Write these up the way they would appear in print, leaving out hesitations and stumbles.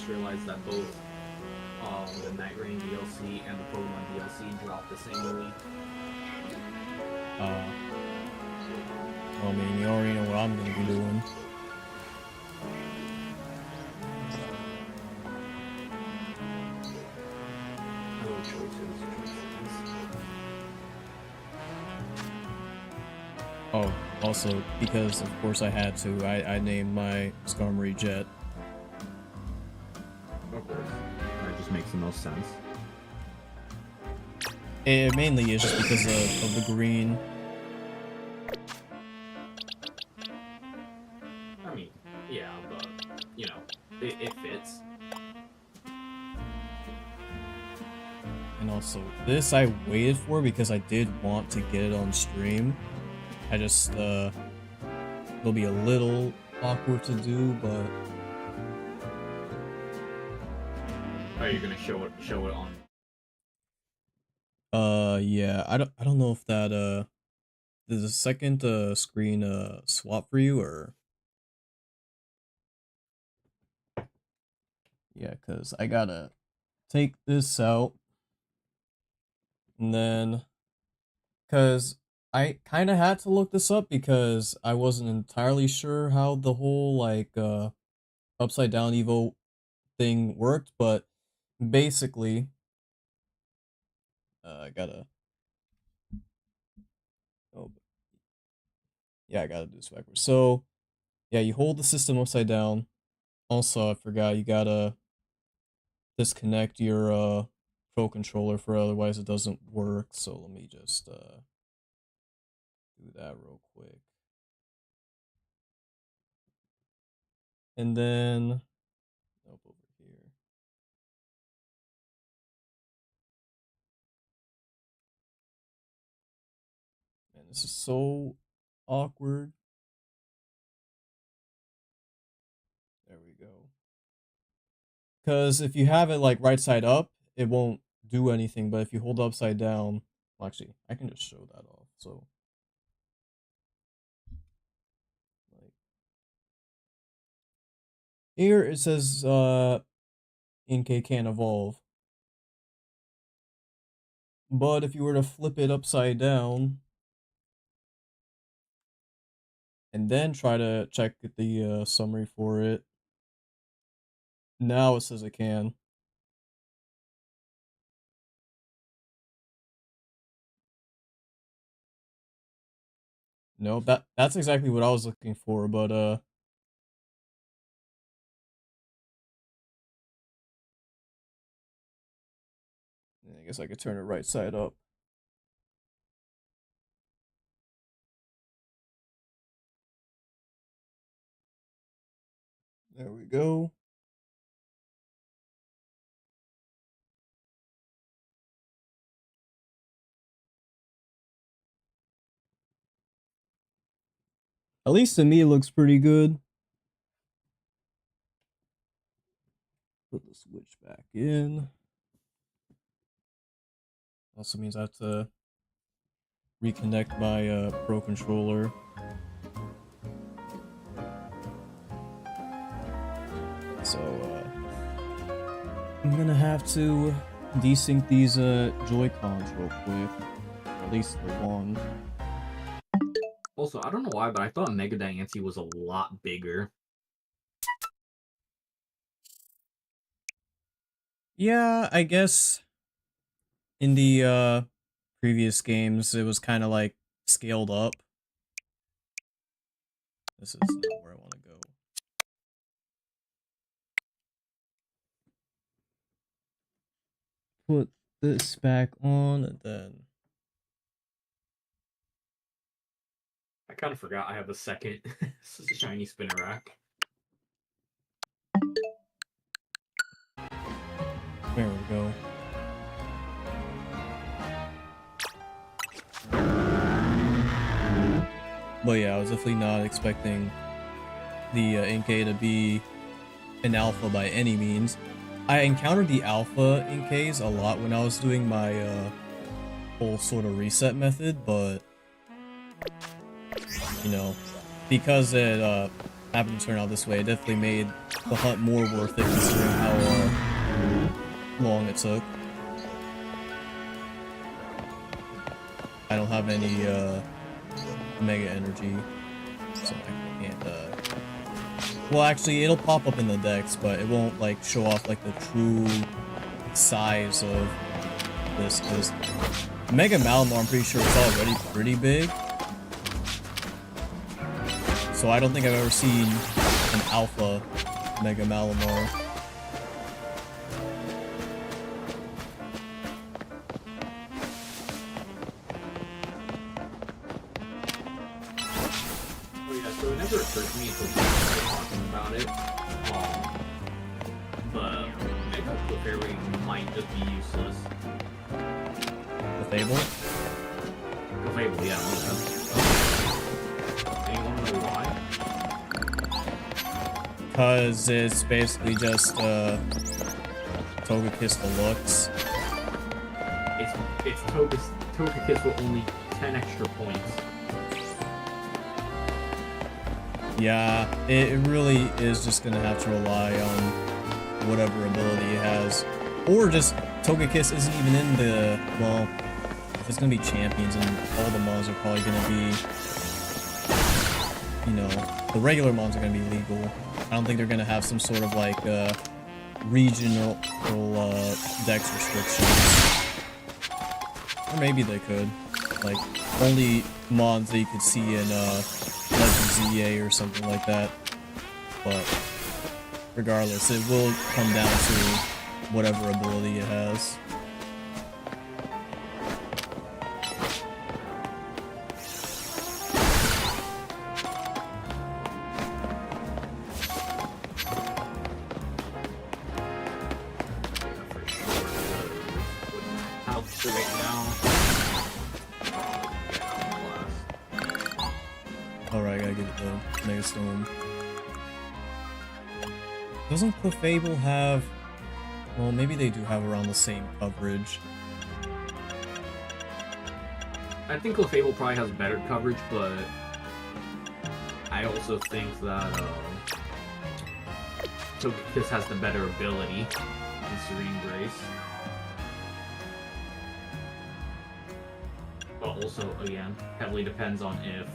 just realized that both the Night Rain DLC and the Pokemon DLC dropped the same week. Well, I mean, you already know what I'm gonna be doing. No choices. Oh, also, because of course I had to, I named my Skarmory Jet. Of course. That just makes the most sense. It mainly is just because of the green. I mean, yeah, but, you know, it fits. And also, this I waited for because I did want to get it on stream. I just, it'll be a little awkward to do, but... Are you gonna show it on? Yeah, I don't know if that, there's a second, screen, swap for you, or... Yeah, because I gotta take this out, and then... Because I kind of had to look this up because I wasn't entirely sure how the whole, like, upside down Evo thing worked, but basically, I gotta, oh, yeah, I gotta do this backwards. So, yeah, you hold the system upside down. Also, I forgot, you gotta disconnect your, Pro Controller, for otherwise it doesn't work, so let me just, do that real quick. And then, nope, over here. Man, this is so awkward. There we go. Because if you have it like right side up, it won't do anything. But if you hold it upside down, well, actually, I can just show that off. So, like here it says, Inkay can't evolve. But if you were to flip it upside down and then try to check the summary for it, now it says it can. No, that's exactly what I was looking for, but I guess I could turn it right side up. There we go. At least to me it looks pretty good. Put the switch back in. Also means I have to reconnect my Pro Controller. So I'm gonna have to desync these Joy-Cons real quick. Or at least the one. Also, I don't know why, but I thought Mega Diancie was a lot bigger. Yeah, I guess in the previous games it was kind of like scaled up. This is not where I want to go. Put this back on and then... I kind of forgot I have a second shiny spinner rack. There we go. But yeah, I was definitely not expecting the Inkay to be an alpha by any means. I encountered the alpha Inkays a lot when I was doing my whole sort of reset method, but you know, because it happened to turn out this way, it definitely made the hunt more worth it considering how long it took. I don't have any mega energy, so I can't well, actually it'll pop up in the decks, but it won't like show off like the true size of this, because Mega Malamar, I'm pretty sure it's already pretty big. So I don't think I've ever seen an alpha Mega Malamar. Oh yeah, so it never occurred to me until we were talking about it. But Mega Clefairy might just be useless. Clefable? Clefable, yeah, anyone know why? Because it's basically just Togekiss Deluxe. It's Togekiss with only 10 extra points. Yeah, it really is just gonna have to rely on whatever ability it has. Or just Togekiss isn't even in the, well, it's gonna be champions and all the mons are probably gonna be, you know, the regular mons are gonna be legal. I don't think they're gonna have some sort of like regional dex restrictions. Or maybe they could. Like, only mons that you could see in Legends Z-A or something like that. But regardless, it will come down to whatever ability it has. Alright, I gotta give it the Mega Stone. Doesn't Clefable have... Well, maybe they do have around the same coverage. I think Clefable probably has better coverage, but I also think that Togekiss has the better ability in Serene Grace. But also, again, heavily depends on if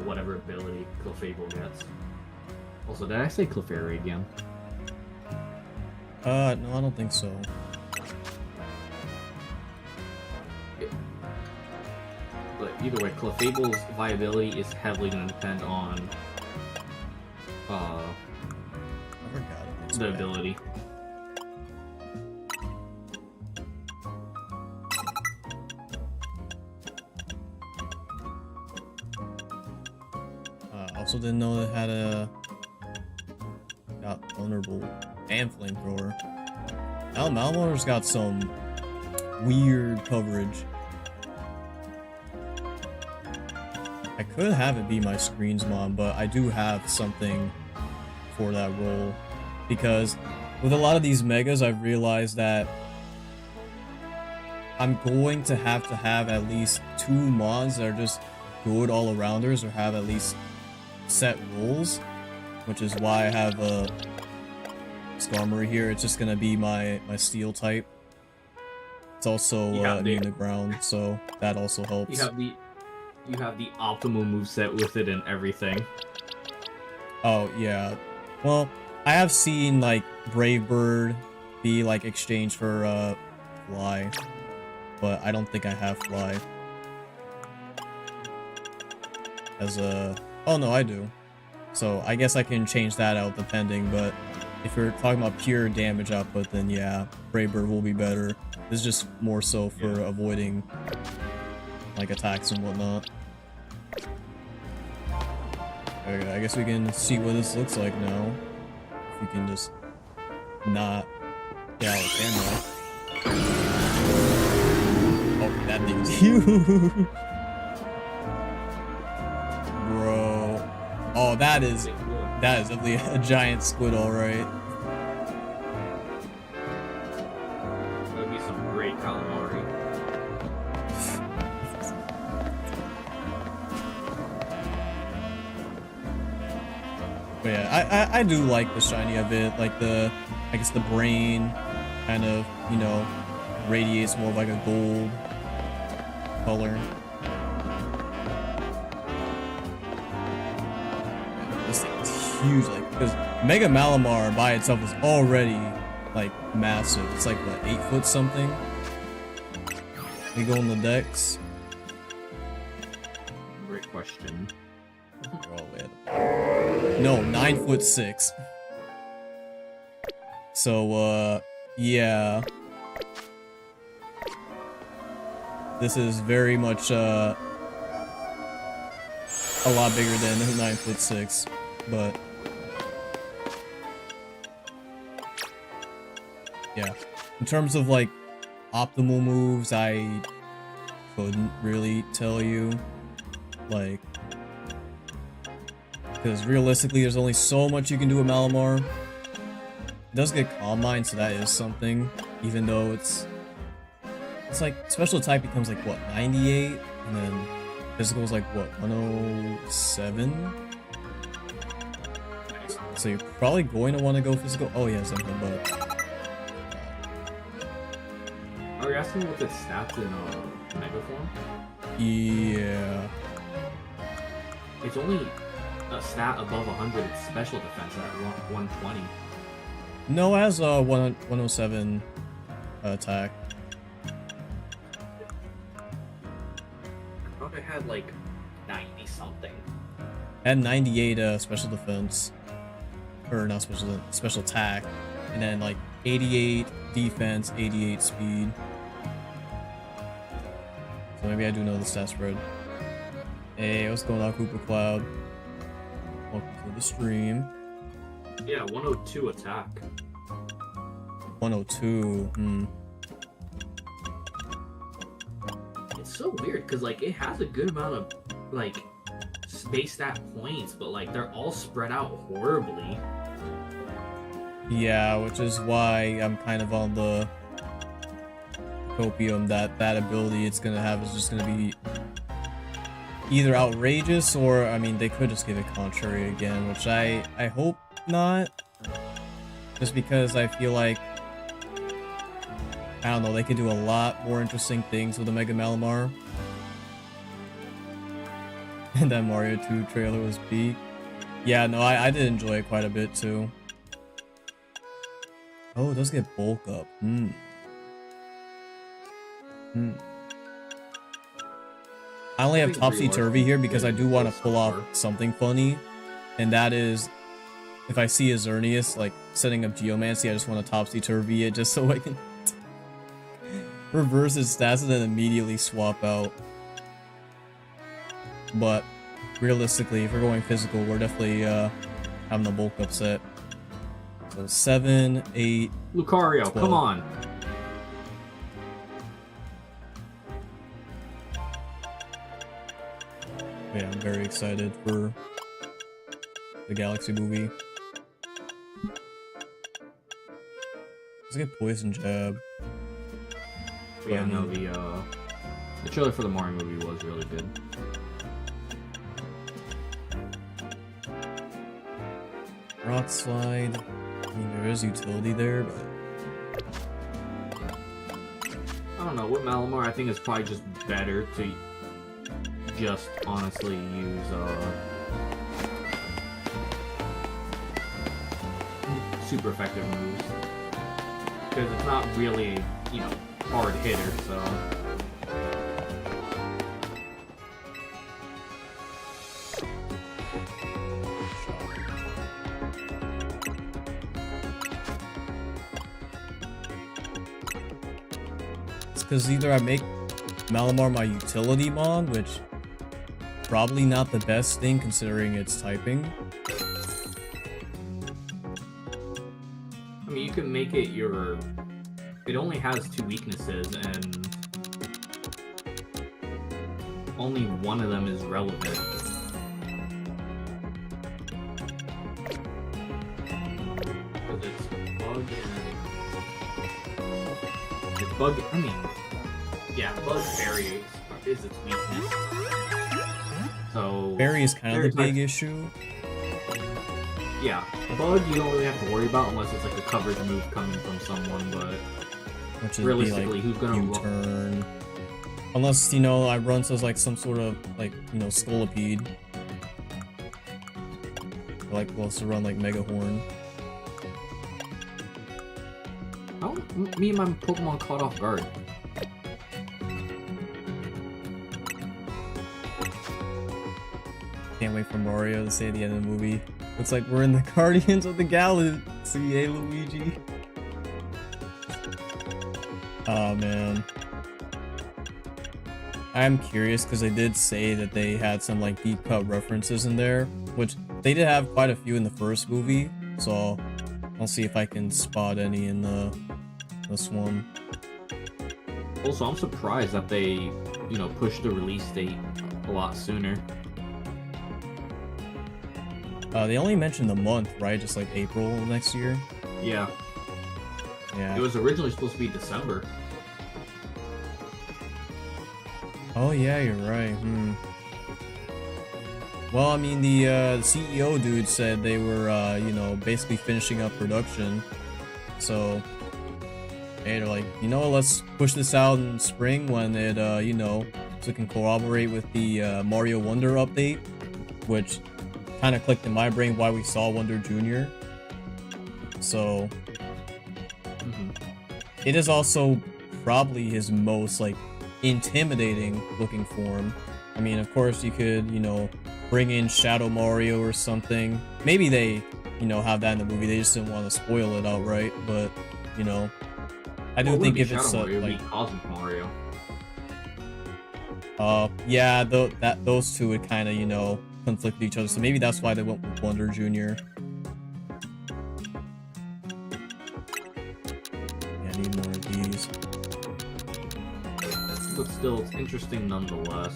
whatever ability Clefable gets. Also, did I say Clefairy again? No, I don't think so. But either way, Clefable's viability is heavily going to depend on the ability. Also didn't know it had a vulnerable and flamethrower. Now Malamar's got some weird coverage. I could have it be my screens mom, but I do have something for that role, because with a lot of these megas I've realized that I'm going to have at least 2 mons that are just good all-arounders or have at least set roles, which is why I have a Skarmory here. It's just gonna be my steel type. It's also immune to ground, so that also helps. You have the optimal moveset with it and everything. Oh yeah, well I have seen like Brave Bird be like exchanged for Fly, but I don't think I have Fly as a... Oh no, I do. So I guess I can change that out depending, but if you're talking about pure damage output, then yeah, Brave Bird will be better. This is just more so for avoiding like attacks and whatnot. Okay, I guess we can see what this looks like now. If we can just not get out of the camera. Oh, that thing's huge. Bro. Oh, that is definitely a giant squid, alright. That'd be some great calamari. But yeah, I do like the shiny of it. Like I guess the brain kind of, you know, radiates more of like a gold color. This thing's huge, like, because Mega Malamar by itself is already like massive. It's like what, 8 foot something? We go on the decks. Great question. We're all the way at no, 9'6". So yeah. This is very much a lot bigger than 9'6", but yeah. In terms of like optimal moves, I couldn't really tell you, like, because realistically there's only so much you can do with Malamar. It does get Calm Mind, so that is something, even though it's like special type becomes like what, 98, and then physical is like what, 107. So you're probably going to want to go physical. Oh yeah, something, but Are you asking what its stats in Mega form? yeah. It's only a stat above 100. It's special defense at 120. No, it has 107 attack. I thought it had like 90 something. And 98 special defense, or not special attack, and then like 88 defense, 88 speed. So maybe I do know the stat spread. Hey, what's going on, Koopa Cloud? Welcome to the stream. Yeah, 102 attack. 102. It's so weird because like it has a good amount of like space stat points, but like they're all spread out horribly. Yeah, which is why I'm kind of on the copium that that ability it's gonna have is just gonna be either outrageous, or I mean they could just give it contrary again, which I hope not, just because I feel like, I don't know, they could do a lot more interesting things with the Mega Malamar. And that Mario 2 trailer was peak. Yeah, no, I did enjoy it quite a bit too. Oh, it does get bulk up. I only have Topsy-Turvy here because I do want to pull off something funny, and that is, if I see a Xerneas like setting up Geomancy, I just want to Topsy-Turvy it just so I can reverse its stats and then immediately swap out. But realistically, if we're going physical, we're definitely having the bulk up set. So 7, 8, Lucario, 12. come on. Yeah, I'm very excited for the Galaxy movie. Let's get Poison Jab. Yeah, no, the trailer for the Mario movie was really good. Rock Slide. I mean, there is utility there, but I don't know, with Malamar, I think it's probably just better to just honestly use super effective moves, because it's not really, you know, hard hitter, so it's because either I make Malamar my utility mon, which probably not the best thing considering its typing. I mean, you can make it your... It only has 2 weaknesses, and only one of them is relevant. Because it's bug and... It's bug... I mean... Yeah, bug berry is its weakness. So... Berry is kind of the big issue. Yeah, bug you don't really have to worry about unless it's like a coverage move coming from someone, but which is realistically, be like who's gonna U-turn. Unless, you know, I run as like some sort of like, you know, Scolipede. Or, like wants to run like Mega Horn. How me and my Pokemon caught off guard? Can't wait for Mario to say at the end of the movie, looks like we're in the Guardians of the Galaxy, hey Luigi. Oh man. I'm curious because they did say that they had some like deep cut references in there, which they did have quite a few in the first movie, so I'll see if I can spot any in this one. Also, I'm surprised that they, you know, pushed the release date a lot sooner. They only mentioned the month, right? Just like April next year. Yeah. Yeah. It was originally supposed to be December. Oh yeah, you're right. Well, I mean, the CEO dude said they were, you know, basically finishing up production. So, hey, they're like, you know, let's push this out in spring when it, you know, so it can corroborate with the Mario Wonder update, which kind of clicked in my brain why we saw Wonder Jr. So, it is also probably his most, like, intimidating looking form. I mean, of course, you could, you know, bring in Shadow Mario or something. Maybe they, you know, have that in the movie. They just didn't want to spoil it outright. But, you know, I do think if it's Mario, like Cosmic Mario. Yeah, those two would kind of, you know, conflict with each other. So maybe that's why they went with Wonder Jr. Yeah, I need more of these. But still, it's interesting nonetheless.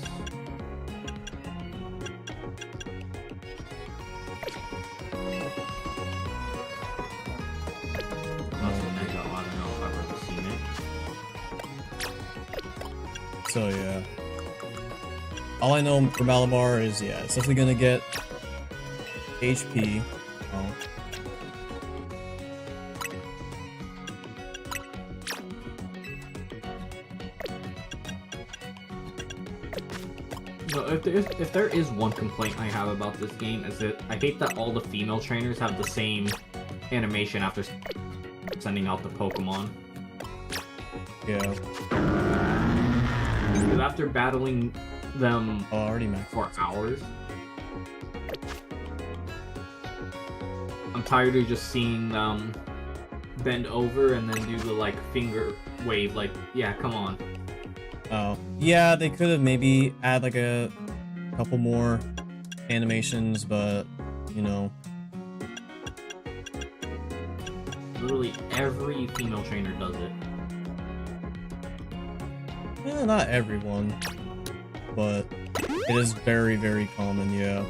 So yeah, all I know for Malamar is, yeah, it's definitely gonna get HP. Oh. No, if there is one complaint I have about this game, is that I hate that all the female trainers have the same animation after sending out the Pokemon. Yeah. Because after battling them for hours, I'm tired of just seeing them bend over and then do the like finger wave. Like, yeah, come on. Oh, yeah, they could have maybe add like a couple more animations, but you know, literally every female trainer does it. Yeah, not everyone, but it is very, very common, yeah.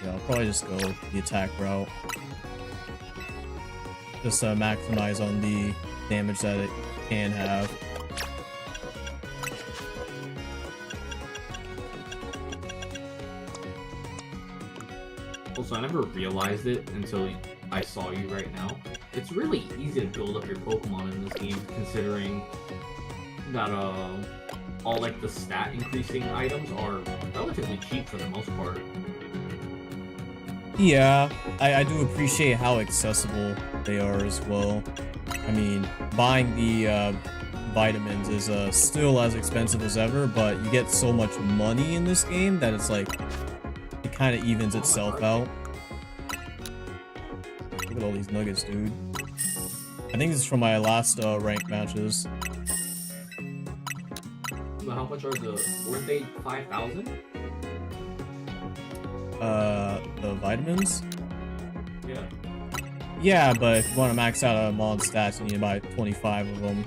Yeah, I'll probably just go the attack route. Just to maximize on the damage that it can have. Also, I never realized it until I saw you right now. It's really easy to build up your Pokemon in this game, considering that all like the stat increasing items are relatively cheap for the most part. Yeah, I do appreciate how accessible they are as well. I mean, buying the vitamins is still as expensive as ever, but you get so much money in this game that it's like, it kind of evens itself out. Look at all these nuggets, dude. I think this is from my last ranked matches. But how much are weren't they 5,000? The vitamins? Yeah. Yeah, but if you want to max out a mod stats, you need to buy 25 of them.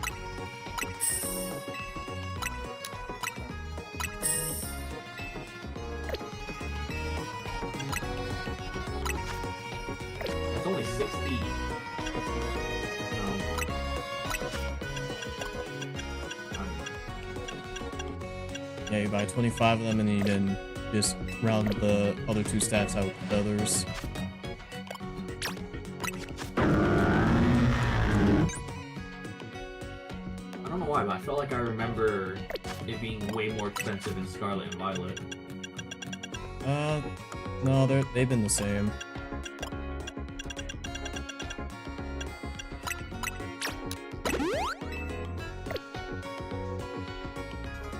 It's only 60. Yeah, you buy 25 of them and then you can just round the other two stats out with the others. I don't know why, but I felt like I remember it being way more expensive in Scarlet and Violet. No, they've been the same.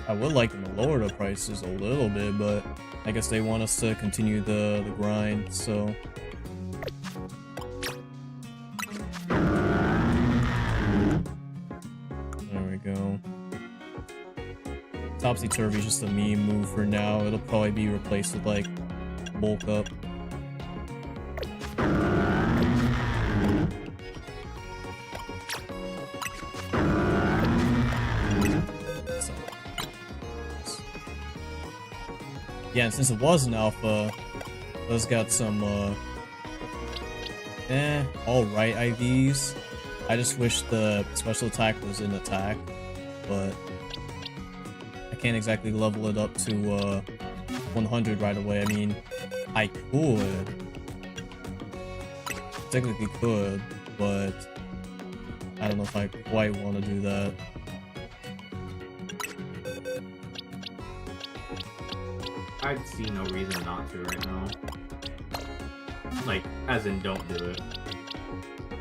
I would like them to lower the prices a little bit, but I guess they want us to continue the grind, so... There we go. Topsy-turvy is just a meme move for now. It'll probably be replaced with, like, bulk up. Yeah, and since it was an alpha, it's got some, alright IVs. I just wish the special attack was in attack, but I can't exactly level it up to, 100 right away. I mean, I could. Technically could, but I don't know if I quite want to do that. I'd see no reason not to right now. Like, as in, don't do it.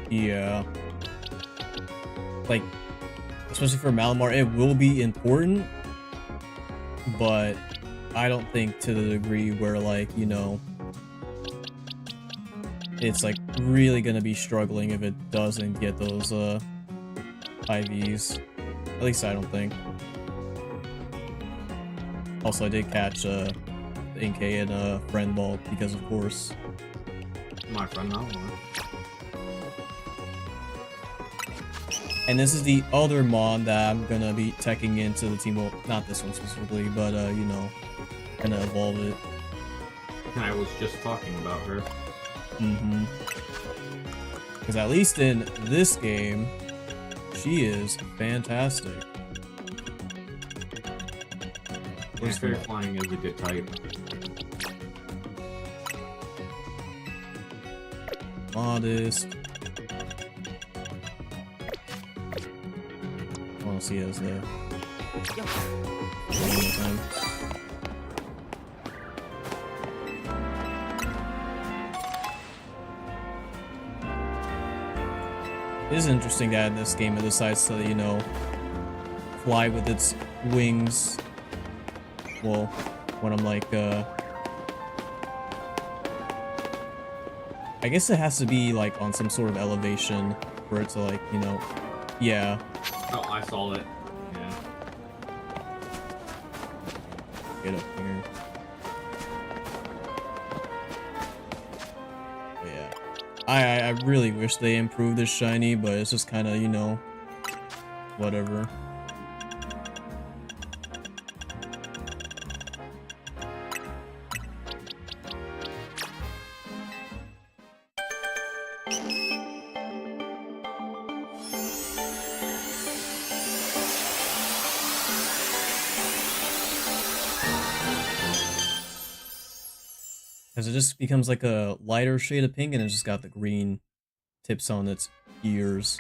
Yeah. Like, especially for Malamar, it will be important, but I don't think to the degree where, like, you know, it's, like, really gonna be struggling if it doesn't get those, IVs. At least I don't think. Also, I did catch, the Inkay and, Friend Ball, because of course. My friend Malamar. And this is the other Mon that I'm gonna be teching into the team. Well, not this one specifically, but, you know, gonna evolve it. And I was just talking about her. Mm-hmm. Because at least in this game, she is fantastic. Fairy Flying is a good type. Modest. I want to see it as the... It is interesting that in this game it decides to, you know, fly with its wings. Well, when I'm like, I guess it has to be, like, on some sort of elevation for it to, like, you know, yeah. Oh, I saw it. Yeah. Get up here. But yeah. I really wish they improved this shiny, but it's just kind of, you know, whatever. Because it just becomes like a lighter shade of pink and it's just got the green tips on its ears.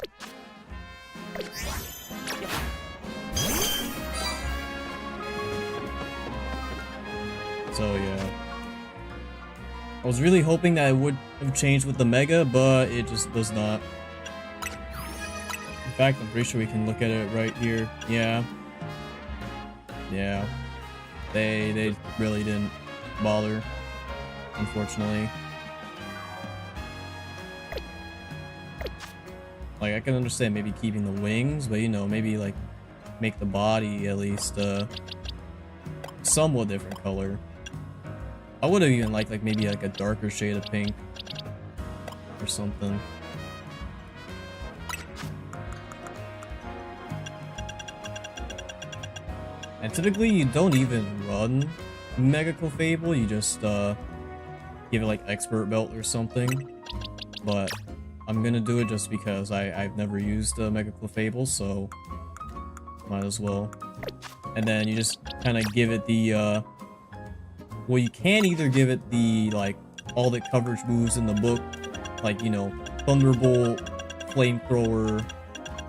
So yeah. I was really hoping that it would have changed with the Mega, but it just does not. In fact, I'm pretty sure we can look at it right here. Yeah. Yeah. They really didn't bother. Unfortunately. Like, I can understand maybe keeping the wings, but, you know, maybe, like, make the body at least, somewhat different color. I would have even liked, like, maybe, like, a darker shade of pink. Or something. And typically, you don't even run Mega Clefable, you just, give it like expert belt or something, but I'm gonna do it just because I've never used Mega Clefable, so might as well. And then you just kind of give it the well, you can either give it the, like, all the coverage moves in the book, like, you know, Thunderbolt, Flamethrower,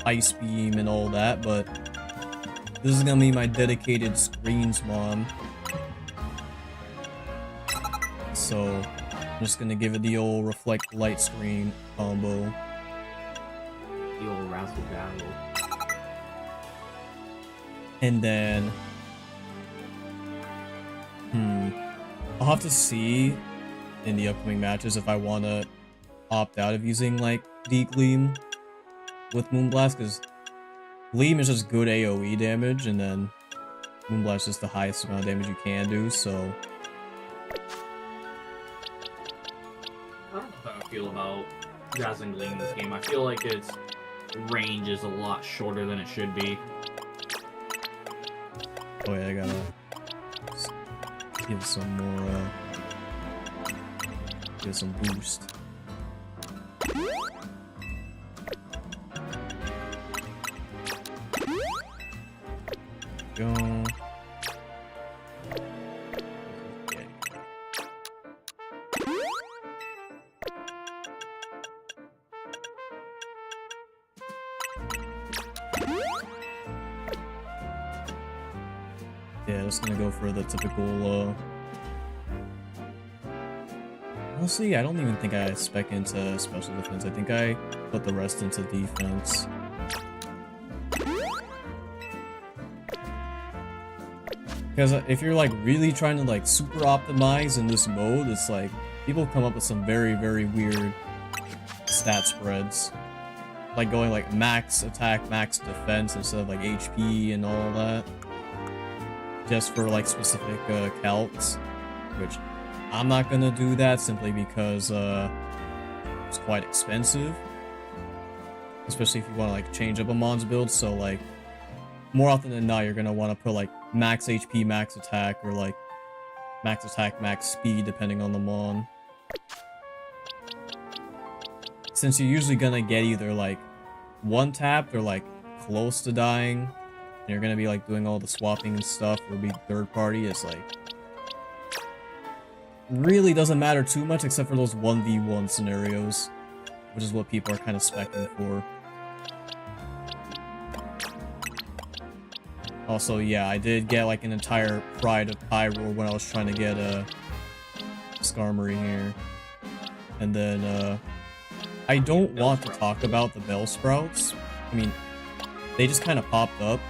Ice Beam, and all that, but this is gonna be my dedicated screens mon. So, I'm just gonna give it the old Reflect Light Screen combo. The old Razzle Dazzle. And then... I'll have to see in the upcoming matches if I want to opt out of using, like, Deep Gleam with Moonblast, because Gleam is just good AoE damage, and then Moonblast is the highest amount of damage you can do, so... I don't know how I feel about Dazzling Gleam in this game. I feel like its range is a lot shorter than it should be. Oh yeah, I gotta give some more, give some boost. Go. Yeah, just gonna go for the typical, honestly, I don't even think I spec into special defense. I think I put the rest into defense. Because if you're, like, really trying to, like, super optimize in this mode, it's like, people come up with some very, very weird stat spreads. Like going, like, max attack, max defense instead of, like, HP and all that. Just for, like, specific calcs, which I'm not gonna do that simply because it's quite expensive, especially if you want to, like, change up a mon's build. So, like, more often than not, you're gonna want to put, like, max HP, max attack, or, like, max attack, max speed, depending on the mon. Since you're usually gonna get either, like, one tapped or, like, close to dying, and you're gonna be, like, doing all the swapping and stuff, or be third party, it's like, really doesn't matter too much except for those 1v1 scenarios, which is what people are kind of spec'ing for. Also, yeah, I did get, like, an entire Pride of Pyroar when I was trying to get a Skarmory here. And then, I don't want to talk about the Bellsprouts. I mean, they just kind of popped up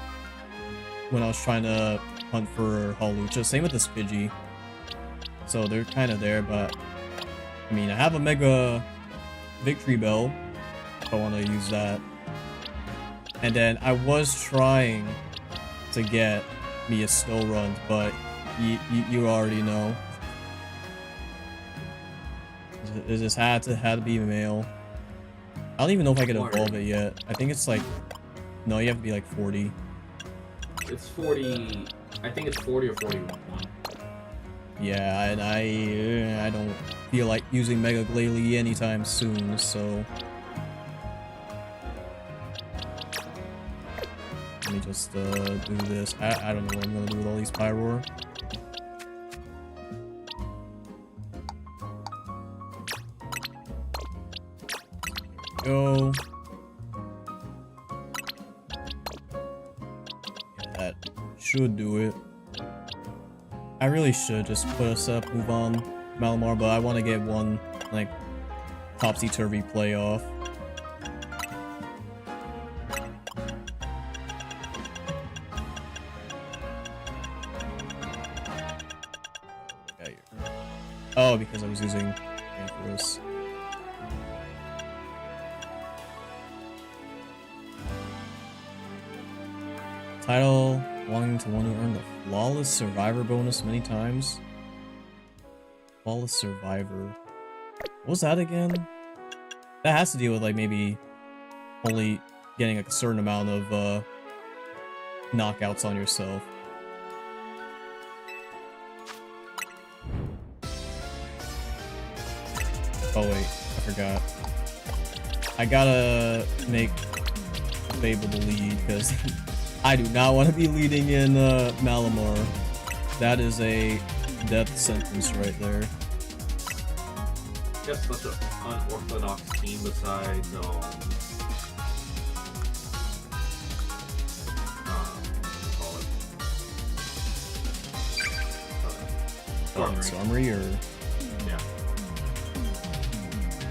when I was trying to hunt for Hawlucha. Same with the Spidgey. So they're kind of there, but I mean, I have a Mega Victory Bell if I want to use that. And then I was trying to get me a Snorunt, but you already know. It just had to be male. I don't even know if I could evolve it yet. I think it's like, no, you have to be like 40. It's 40. I think it's 40 or 41. Yeah, and I don't feel like using Mega Glalie anytime soon, so let me just do this. I don't know what I'm gonna do with all these Pyroar. Go. Yeah, that should do it. I really should just put us up, move on Malamar, but I want to get one, like, topsy-turvy playoff. Oh, because I was using Ampharos. Title, wanting to earn the Flawless Survivor bonus many times. Flawless Survivor. What was that again? That has to deal with, like, maybe only getting a certain amount of knockouts on yourself. Oh wait, I forgot. I gotta make Fable the lead, because I do not want to be leading in Malamar. That is a death sentence right there. Just such an unorthodox team besides what do you call it? Skarmory or Yeah.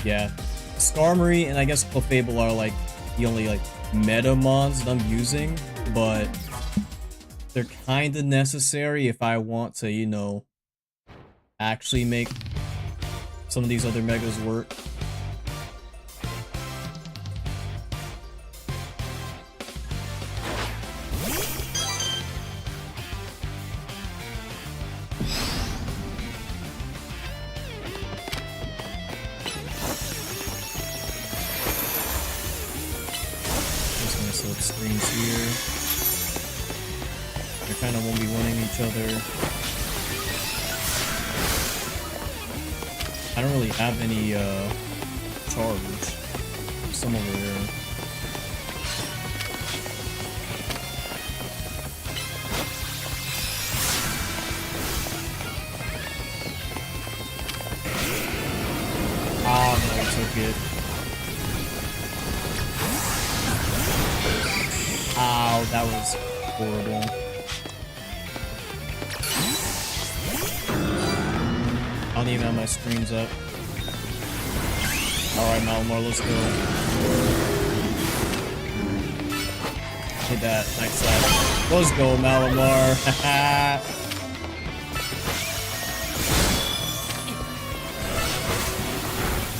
yeah, Skarmory and I guess Clefable are like the only like meta mons that I'm using, but they're kind of necessary if I want to, you know, actually make some of these other megas work. Just gonna set up screens here. They kind of won't be winning each other. I don't really have any charge. Some over there. Ah, no, I took it. Ow, that was horrible. I don't even have my screens up. Alright, Malamar, let's go. Hit that, nice slap. Let's go, Malamar. Haha.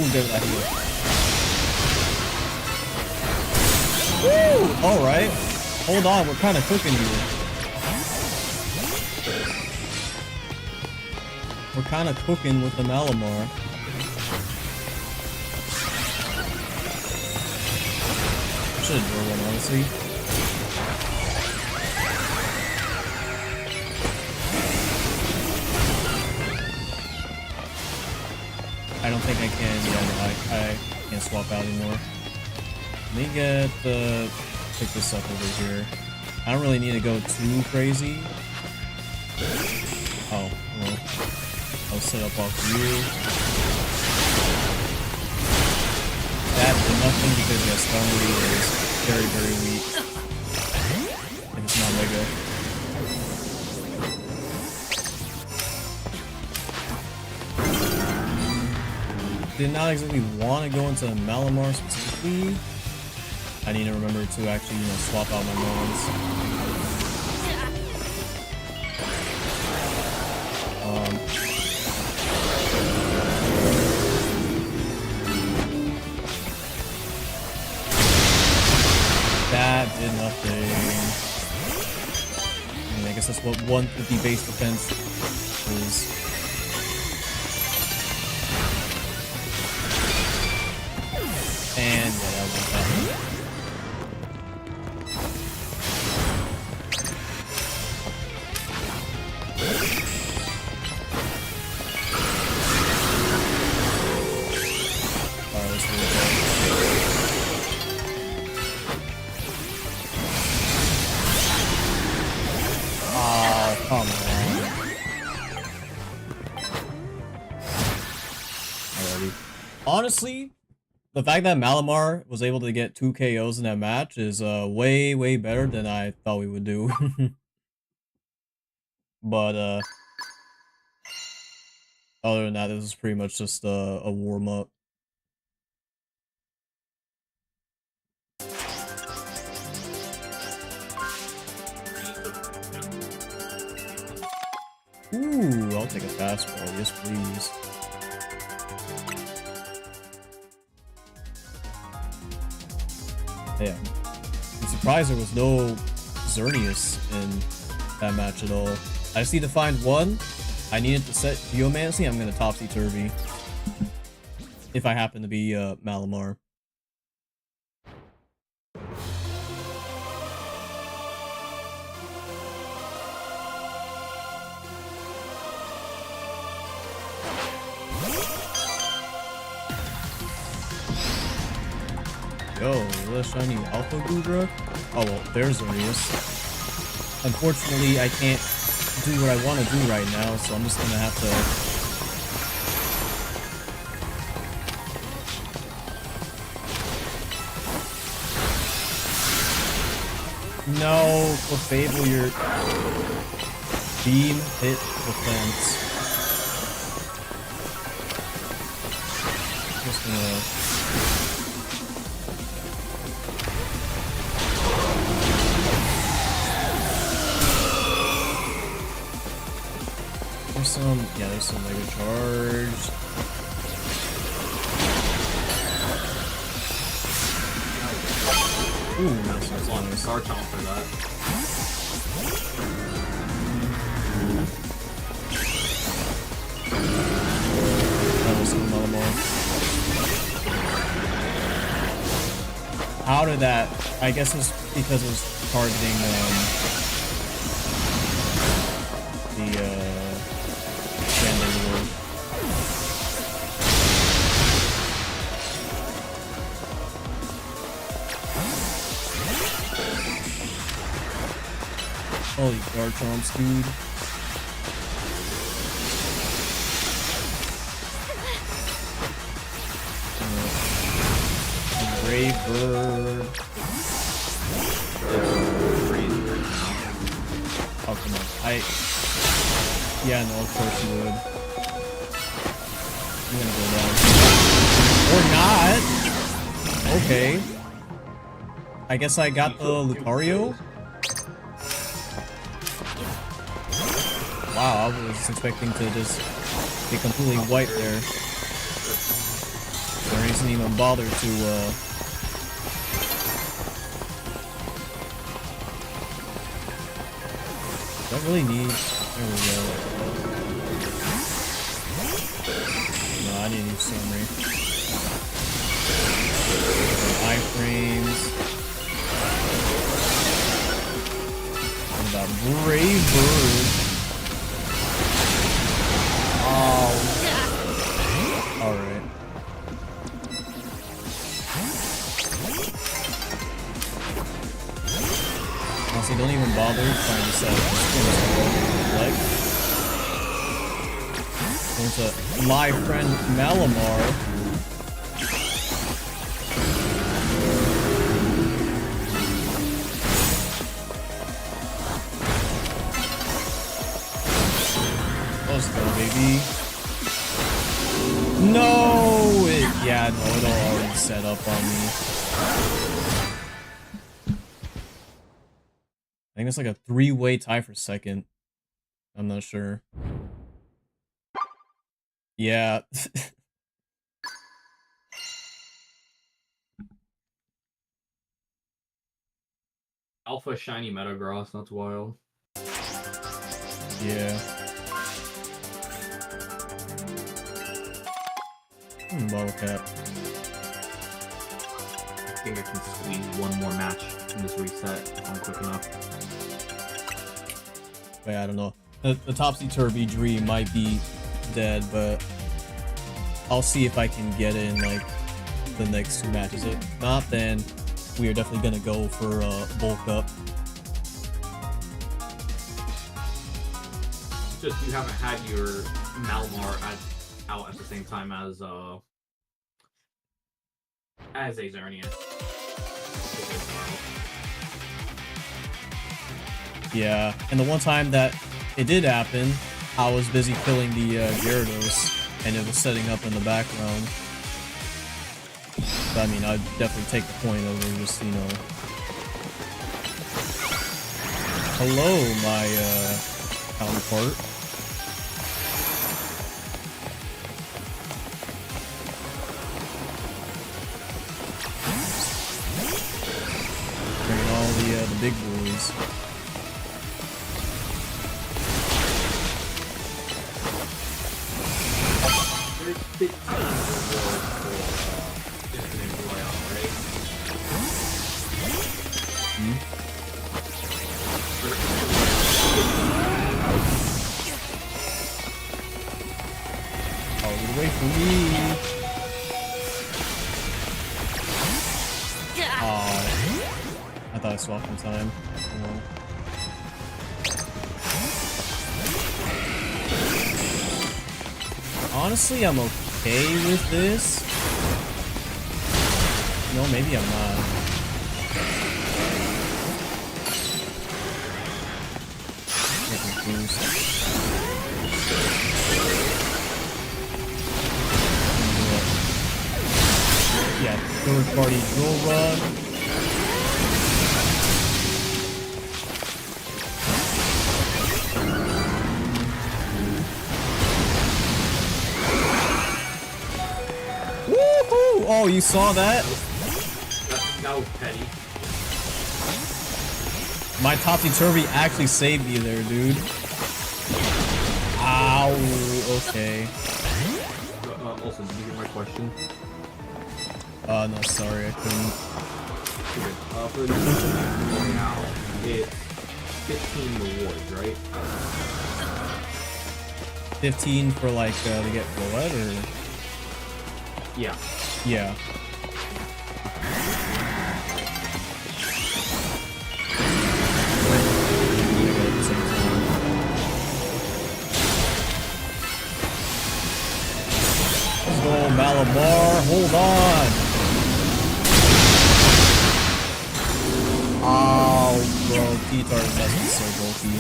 Ooh, there that heal. Woo! Alright. Hold on, we're kind of cooking here. We're kind of cooking with the Malamar. I should have drawn one, honestly. I don't think I can. Yeah, no, I can't swap out anymore. Let me get pick this up over here. I don't really need to go too crazy. Oh, well. I'll set up off you. That did nothing because yeah, Skarmory is very, very weak. And it's not Mega. Did not exactly want to go into Malamar specifically. I need to remember to actually, you know, swap out my mons. That did nothing. I mean, I guess that's what 150 base defense is. And yeah, that was that. Alright, let's do it. Come on. Alrighty. Honestly, the fact that Malamar was able to get 2 KOs in that match is way, way better than I thought we would do. But other than that, this is pretty much just a warm-up. Ooh, I'll take a fastball. Yes, please. Yeah. I'm surprised there was no Xerneas in that match at all. I just need to find one. I needed to set Geomancy. I'm going to Topsy-Turvy. If I happen to be Malamar. Yo, the shiny Alpha Gudra? Oh well, there's Xerneas. Unfortunately, I can't do what I want to do right now, so I'm just gonna have to. No, Clefable, your beam hit the fence. Just gonna. There's some Mega Charge. Ooh, that's nice. Charge on for that. That was another more. How did that? I guess it's because it was targeting the holy Garchomps, dude. Brave Bird. Oh, come on. Yeah, no, of course you would. I'm gonna go down. Or not! Okay. I guess I got the Lucario? Wow, I was expecting to just get completely wiped there. Or he didn't even bother to, do I really need... There we go. No, I didn't use summary. Iframes. What about Brave Bird? Oh. Alright. Honestly, don't even bother trying to set up this going to my friend Malamar. Let's go, baby. No! Yeah, no, it'll already set up on me. I think it's like a 3-way tie for second. I'm not sure. Yeah. Alpha shiny Metagross, that's wild. Yeah. Bottle cap. I think I can squeeze one more match in this reset if I'm quick enough. But yeah, I don't know. The Topsy-Turvy Dream might be dead, but I'll see if I can get in like the next 2 matches. If not, then we are definitely gonna go for bulk up. Just you haven't had your Malamar out at the same time as a Xerneas. Yeah, and the one time that it did happen, I was busy killing the Gyarados, and it was setting up in the background. But I mean, I'd definitely take the point over just, you know... Hello, my counterpart. Bringing all the big boys. There's 15 rewards for Infinite Royale, right? Oh, get away from me! Aw. I thought I swapped in time. Oh. Honestly, I'm okay with this. No, maybe I'm not. Get confused. Yeah, third party drill run. Woohoo! Oh, you saw that? That was petty. My topsy-turvy actually saved me there, dude. Ow. Okay. Also, did you hear my question? No, sorry, I couldn't. Okay. For the question now, it's 15 rewards, right? 15 for like to get blood, or Yeah. yeah. Let's go, Malabar. Hold on. Oh, bro, T-Tar is so bulky.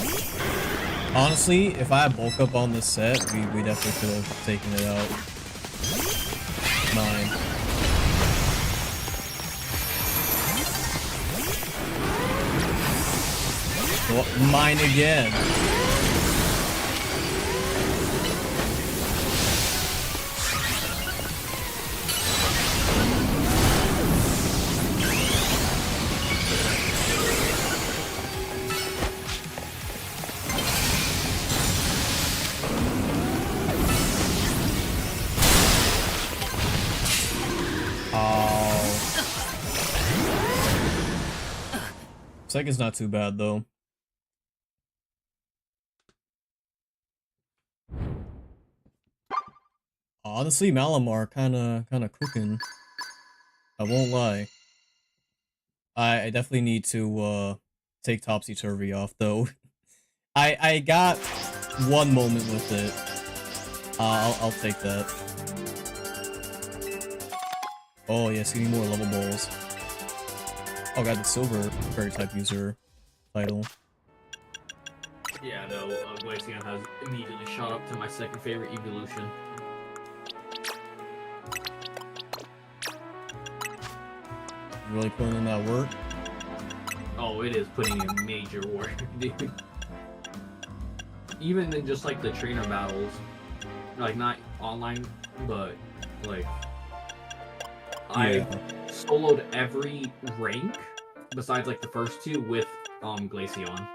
Honestly, if I had bulk up on this set, we definitely could have taken it out. Mine. Well, mine again. Second's not too bad though. Honestly, Malamar kinda cooking. I won't lie. I definitely need to take Topsy Turvy off though. I got one moment with it. I'll take that. Oh yes, give me more level balls. Oh, got the silver fairy type user title. Yeah, no, Glaceon has immediately shot up to my second favorite evolution. Really putting in that work? Oh, it is putting in major work, dude. Even in just like the trainer battles, like not online, but like I soloed every rank besides like the first two with Glaceon.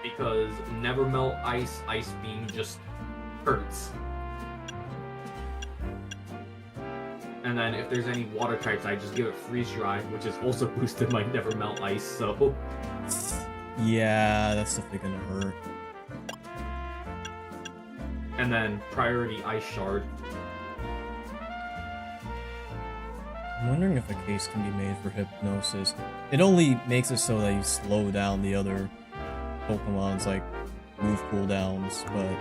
Because Never Melt Ice Beam just hurts. And then if there's any water types, I just give it Freeze Dry, which is also boosted by Never Melt Ice, so... Yeah, that's definitely gonna hurt. And then Priority Ice Shard. I'm wondering if a case can be made for Hypnosis. It only makes it so that you slow down the other Pokemon's, like, move cooldowns, but...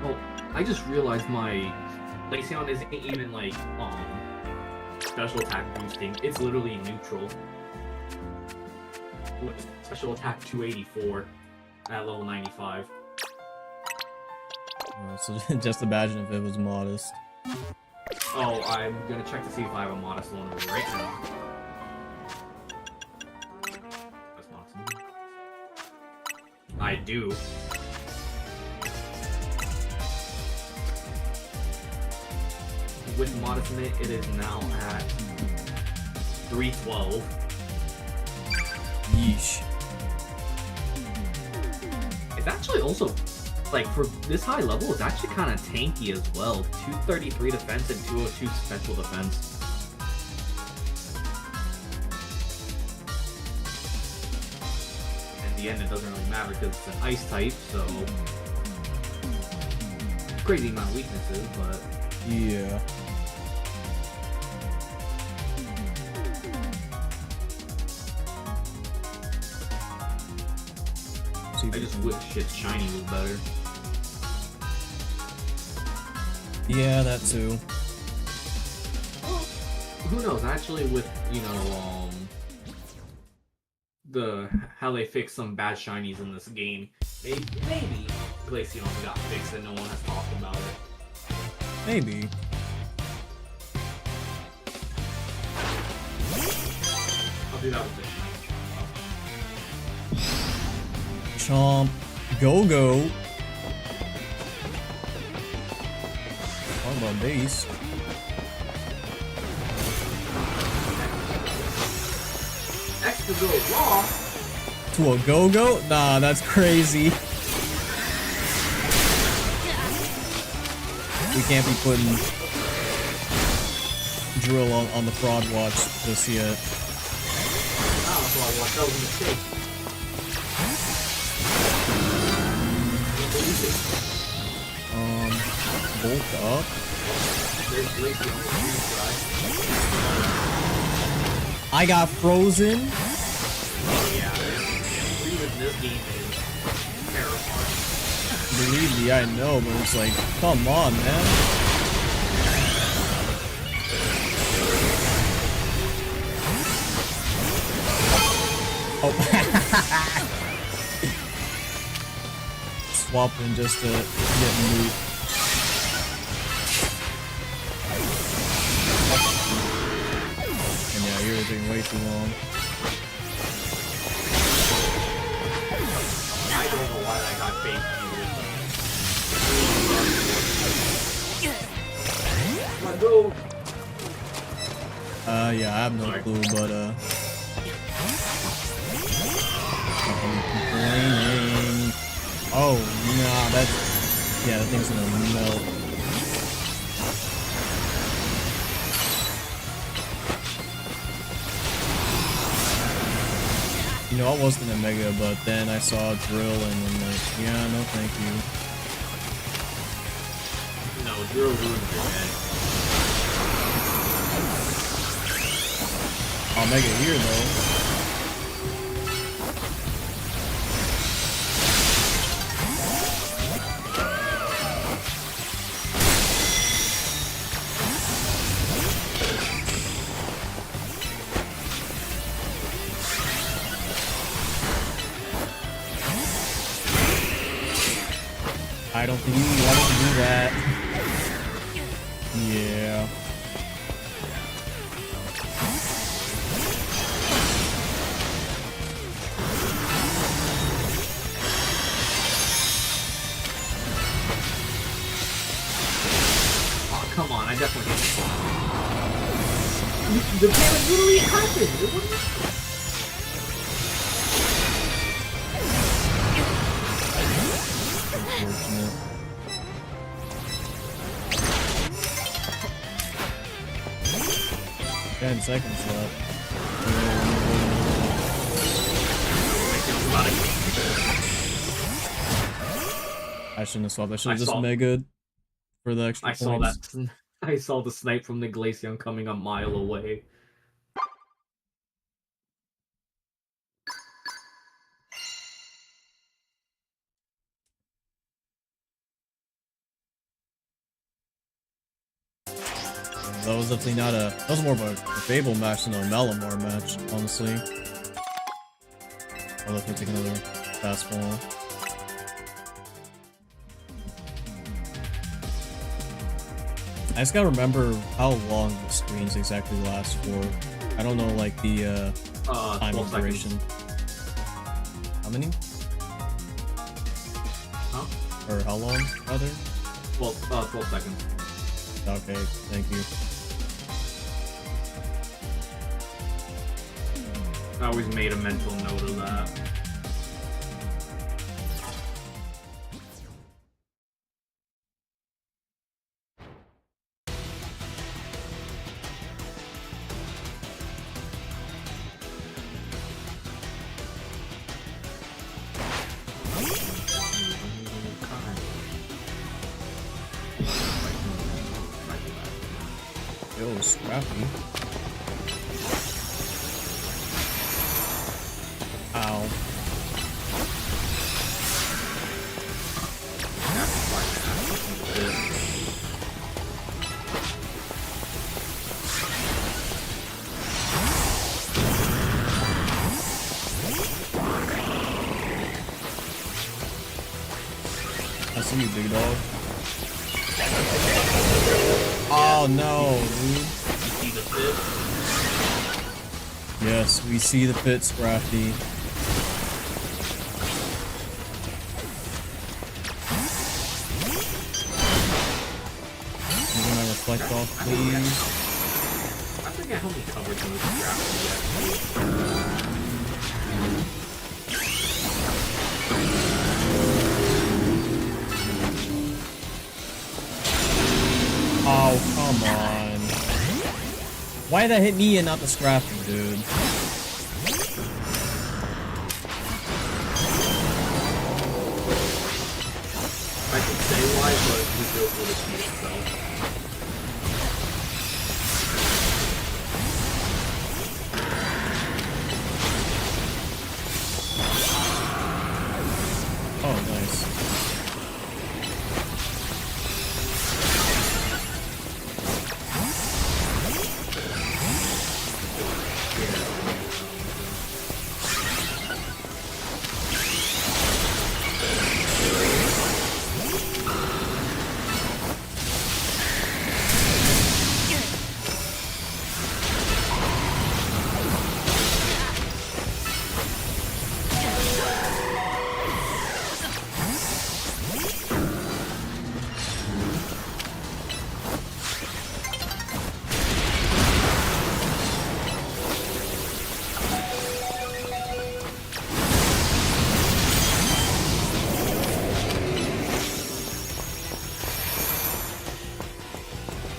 Well, I just realized my Glaceon isn't even, like, special attack boosting. It's literally neutral. With special attack 284 at level 95. So just imagine if it was modest. Oh, I'm gonna check to see if I have a modest one right now. That's modest. I do. With modest in it is now at 312. Yeesh. It's actually also, like, for this high level, it's actually kind of tanky as well. 233 defense and 202 special defense. In the end, it doesn't really matter because it's an ice type, so... Crazy amount of weaknesses, but... Yeah. I just wish shit shiny was better. Yeah, that too. Who knows? Actually, with how they fix some bad shinies in this game, maybe Glaceon got fixed and no one has talked about it. Maybe. I'll do that with this. Chomp. Go-go. Talk about base. X to go raw. To a go-go? Nah, that's crazy. We can't be putting Drill on the fraud watch just yet. That was a mistake. Bulk up. There's Glaceon on the freeze drive. I got frozen. Oh yeah, freezing this game is terrifying. Believe me, I know, but it's like, come on, man. Oh. Swapping just to get loot. And yeah, you're taking way too long. I don't know why I got fake viewers. Let go. Yeah, I have no clue, but complaining. Oh, nah, that's, yeah, that thing's gonna melt. You know, I was gonna Mega, but then I saw Drill and I'm like, yeah, no thank you. No, Drill ruined your head. I'll Mega here, though. I don't think you wanted to do that. Yeah. Oh, come on, I definitely hit the damage literally happened. It wasn't... Unfortunate. 10 seconds left. I shouldn't have swapped. I should have just Mega'd for the extra points. I saw the snipe from the Glaceon coming a mile away. That was definitely not a. That was more of a Fable match than a Malamar match, honestly. I'll definitely take another fastball. I just gotta remember how long the screens exactly last for. I don't know, like the time duration. How many? Huh? Or how long, rather? 12 seconds. Okay, thank you. I always made a mental note of that. Yo, Scrappy. Ow. big dog. Oh no, dude. You see the fit? Yes, we see the pit, Scrafty. Can I reflect off, please? I forget how many coverage on this draft Oh, come on. Why did that hit me and not the Scrafty, dude? I could say why, but we built for the speed itself. Oh, nice.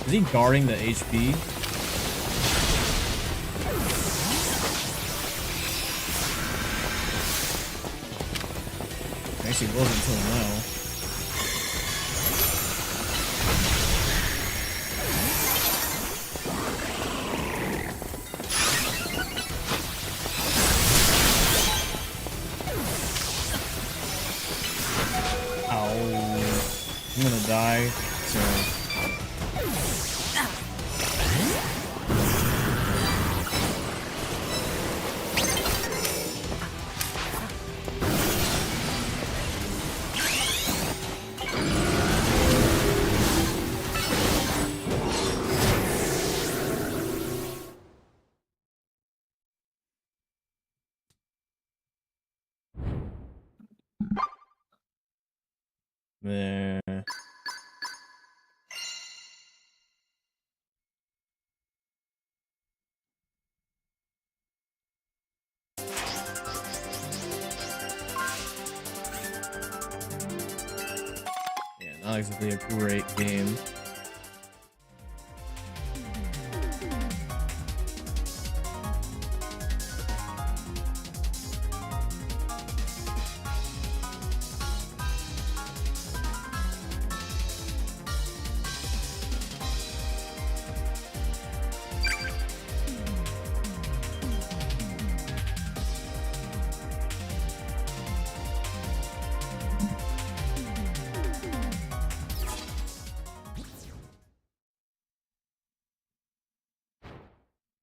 Is he guarding the HP? Actually, wasn't until now. Ow. I'm gonna die, so... Meh. Yeah, not exactly a great game.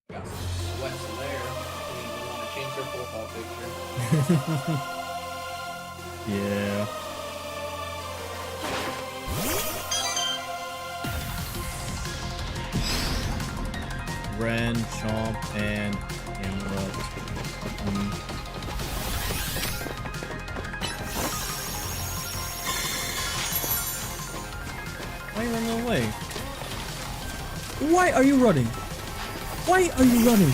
Got some sweats there. We want to change their profile picture. Yeah. Ren, Chomp, and Emerald. Why are you running away? Why are you running? Why are you running?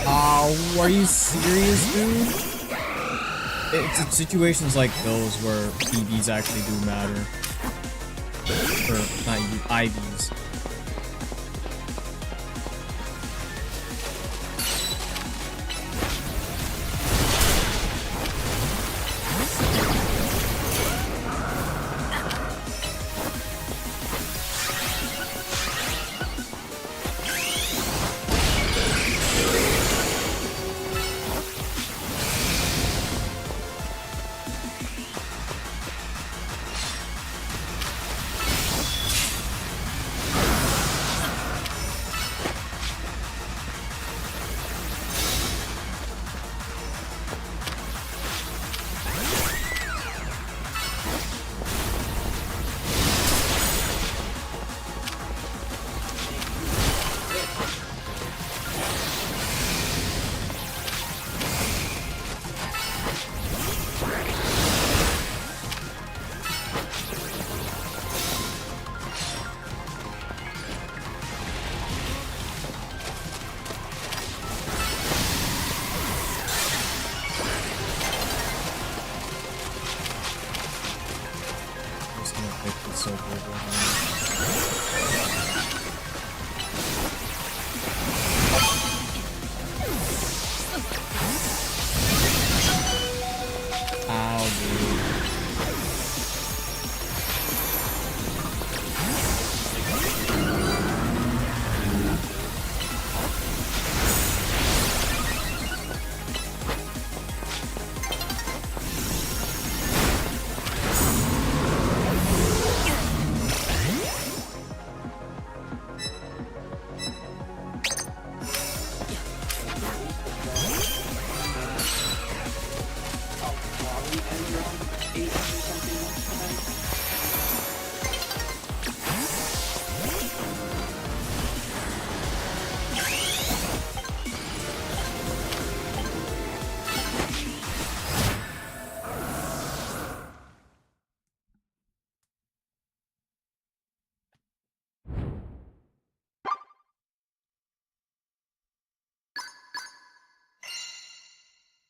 Oh, are you serious, dude? It's situations like those where BBs actually do matter. Or, not IVs.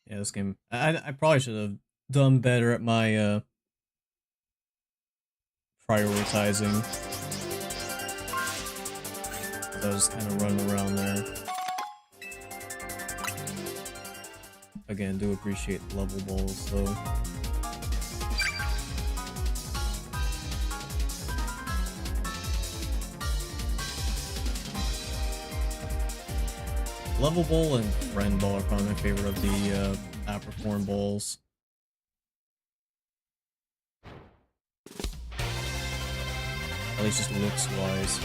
Yeah, this game. I probably should have done better at my prioritizing. So I was just kind of running around there. Again, do appreciate level balls though. Level ball and friend ball are probably my favorite of the apricorn balls. At least just looks wise.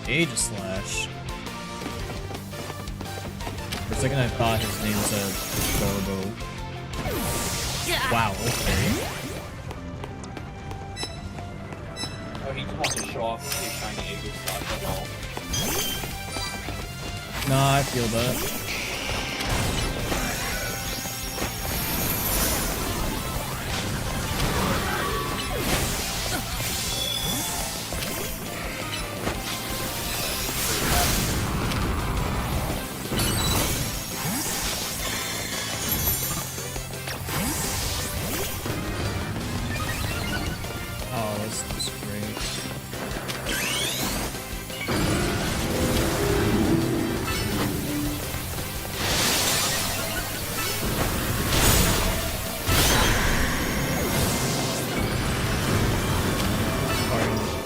Aegislash. For a second I thought his name said Garbo. Wow, okay. Oh, he just wants to show off his shiny Aegislash, that's all. Nah, I feel that. Oh, this is great.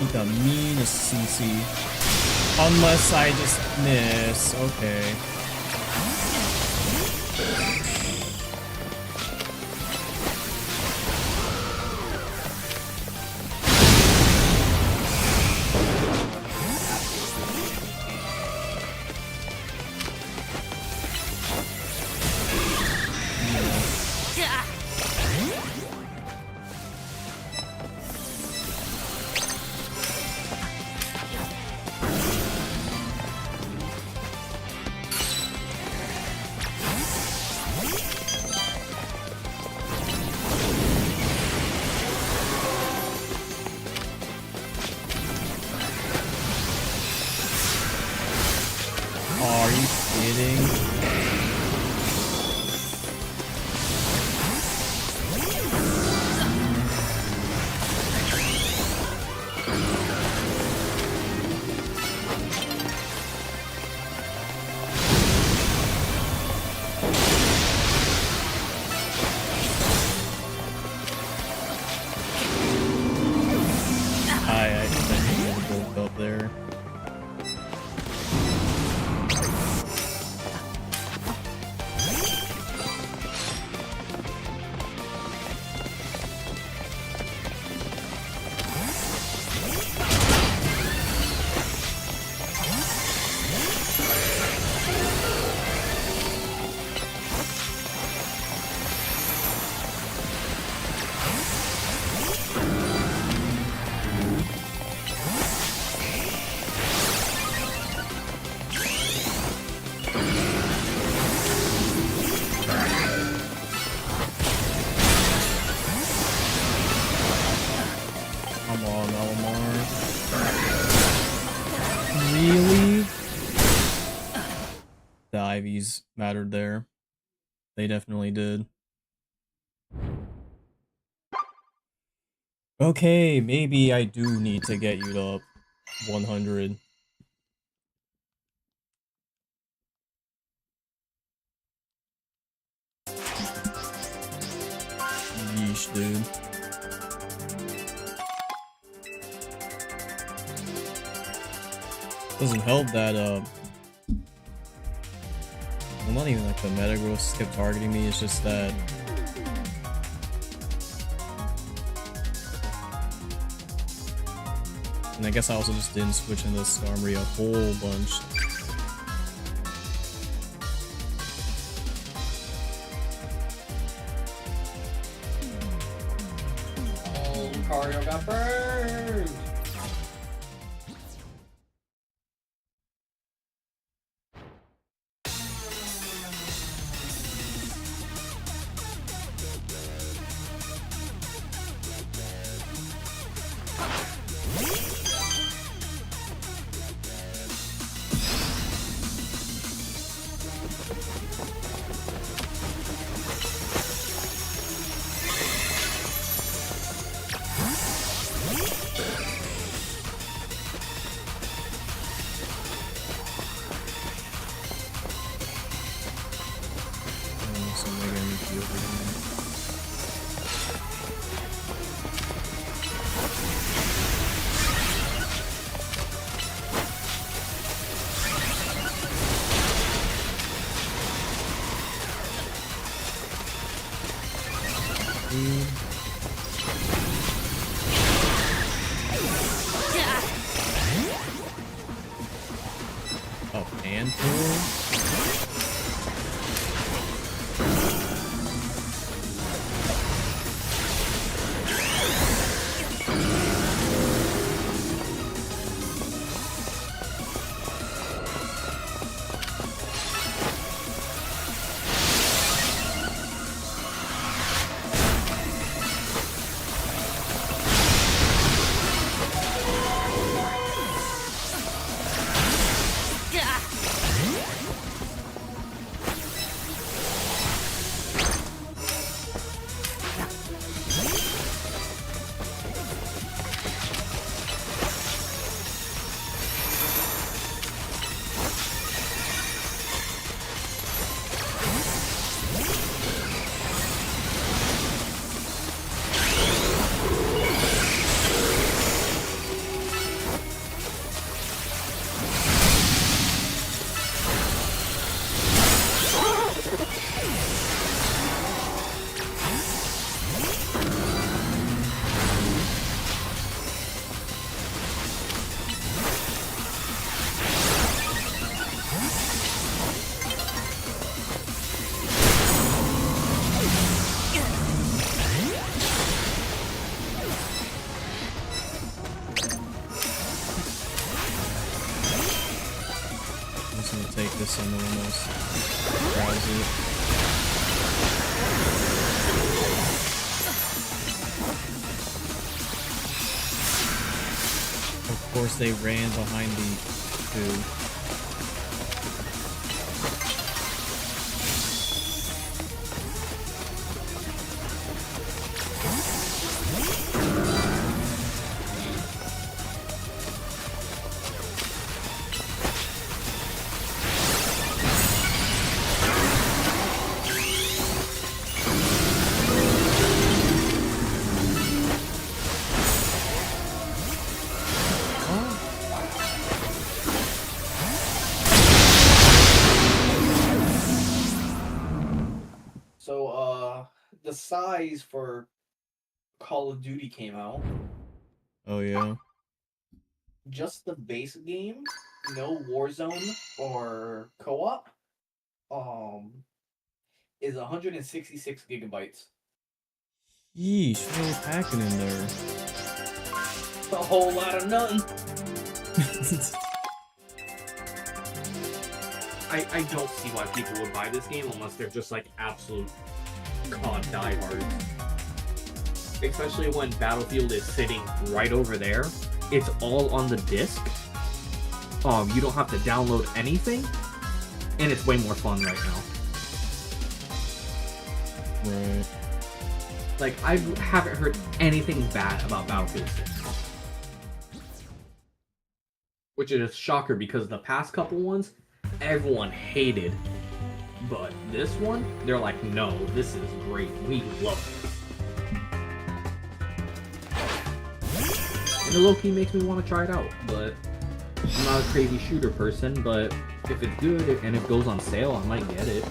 Eat the meanest CC. Unless I just miss. Okay. Are you kidding? I think I woke up there. Come on, Elamar. Really? The Ivies mattered there. They definitely did. Okay, maybe I do need to get you to 100. Yeesh, dude. Doesn't help that, well, not even like the Metagross kept targeting me, it's just that and I guess I also just didn't switch into Skarmory a whole bunch. Oh, Lucario got burned! dude. Oh, and take this on the almost grabs it. Of course they ran behind the two. So, the size for Call of Duty came out. Oh yeah. Just the base game, no Warzone or co-op, is 166 gigabytes. Yeesh, what are they packing in there? A whole lot of nothing. I don't see why people would buy this game unless they're just like absolute COD diehards. Especially when Battlefield is sitting right over there. It's all on the disc. You don't have to download anything. And it's way more fun right now. Right. Like, I haven't heard anything bad about Battlefield 6. Which is a shocker because the past couple ones, everyone hated. But this one, they're like, no, this is great. We love it. And the low-key makes me want to try it out, but I'm not a crazy shooter person, but if it's good and it goes on sale, I might get it.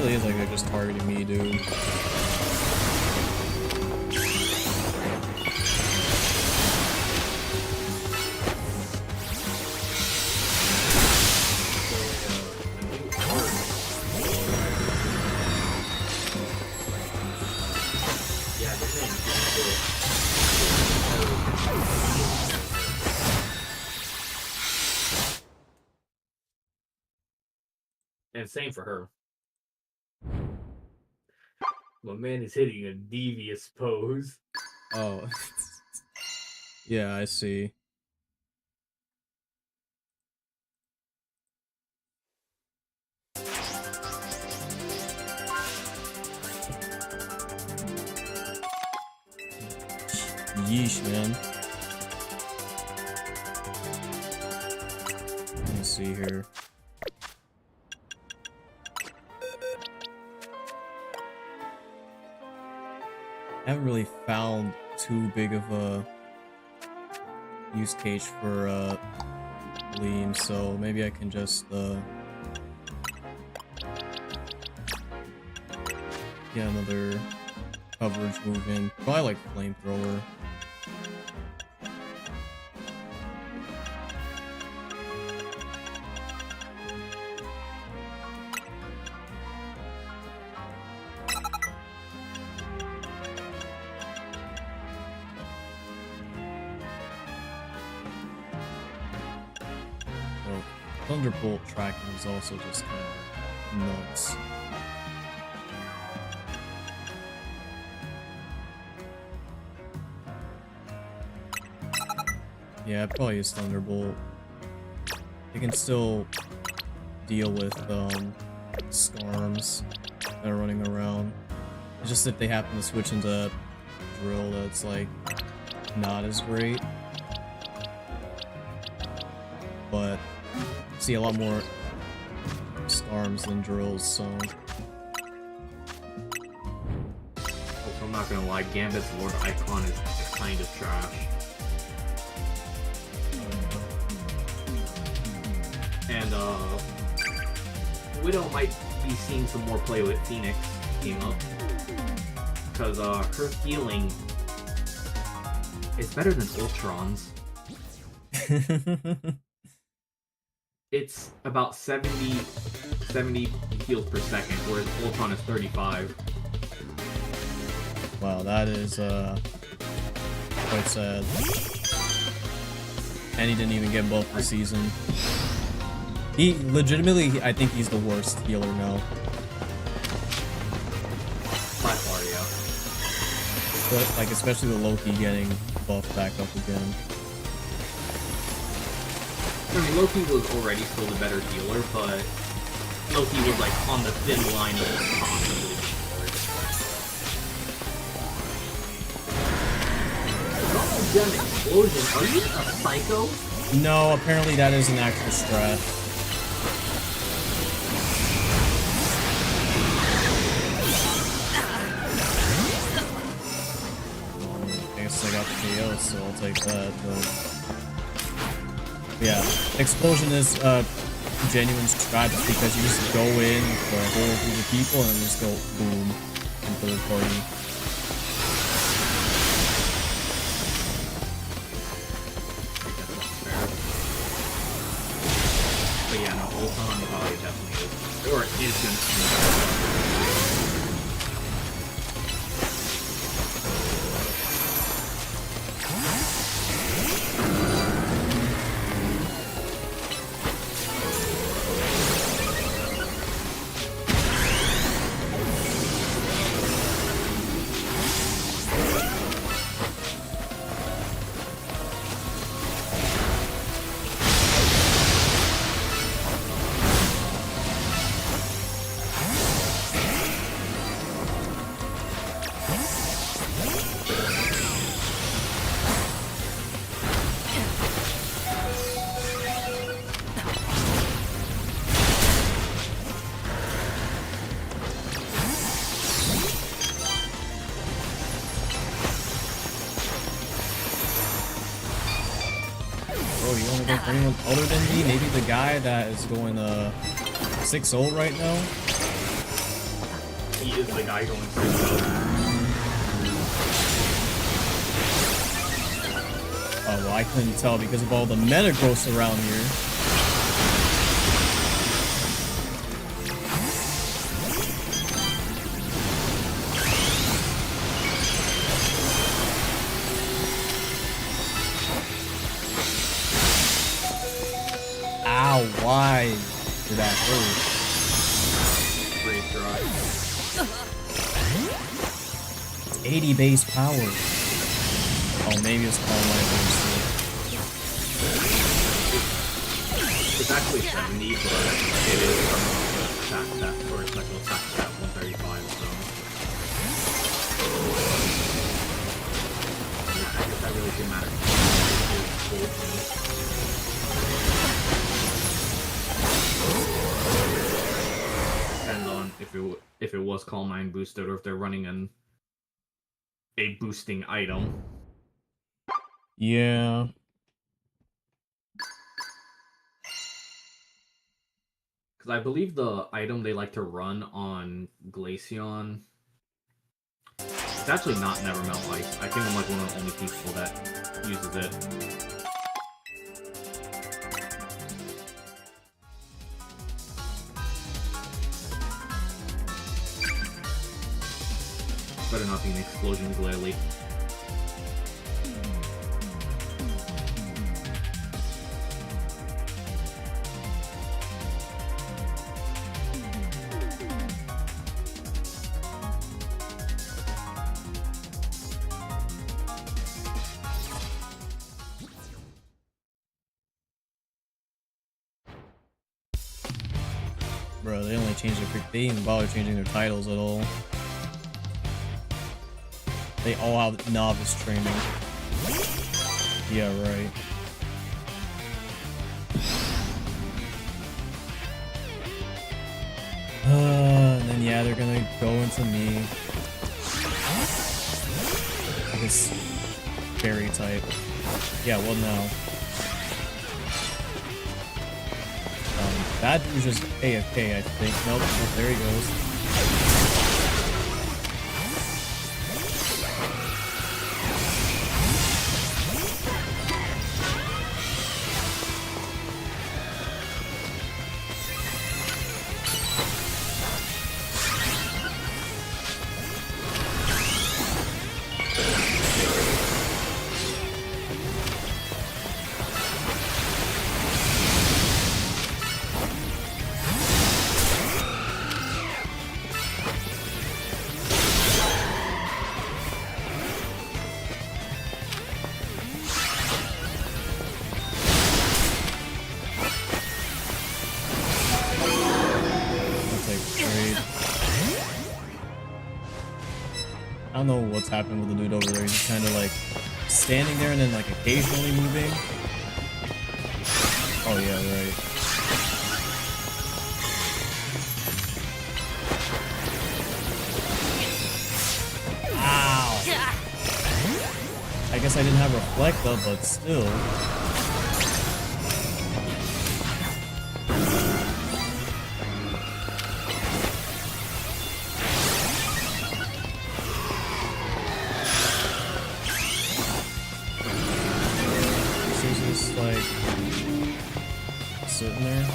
really is like they're just targeting me, dude. And same for her. My man is hitting a devious pose. Oh. Yeah, I see. Yeesh, man. Let me see here. I haven't really found too big of a use case for Liam, so maybe I can just get another coverage move in. Probably like flamethrower. Thunderbolt tracking is also just kind of nuts. Yeah, I'd probably use Thunderbolt. They can still deal with Skarms that are running around. It's just if they happen to switch into Drill, that's like not as great. But see a lot more Skarms than Drills, so. Also, I'm not gonna lie, Gambit's Lord Icon is kind of trash. And Widow might be seeing some more play with Phoenix team up. Because her healing is better than Ultron's. It's about 70 heals per second, whereas Ultron is 35. Wow, that is quite sad. And he didn't even get buffed this season. He legitimately, I think he's the worst healer now. By far, yeah. But like, especially with Loki getting buffed back up again. I mean, Loki was already still the better healer, but Loki was like on the thin line of possibly. Oh, damn explosion! Are you a psycho? No, apparently that is an actual strat. I guess I got the KO, so I'll take that. But yeah, explosion is genuine strat because you just go in for a whole group of people and just go boom into the party. But yeah, no, Ultron probably definitely is, or is gonna. Anyone other than me? Maybe the guy that is going 6-0 right now? he is the guy going through. Oh, well, I couldn't tell because of all the meta growths around here. Ow, why did that hurt? Freeze dry. It's 80 base power. Oh, maybe it's called my base. It's actually 70, but it is from the attack stat or special attack stat 135, so. Yeah, I guess that really didn't matter. Depends on if it was Calm Mind boosted or if they're running a boosting item. Yeah. Because I believe the item they like to run on Glaceon, it's actually not Nevermelt Ice. I think I'm like one of the only people that uses it. Better not be an explosion glalie. Bro, they only changed their they didn't bother changing their titles at all. They all have novice training. Yeah, right. And then yeah, they're gonna go into me. I guess fairy type. Yeah, well no. That dude's just AFK, I think. Nope, oh, there he goes. I don't know what's happening with the dude over there. He's kind of like standing there and then like occasionally moving. Oh yeah, right. Ow! I guess I didn't have reflect up, but still. Like sitting there.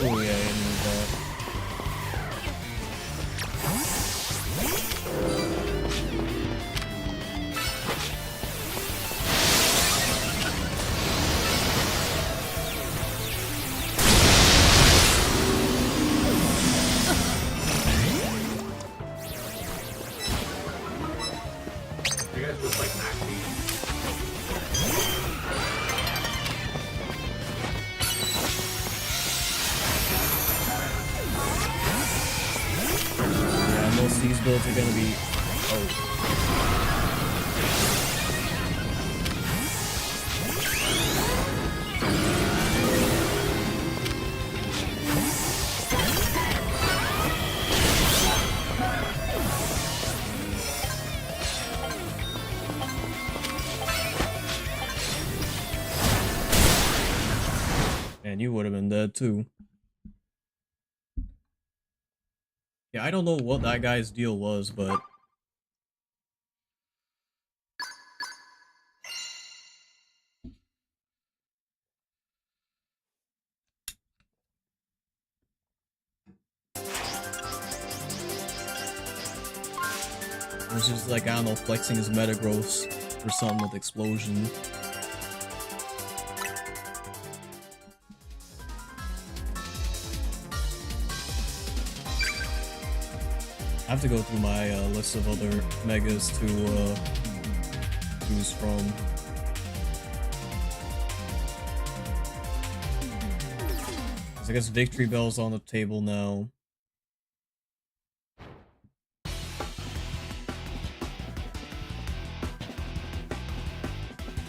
Oh yeah, I didn't need that. These builds are gonna be And you would have been dead too. Yeah, I don't know what that guy's deal was, but it was just like, I don't know, flexing his metagross or something with explosion. I have to go through my list of other megas to choose from. I guess Victory Bell's on the table now.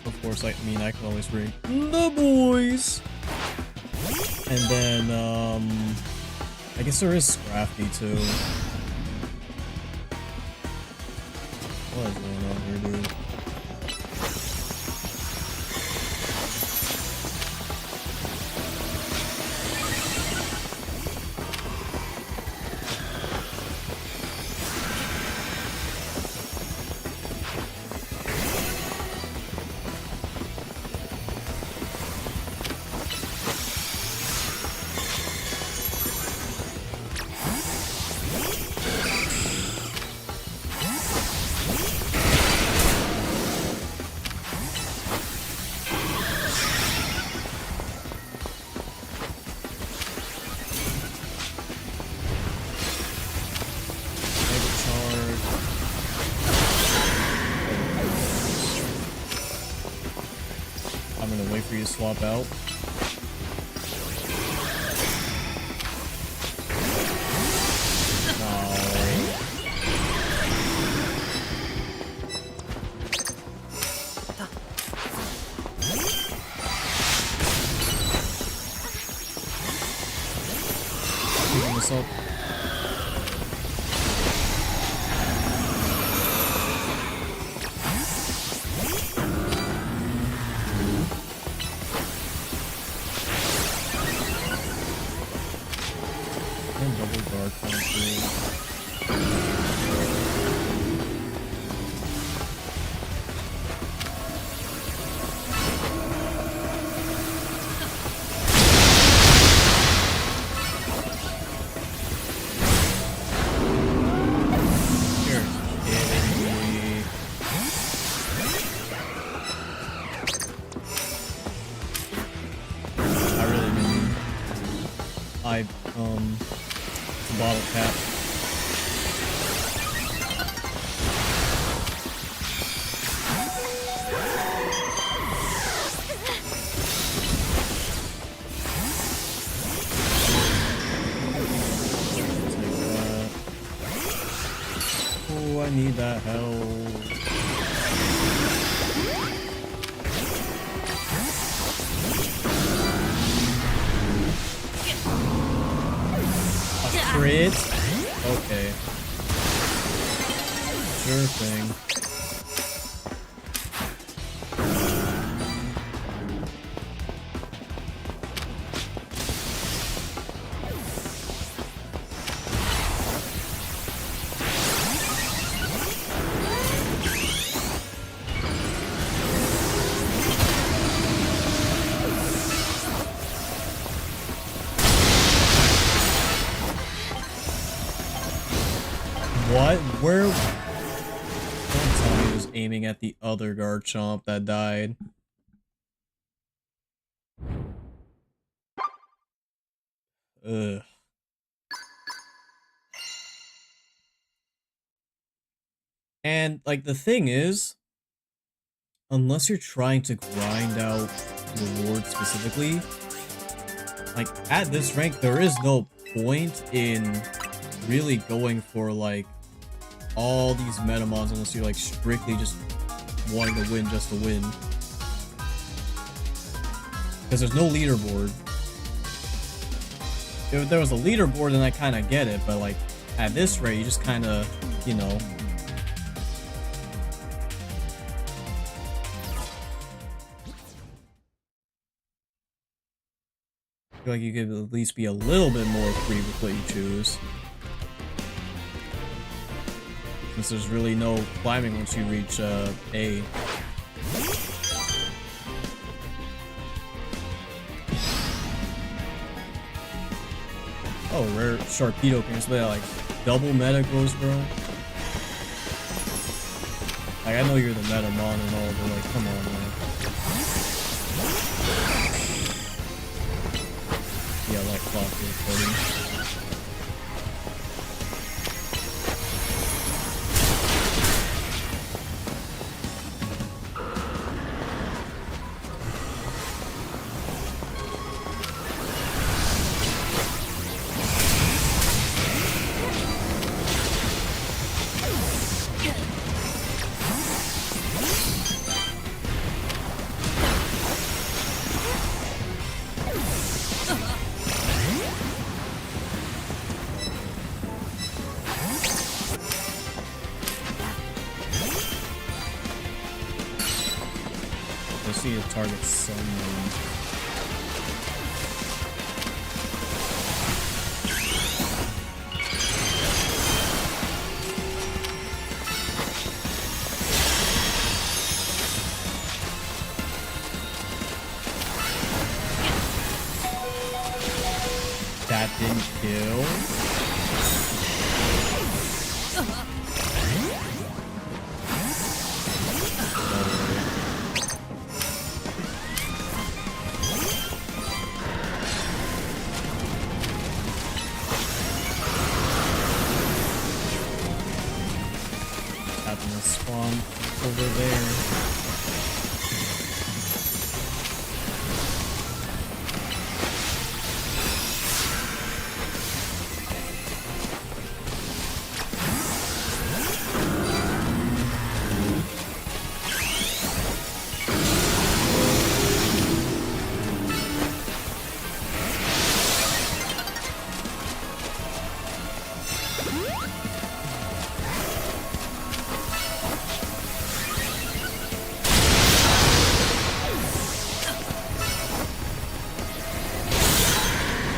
Of course, I mean, I can always bring the boys. And then, I guess there is Scrafty too. What is going on here, dude? I'm gonna wait for you to swap out. Picking this up. Double guard bottle cap. Oh, I need that help. Crit? Okay. Sure thing. What? Where? Don't tell me he was aiming at the other Garchomp that died. Ugh. And, like, the thing is, unless you're trying to grind out rewards specifically, like, at this rank, there is no point in really going for, like, all these metamons unless you're, like, strictly just wanting to win just to win. Because there's no leaderboard. If there was a leaderboard, then I kind of get it, but, like, at this rate, you just kind of, you know, feel like you could at least be a little bit more free with what you choose. Since there's really no climbing once you reach A. Oh, rare Sharpedo appearance, but like double meta goes, bro. Like, I know you're the meta mon and all, but like, come on, man. Yeah, like clockwork, buddy. I see a target somewhere. That didn't kill. Happened to spawn over there.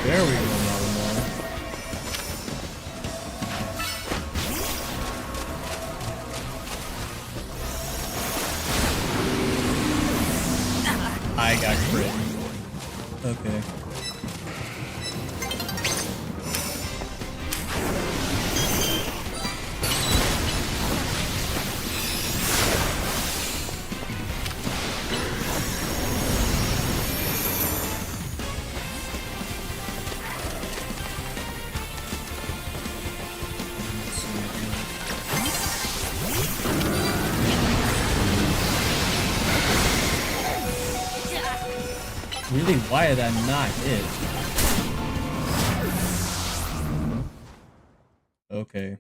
There we go, Malamar. I got crit. Okay. Really, why did that not hit? Okay.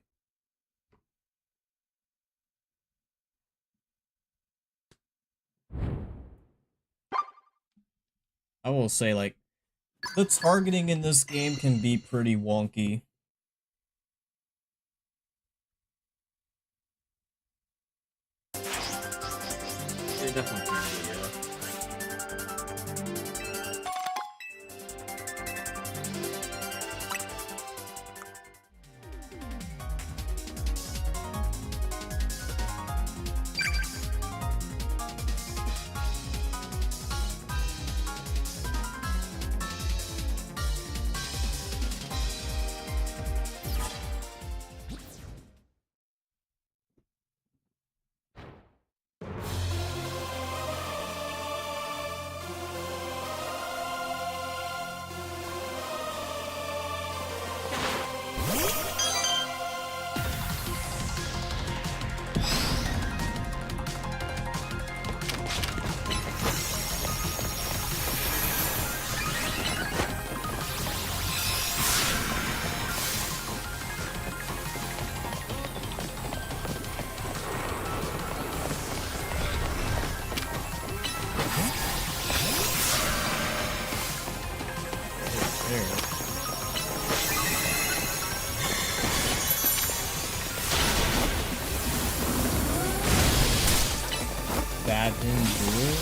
I will say, like, the targeting in this game can be pretty wonky. It definitely can be, yeah. That didn't do it.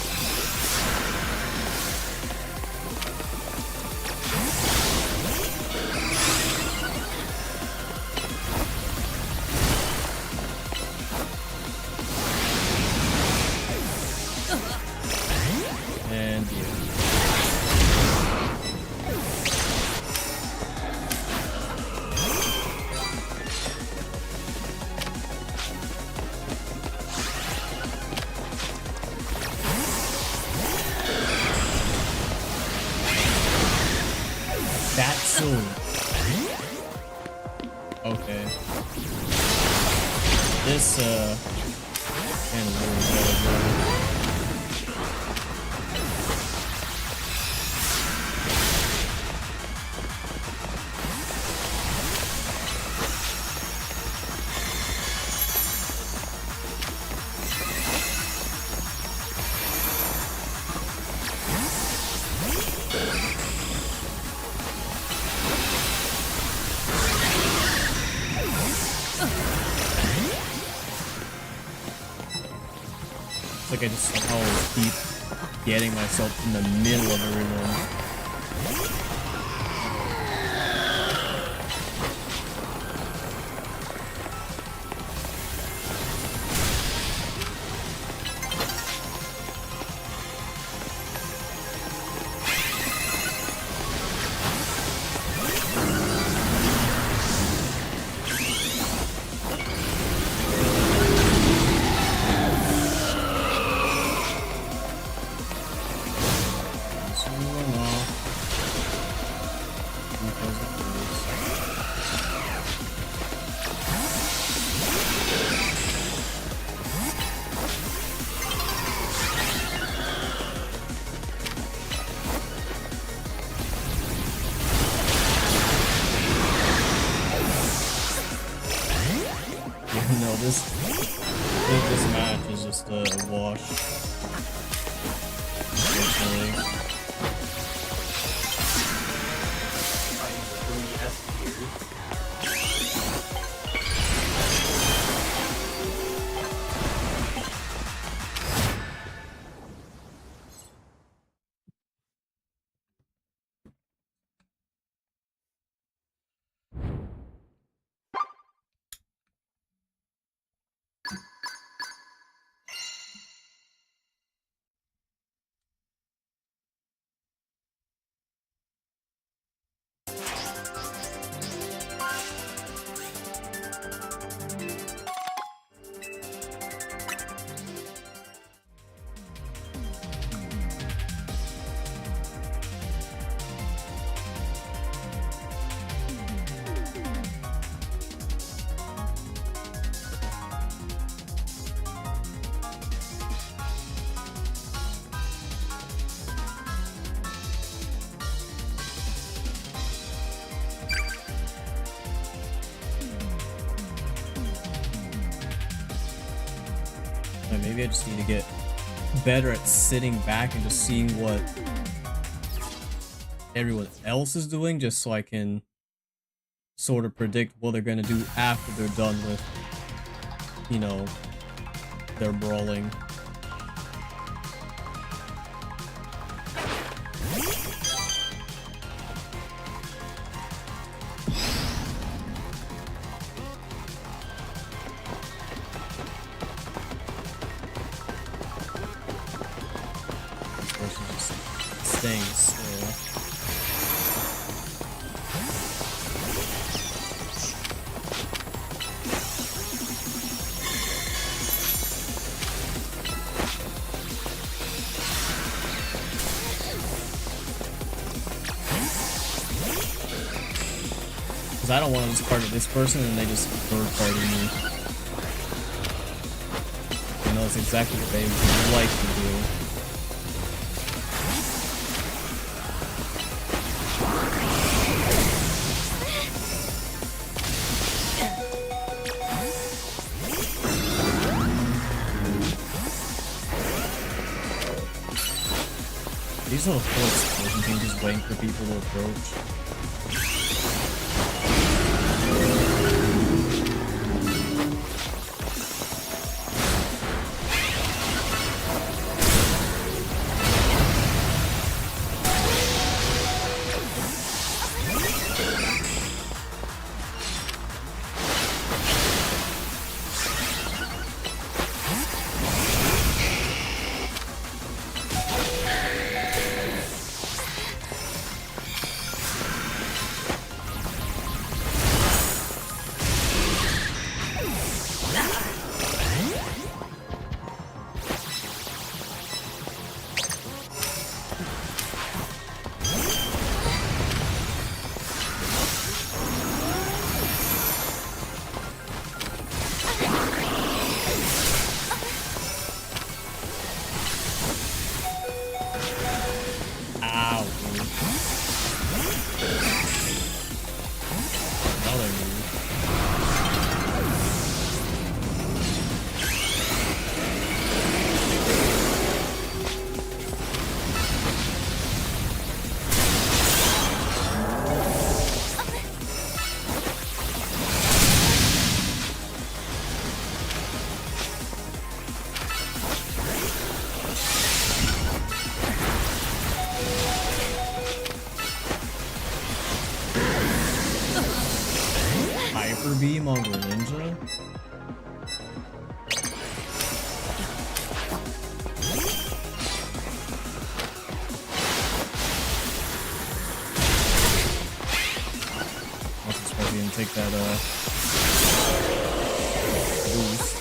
that soon. Okay. This, kind of weird. It's like I just somehow keep getting myself in the middle of everyone. No, this match is just a wash. Unfortunately. Maybe I just need to get better at sitting back and just seeing what everyone else is doing, just so I can sort of predict what they're going to do after they're done with, you know, their brawling. Staying still. Because I don't want to just target this person and they just third party me. I know that's exactly what they would like to do. These little full explosion things just waiting for people to approach. Now they move. Hyper Beam on Greninja? I was expecting him to take that boost.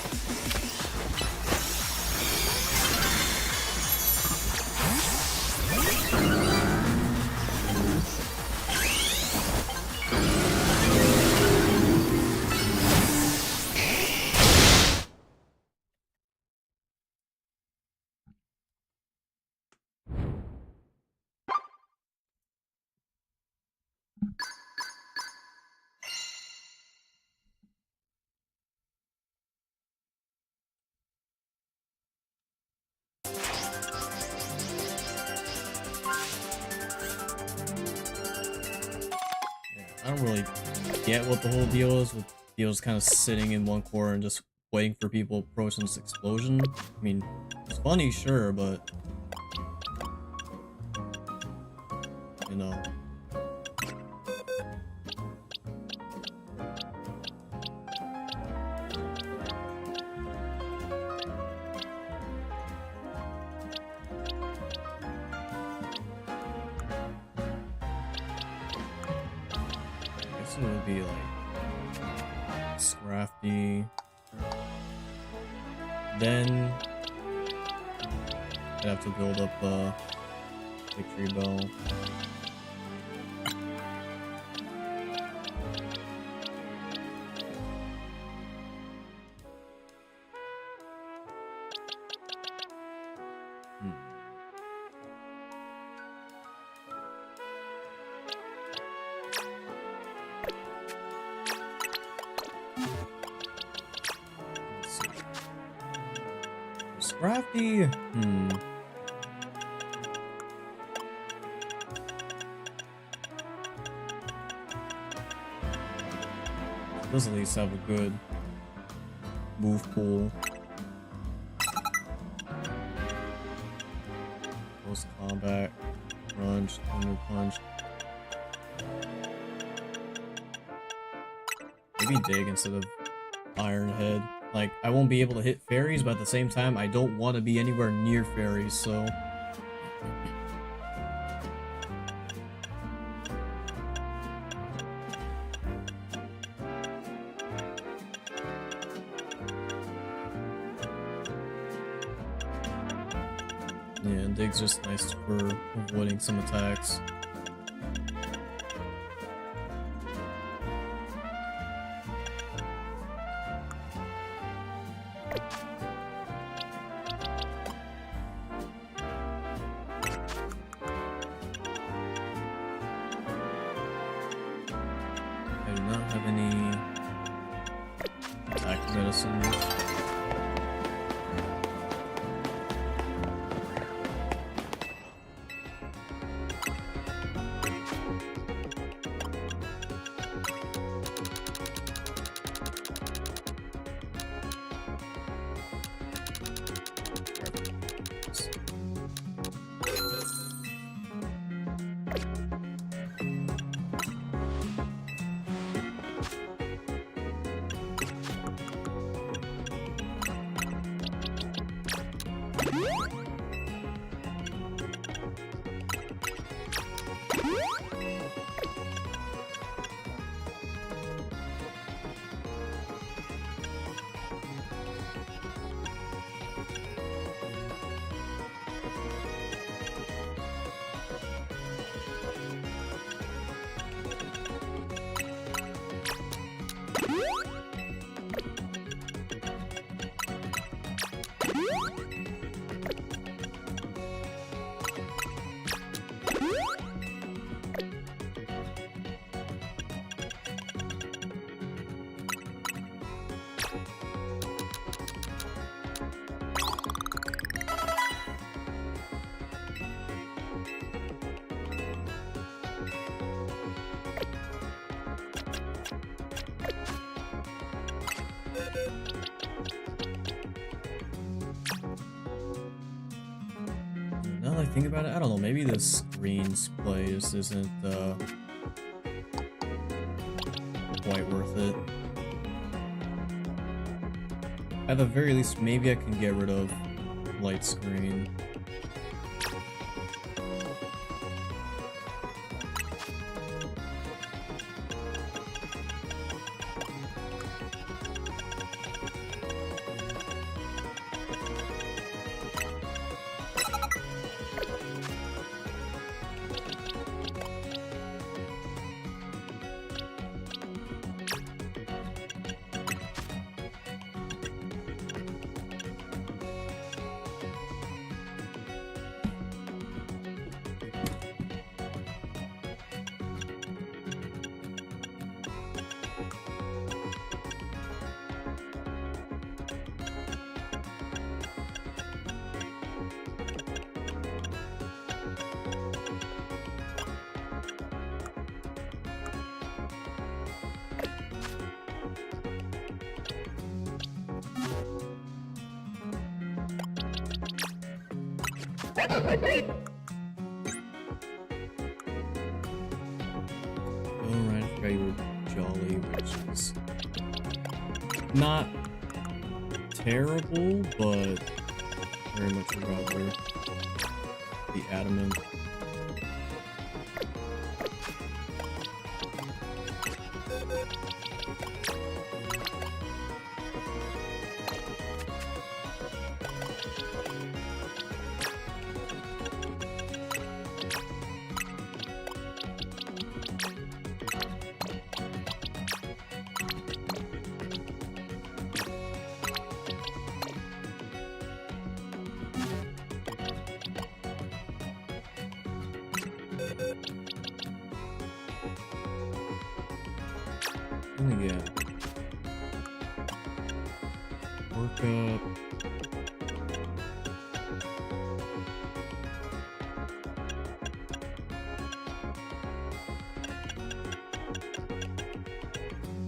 I don't really get what the whole deal is with Dio's kind of sitting in one corner and just waiting for people approaching this explosion. I mean, it's funny, sure, but you know. It would be like Scrafty. Then I'd have to build up a Victory Bell. Scrafty? Does at least have a good move pool. Close combat, crunch, thunder punch. Maybe dig instead of Iron Head. Like, I won't be able to hit fairies, but at the same time, I don't want to be anywhere near fairies, so... Yeah, and Dig's just nice for avoiding some attacks. I do not have any attack medicines. think about it, I don't know, maybe the screen display just isn't quite worth it. At the very least, maybe I can get rid of light screen. Alright, I forgot you were Jolly, which is not terrible, but very much rather be adamant. Again. Work up.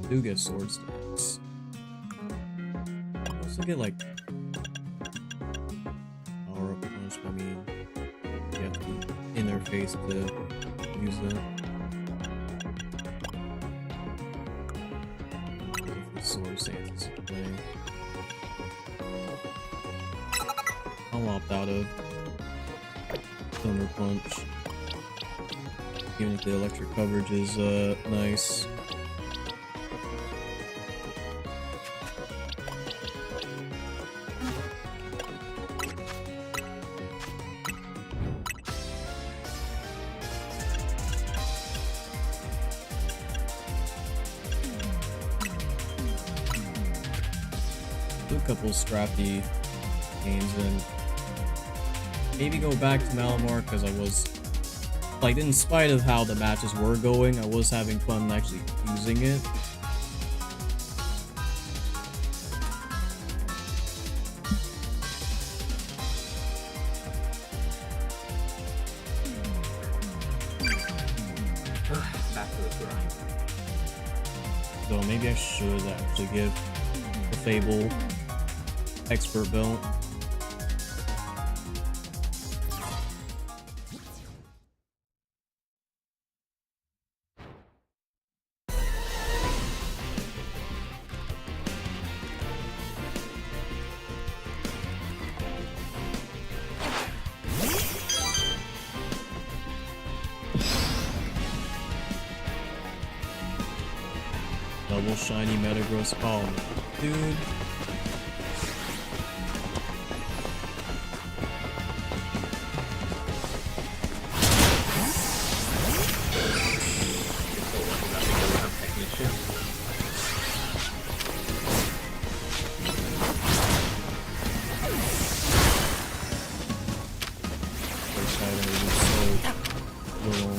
Do get sword stance. Also get like power up punch. I mean, you have to be in their face to use that. Sword stance playing. I'll opt out of Thunder Punch, even if the electric coverage is nice. Do a couple scrappy games and maybe go back to Malamar, because I was, like, in spite of how the matches were going, I was having fun actually using it. Back to the grind. So maybe I should actually give the Fable expert belt. Double shiny Metagross. Oh, dude. First item is so little.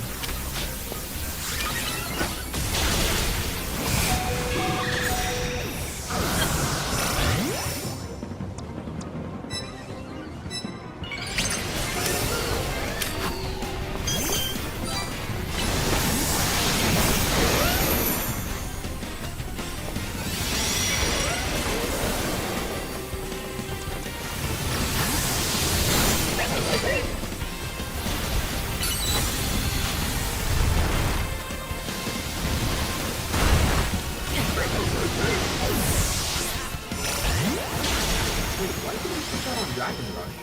Dragon Rush.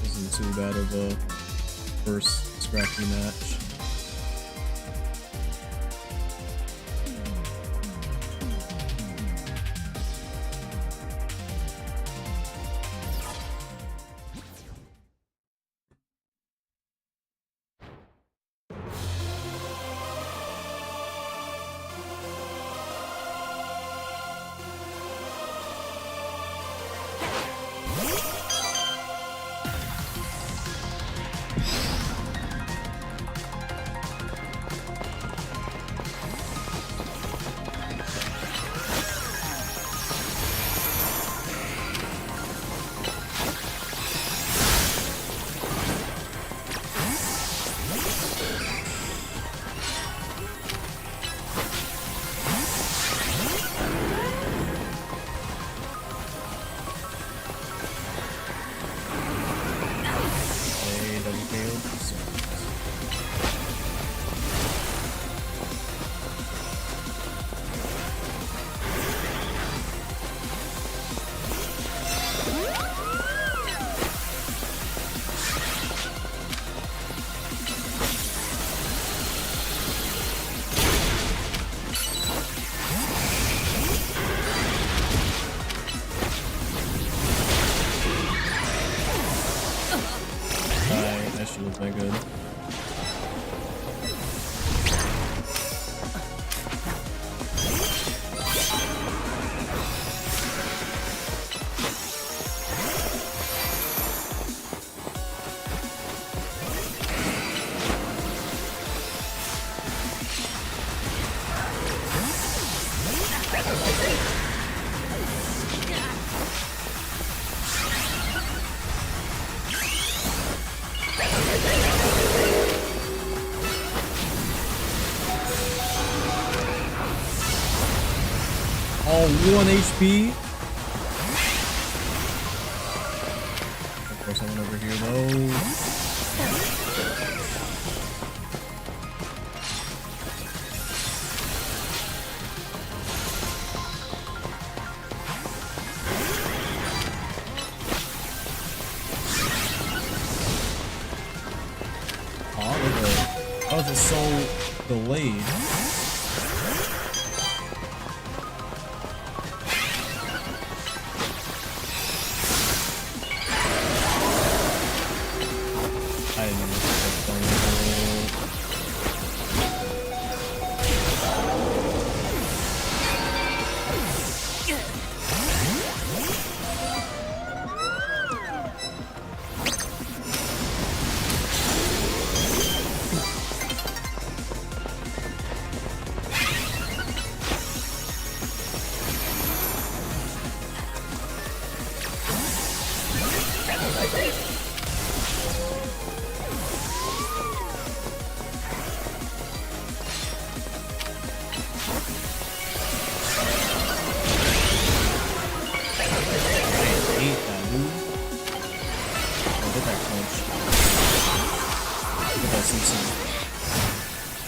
Isn't too bad of a first scrappy match. That should look that good. All 1 HP. Of course, I went over here though. Oh, it's so delayed.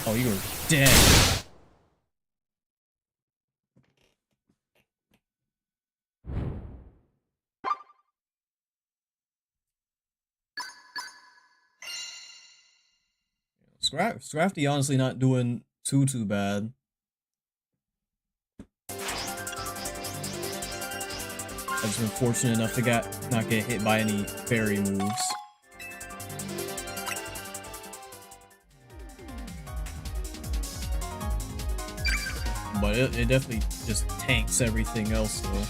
Oh, you were dead. Scrafty honestly not doing too bad. I've just been fortunate enough to not get hit by any fairy moves. But it definitely just tanks everything else though.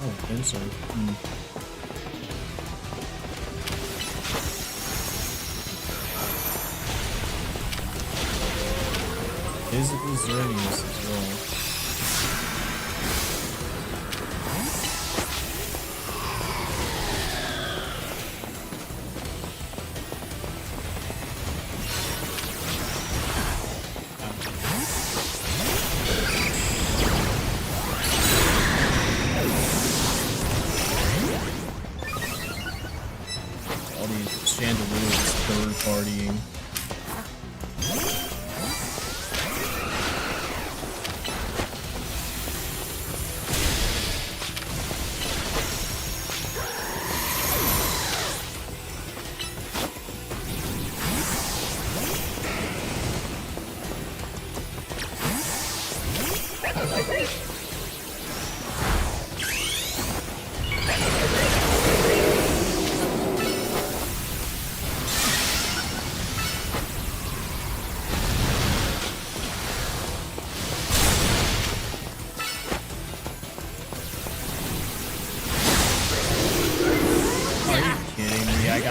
Oh, Fencer. Physical Xerneas as well. All these chandeliers third partying.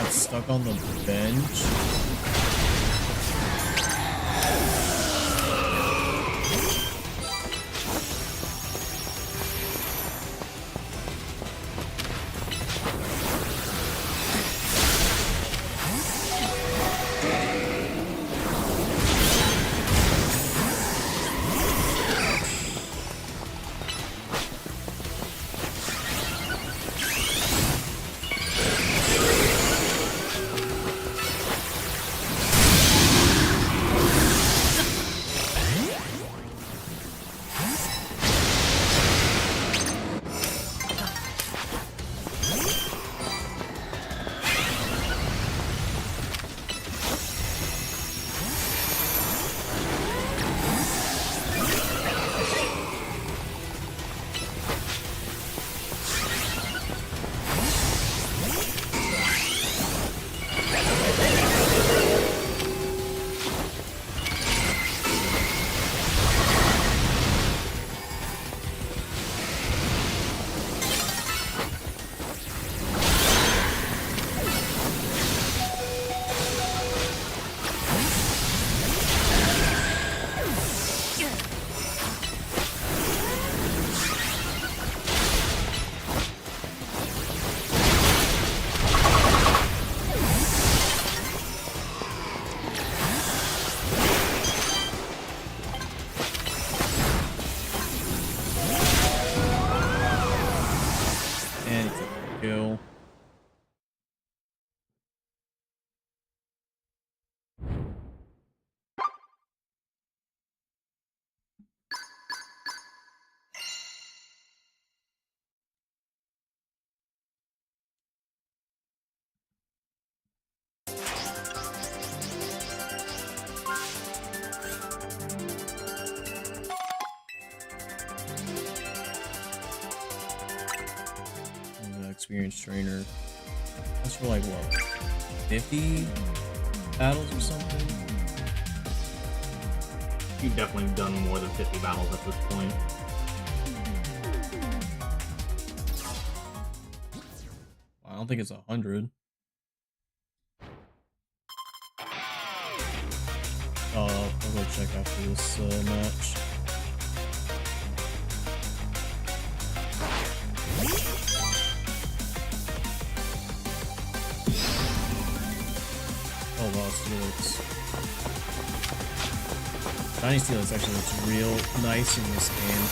Stuck on the bench. Experienced trainer. That's for like what? 50 battles or something? you've definitely done more than 50 battles at this point. I don't think it's 100. I'll go check after this match. Oh wow, Steelix. Shiny Steelix actually looks real nice in this game.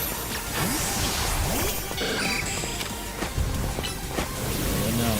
Oh no.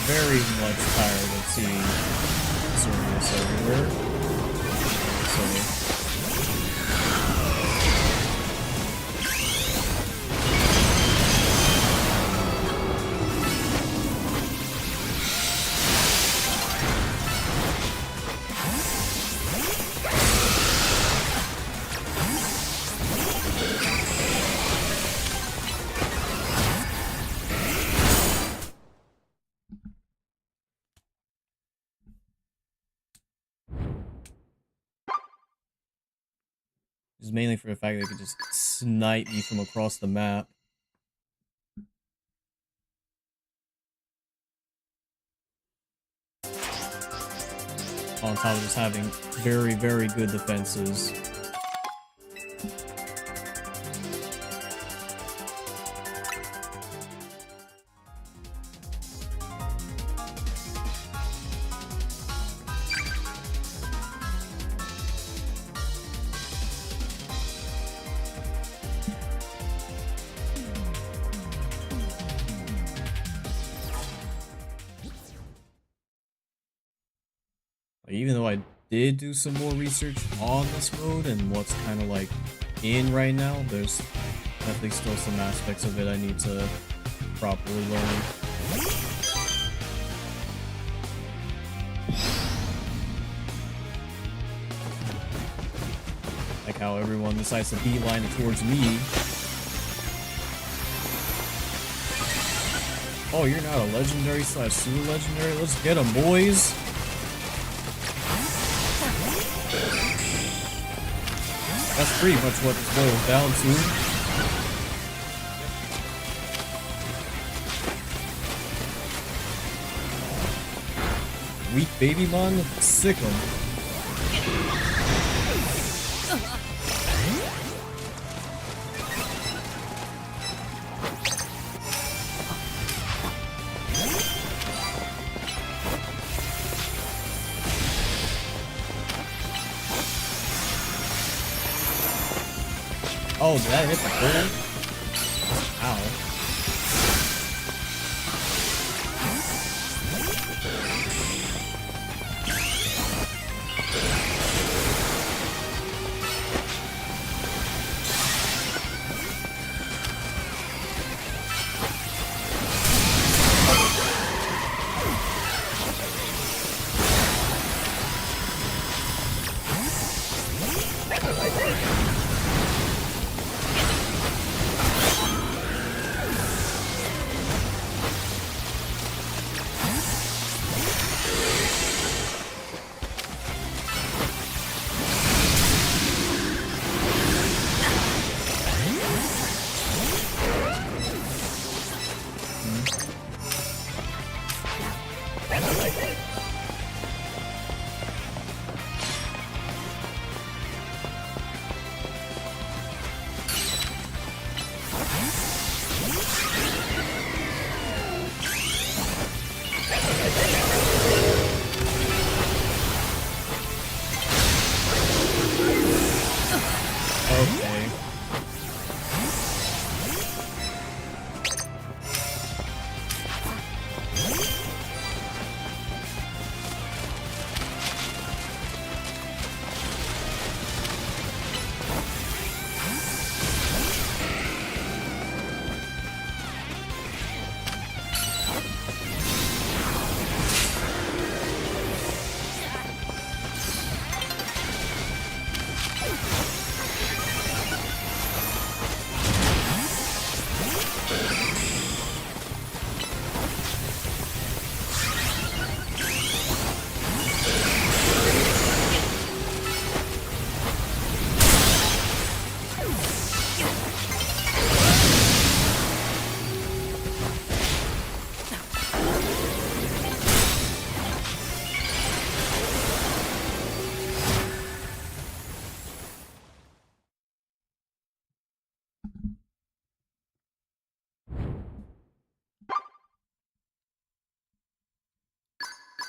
Very much tired of seeing Xerneas everywhere. So it's mainly for the fact that they could just snipe me from across the map. On top of just having very, very good defenses. Even though I did do some more research on this mode and what's kind of like in right now, there's definitely still some aspects of it I need to properly learn. Like how everyone decides to beeline it towards me. Oh, you're not a legendary / super legendary? Let's get 'em, boys! That's pretty much what this boils down to. Weak baby mon? Sick 'em. Oh, did that hit the hole? Ow. Okay.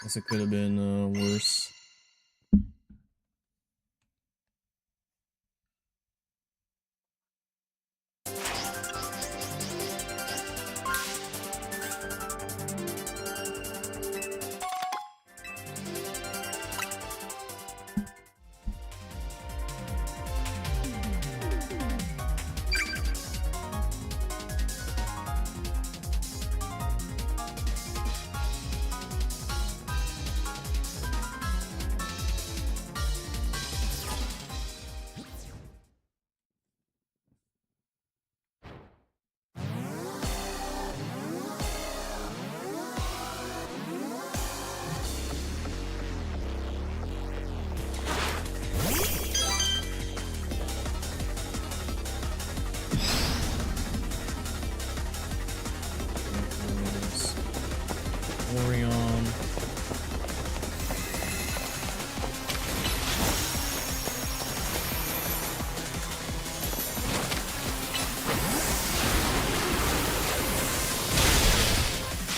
Guess it could have been worse. Orion.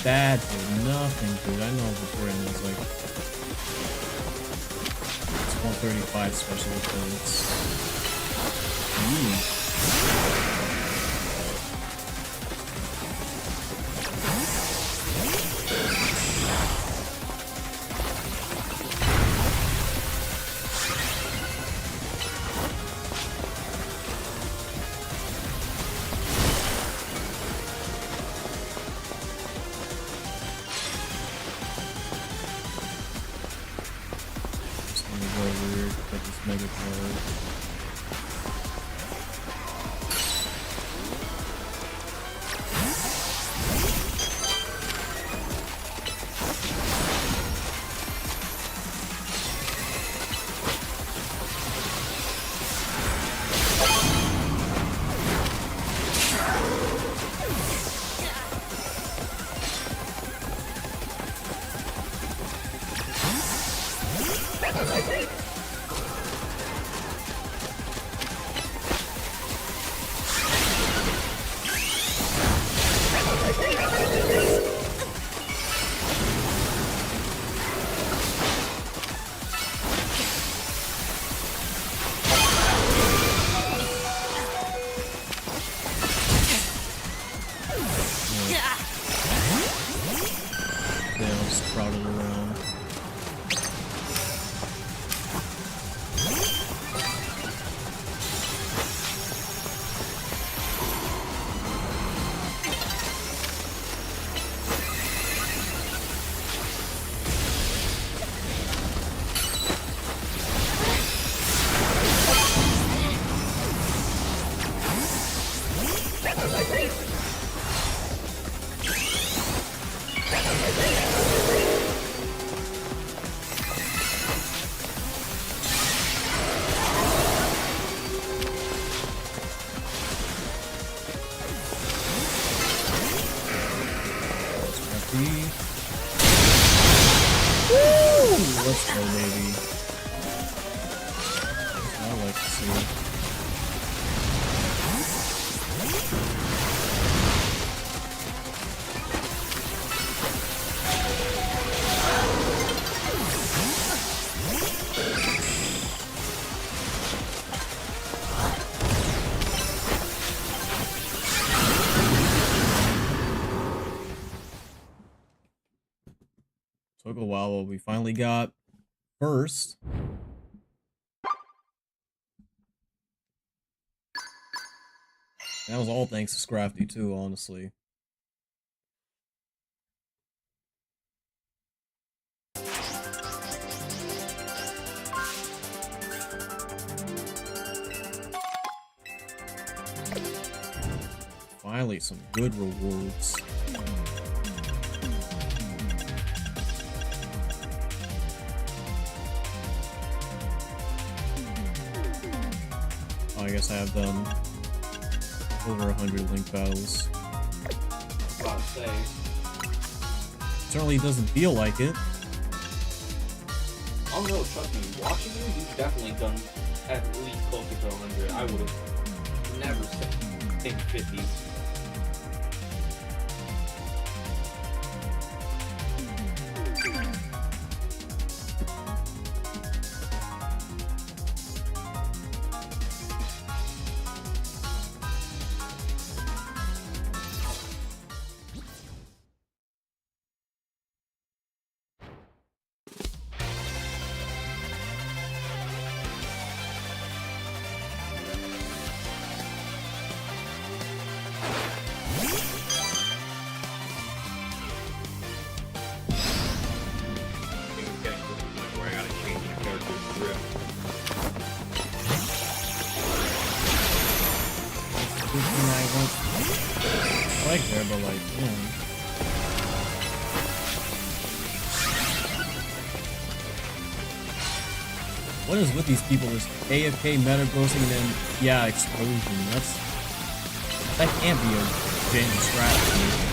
That did nothing, dude. I know recording is like it's 135 special effects. Weird, got this mega card. just crowded around. Let's go, baby. That's what I like to see. Took a while, but we finally got first. And that was all thanks to Scrafty too, honestly. Finally, some good rewards. I guess I have done over 100 link battles. Gotta say. Certainly doesn't feel like it. Oh no, trust me, watching you, you've definitely done at least closer to 100. I would have never said think 50. Like there, but like, yeah. What is with these people? This AFK meta grossing and then, yeah, explosion. That can't be a genuine strategy.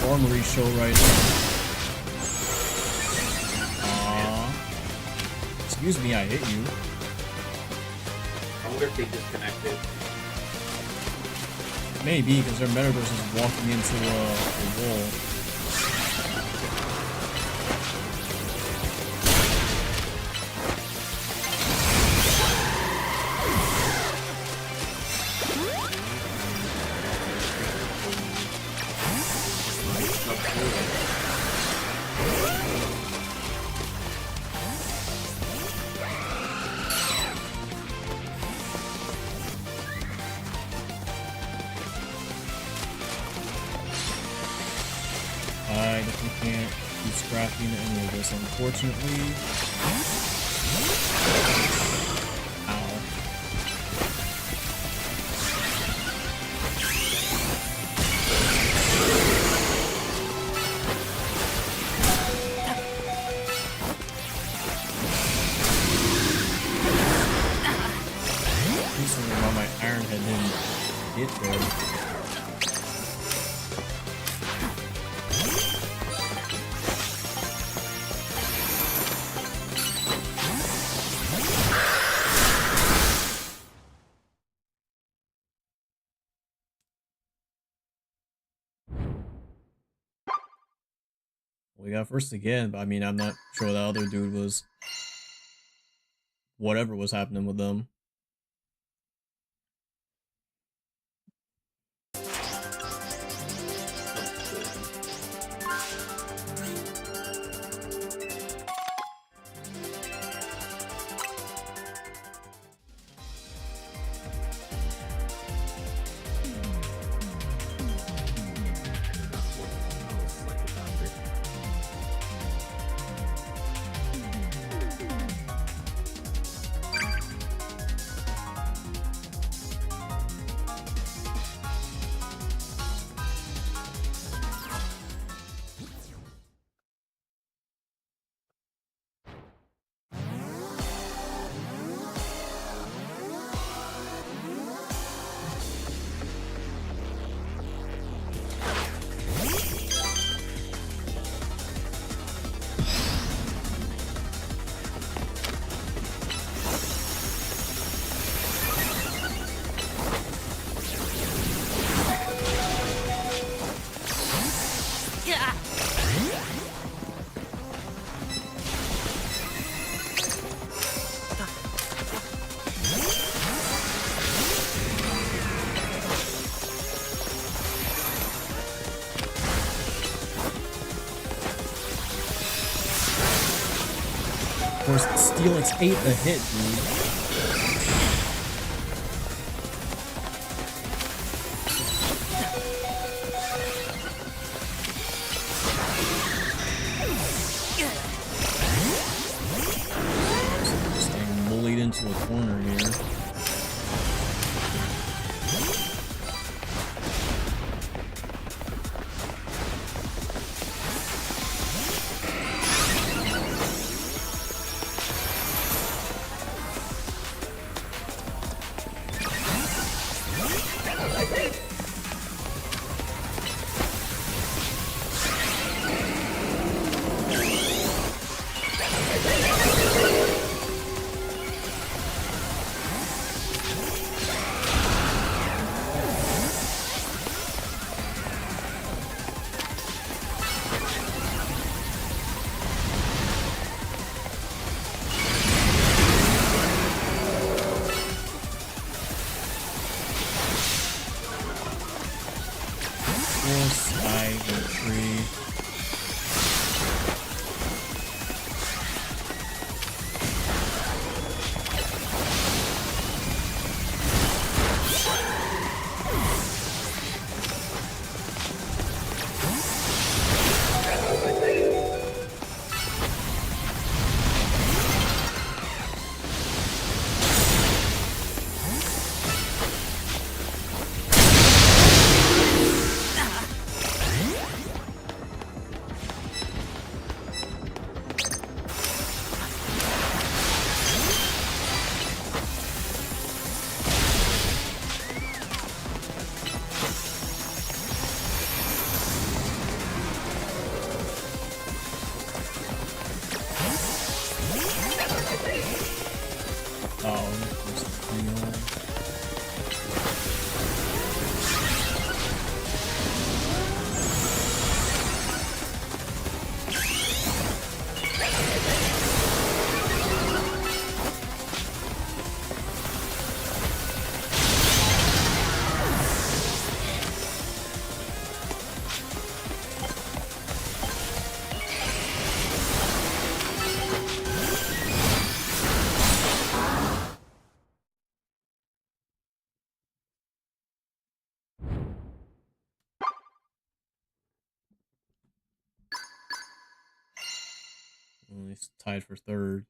Armory show right now. Aww. Excuse me, I hit you. I wonder if they disconnected. Maybe, because their metaverse is walking into a wall. crafting any of this, unfortunately. Ow. Recently, while my Iron Head didn't get there. We got first again, but I mean, I'm not sure the other dude was whatever was happening with them. Of course, Steelix ate the hit, dude. Just getting bullied into a corner here. He's tied for third.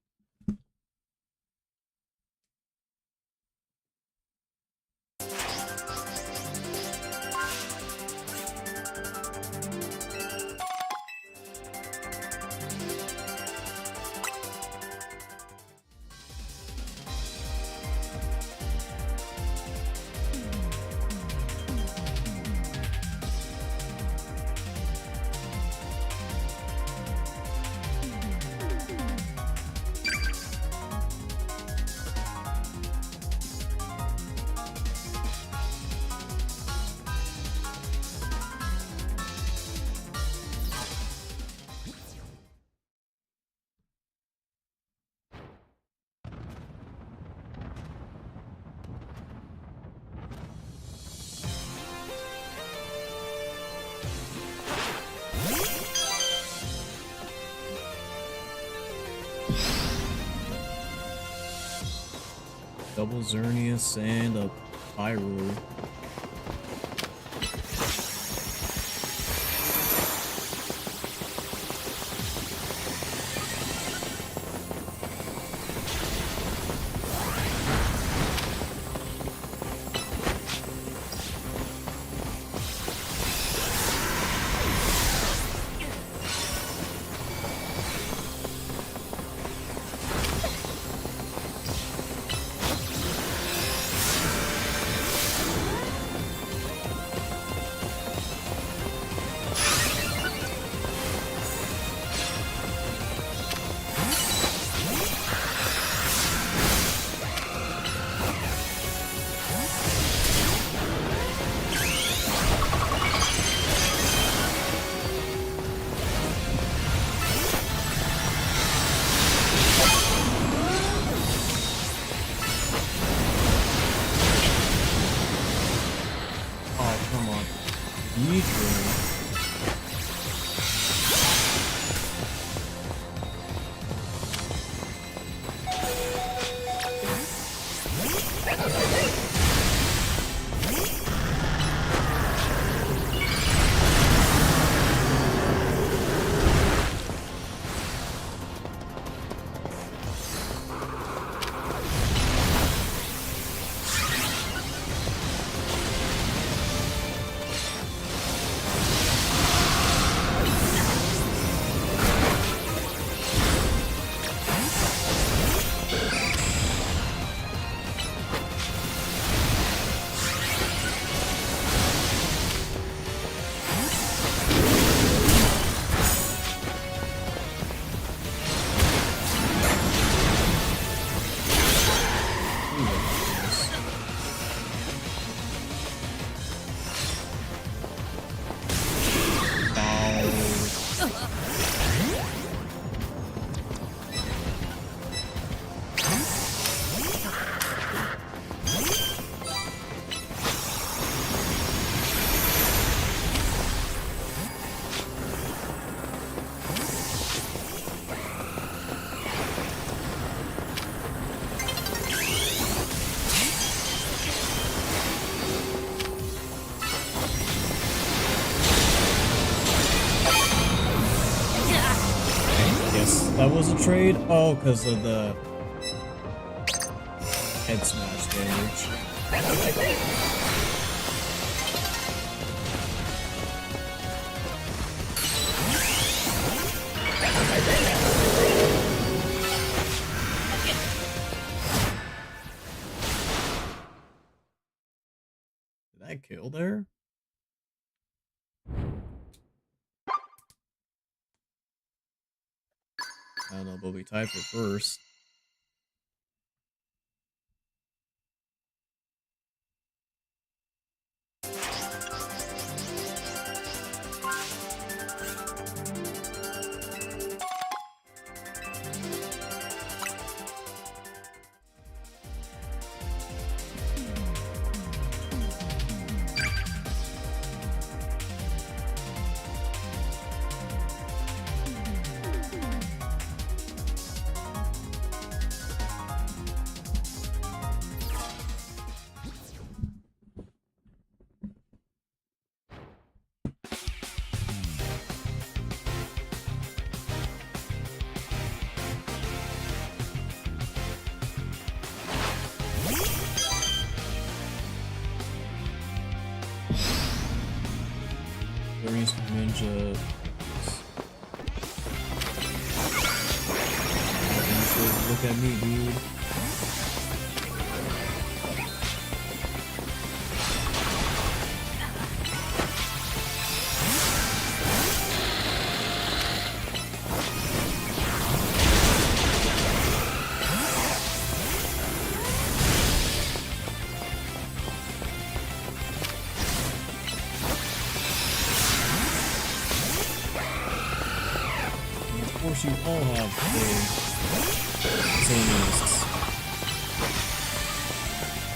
Double Xerneas and a Pyro. That was a trade? Oh, because of the head smash damage. Did I kill there? I don't know, but we tied for first. Ninja. Look at me, dude. Of course, you all have the same lists.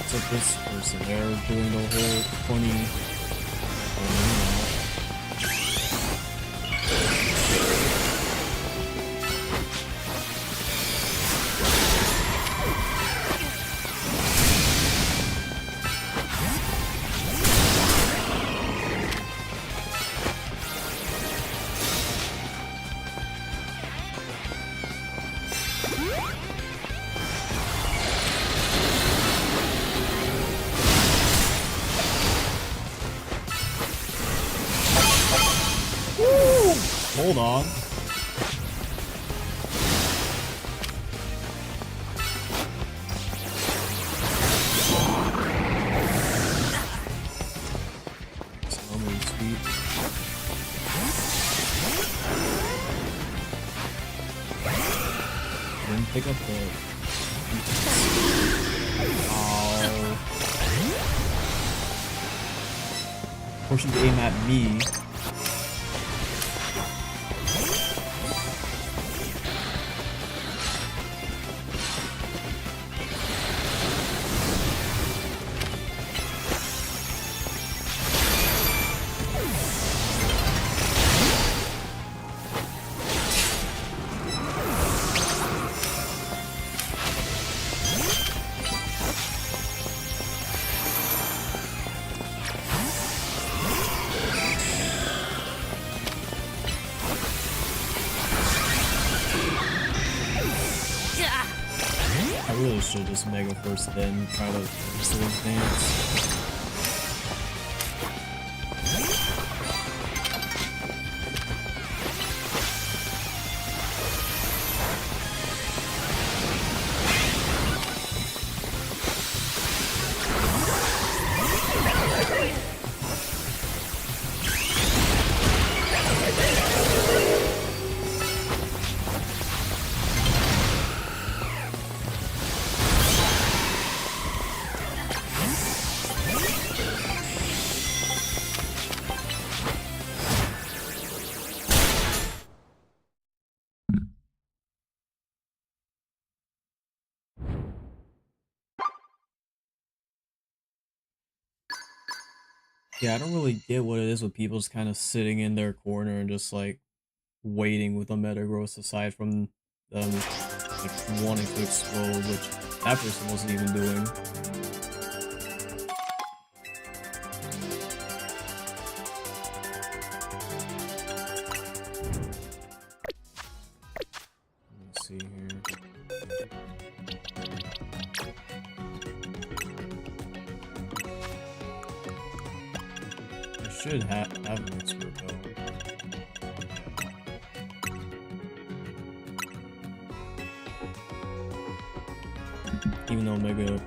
Except this person, they're doing the whole funny. Hold on. Something sweet. Then pick up the. Oh. Of course, you aim at me. I really should just Mega first, then try to still advance. Yeah, I don't really get what it is with people just kind of sitting in their corner and just like waiting with the Metagross aside from them like wanting to explode, which that person wasn't even doing. Let me see here. I should have an expert though. Even though Mega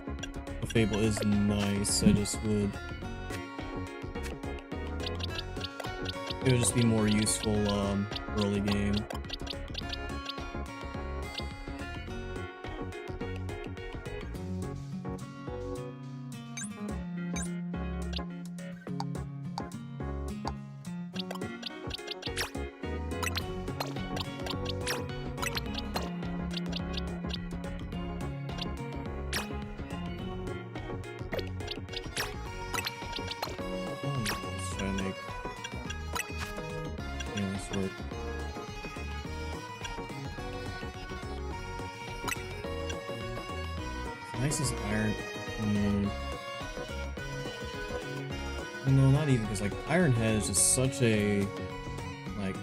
Fable is nice, I just would. It would just be more useful early game. Work. Nice as iron. No, not even, because like Iron Head is just such a like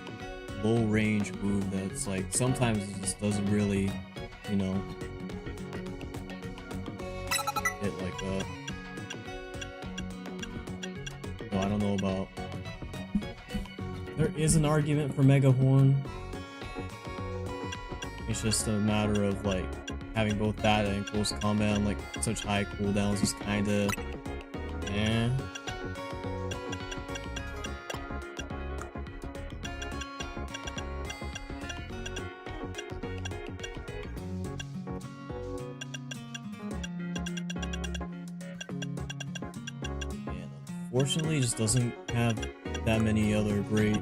low range move that's like sometimes it just doesn't really, you know, hit like that. No, I don't know about there is an argument for Mega Horn. It's just a matter of like having both that and close combat on like such high cooldowns is kind of eh. Unfortunately, it just doesn't have that many other great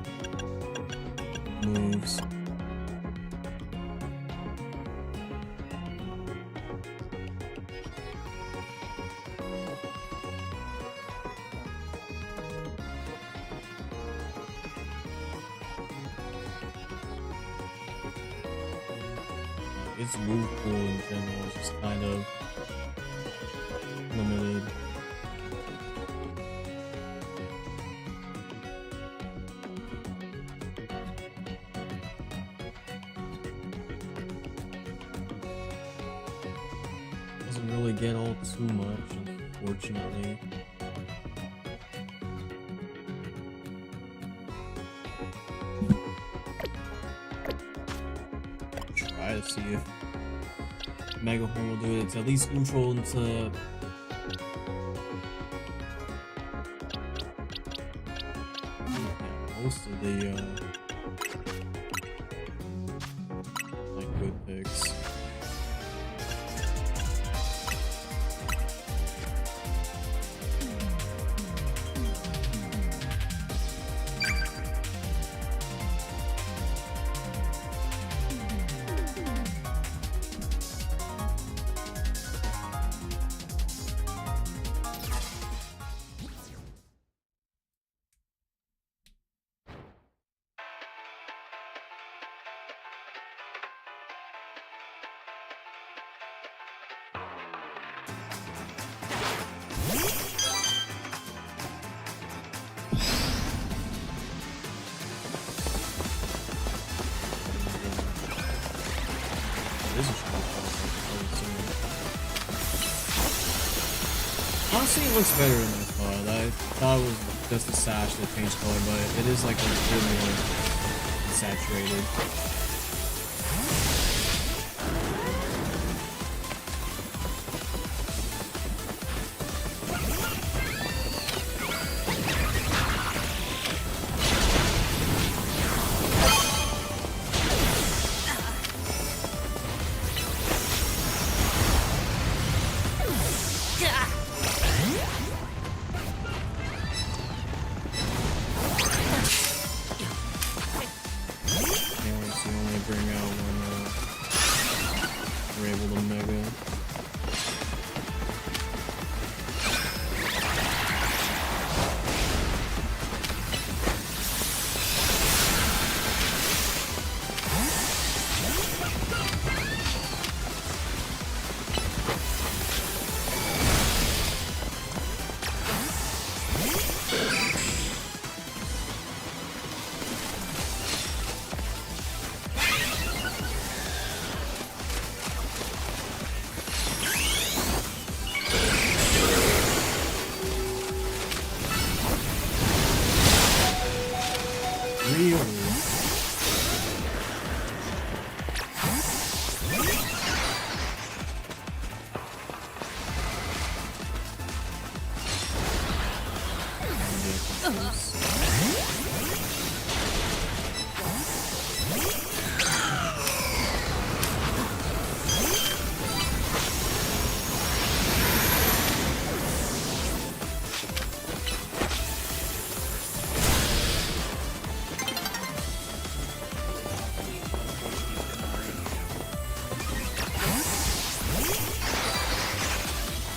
moves. Its move pool in general is just kind of limited. Doesn't really get all too much, unfortunately. Try to see if Mega Horn will do it. It's at least neutral into most of the like good picks. Honestly, it looks better than I thought. I thought it was just a sash that changed color, but it is like a bit more saturated. Bring out when we're able to mega.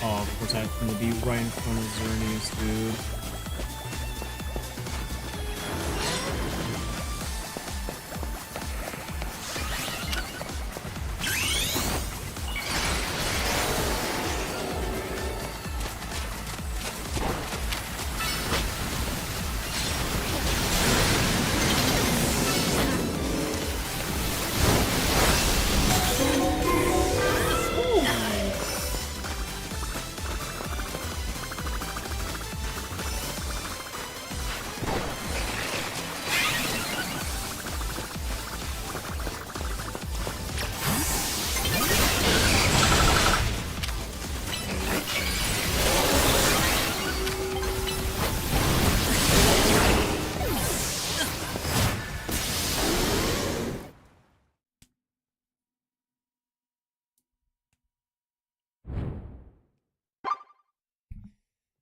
Oh, of course I happened to be right in front of Xerneas, dude.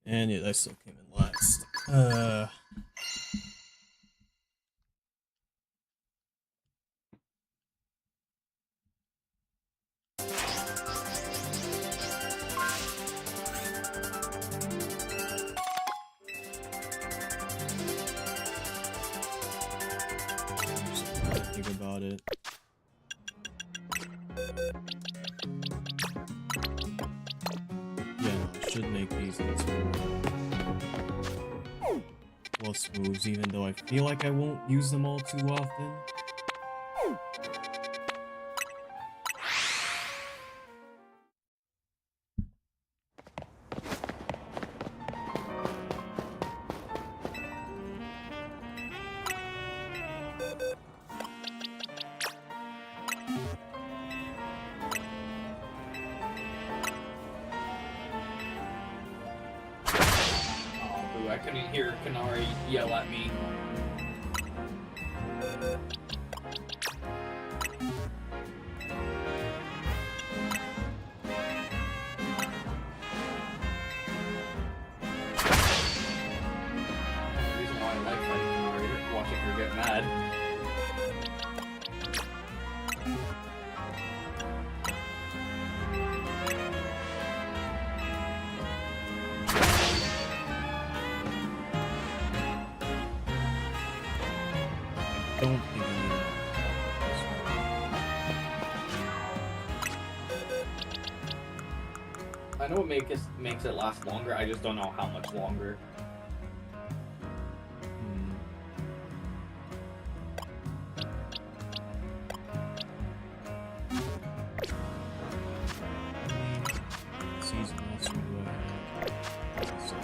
And yeah, that still came in last. Think about it. Yeah, no, I should make these into plus moves, even though I feel like I won't use them all too often. I couldn't hear Kanari yell at me. The reason why I like fighting Kanari, watching her get mad. I don't think I need I know it makes it last longer, I just don't know how much longer. Season master do I have? So,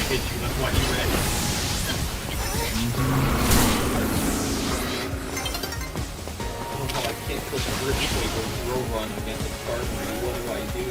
hit you, that's why you ran. I don't know how I can't click a first wave or roll run against a card. What do I do?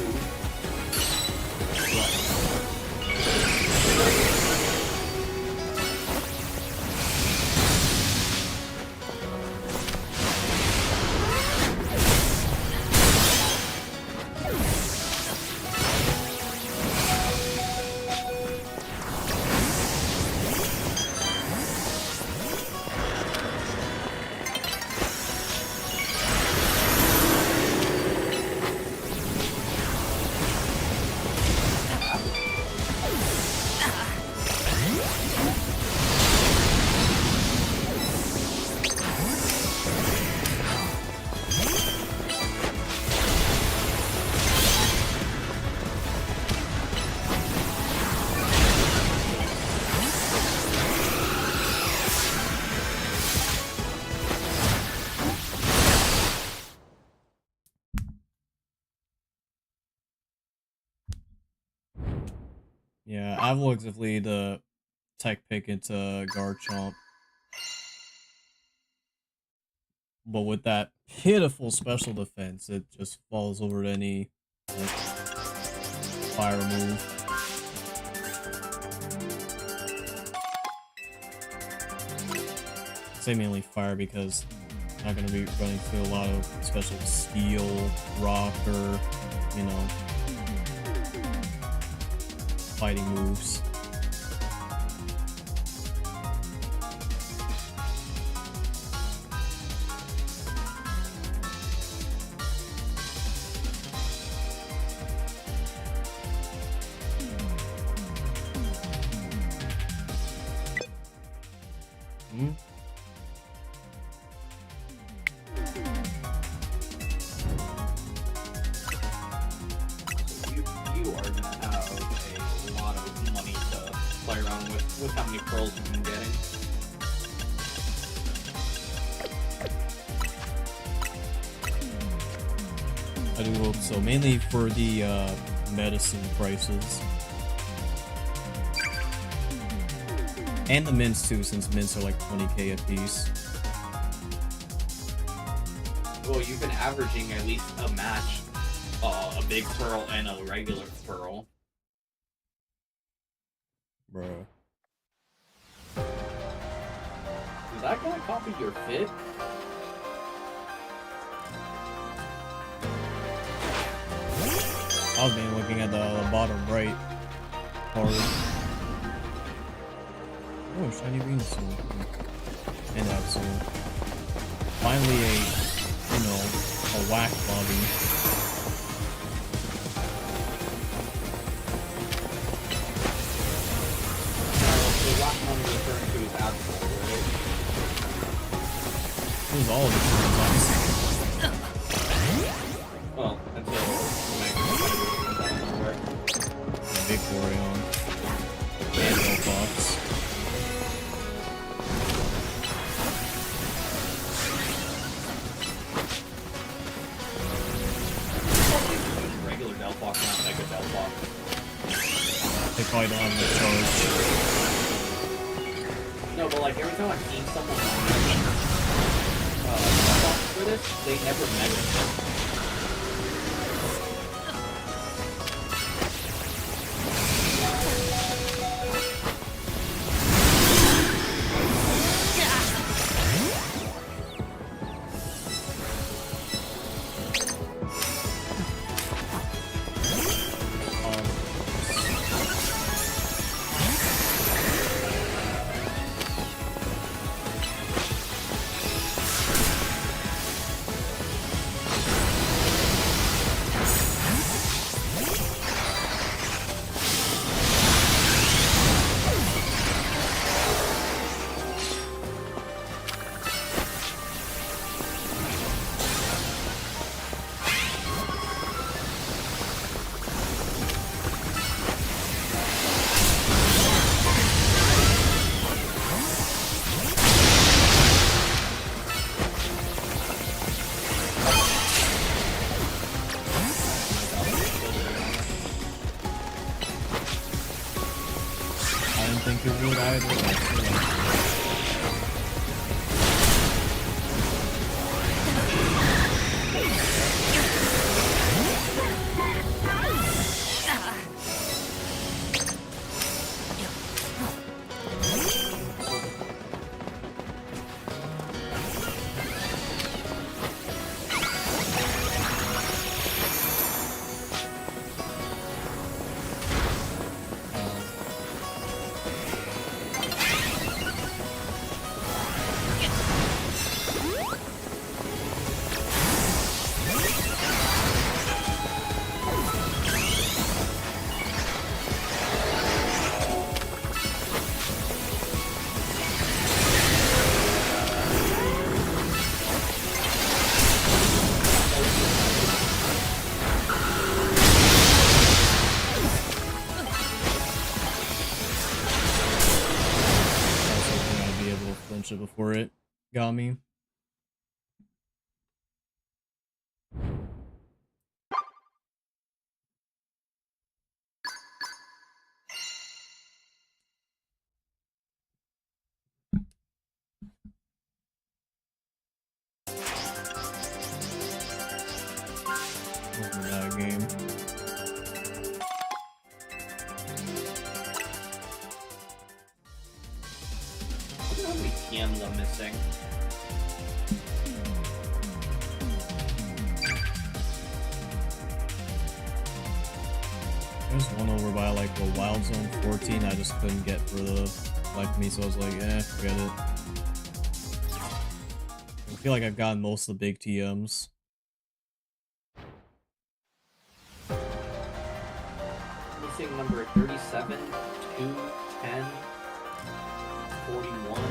Yeah, Avalog's the tech pick into Garchomp. But with that pitiful special defense, it just falls over to any like, fire move. Say mainly fire because I'm not gonna be running through a lot of special steel, rock, or you know, fighting moves. You are gonna have a lot of money to play around with how many pearls you've been getting. I do hope so, mainly for the medicine prices. And the mints too, since mints are like 20k a piece. Well, you've been averaging at least a match, a big pearl and a regular pearl. Bro. Is that gonna copy your fit? I was mainly looking at the bottom right part. Oh, shiny Venusaur. And Absol. Finally a whack lobby. The whack one you're referring to is Absol, right? It was all of the turns, honestly. Well, until out of nowhere. Big Orion. And Fox. Regular Delphox, not Mega Delphox. They probably don't have enough charge. No, but like every time I've seen someone Delphox for this, they never Mega it. think it would either. I feel like it before it got me. Over that game. How many TMs I'm missing? There's one over by like the Wild Zone 14 I just couldn't get for the life of me, so I was like, eh, forget it. I feel like I've gotten most of the big TMs. Missing number 37, 2, 10, 41.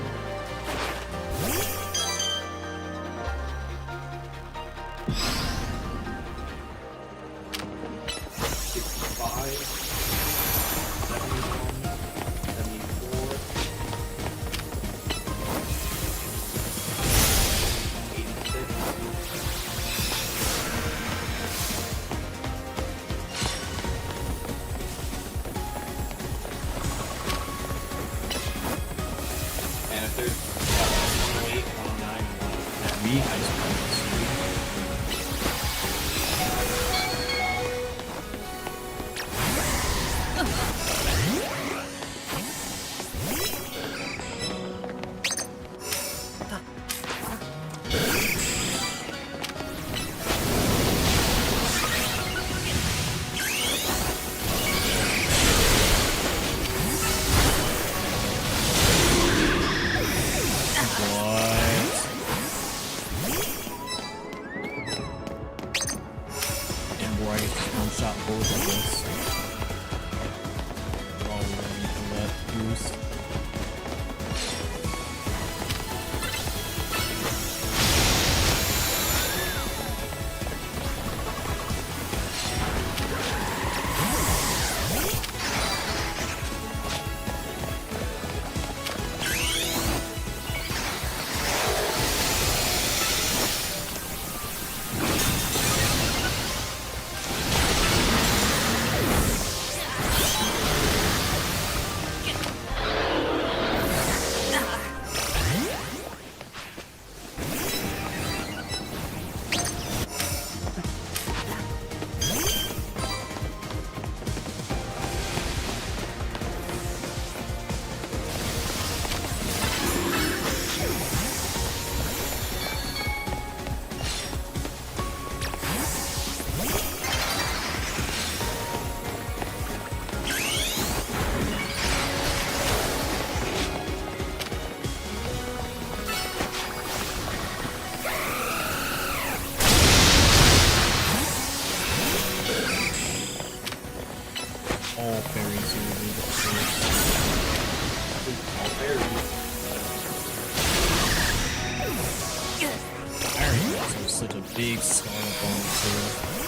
Big scar up on it too.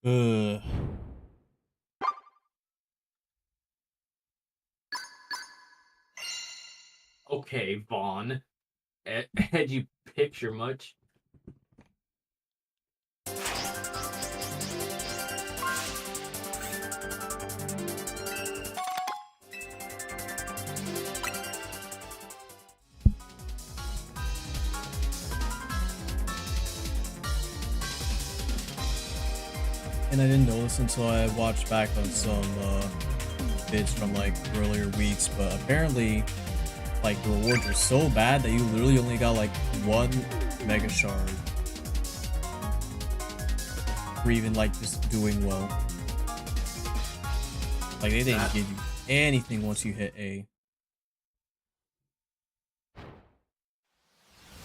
Ugh. Okay, Vaughn. Had you picture much? And I didn't know this until I watched back on some vids from like earlier weeks, but apparently like the rewards are so bad that you literally only got like one mega shard for even like just doing well. Like they didn't give you anything once you hit A.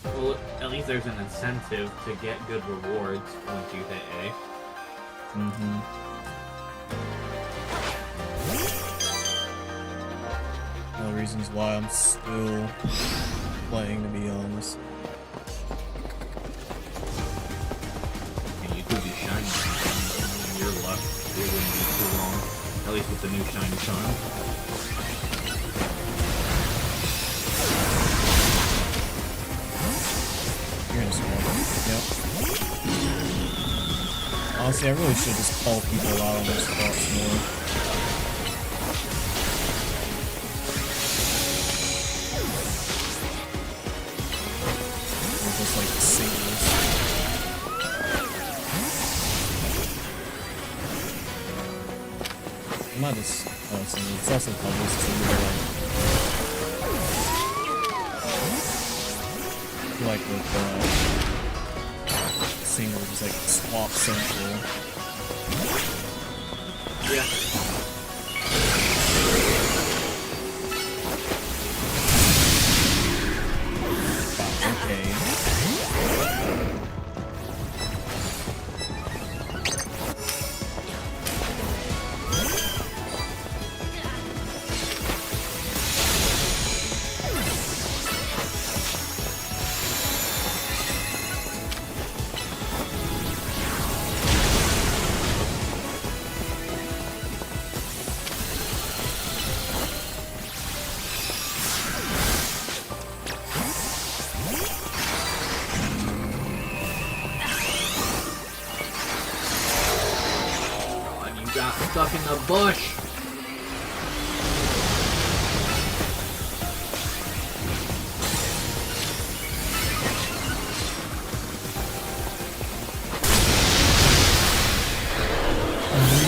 Well, at least there's an incentive to get good rewards once you hit A. Mm-hmm. One of the reasons why I'm still playing, to be honest. And you could be shiny. You're left. It wouldn't be too long. At least with the new shiny charm. You're gonna spawn. Yep. Honestly, I really should just call people out on those spots more. Or just like singles. Not just singles, it's also doubles too. I feel like with singles is like swap central. Yeah. Okay. God, you got stuck in the bush.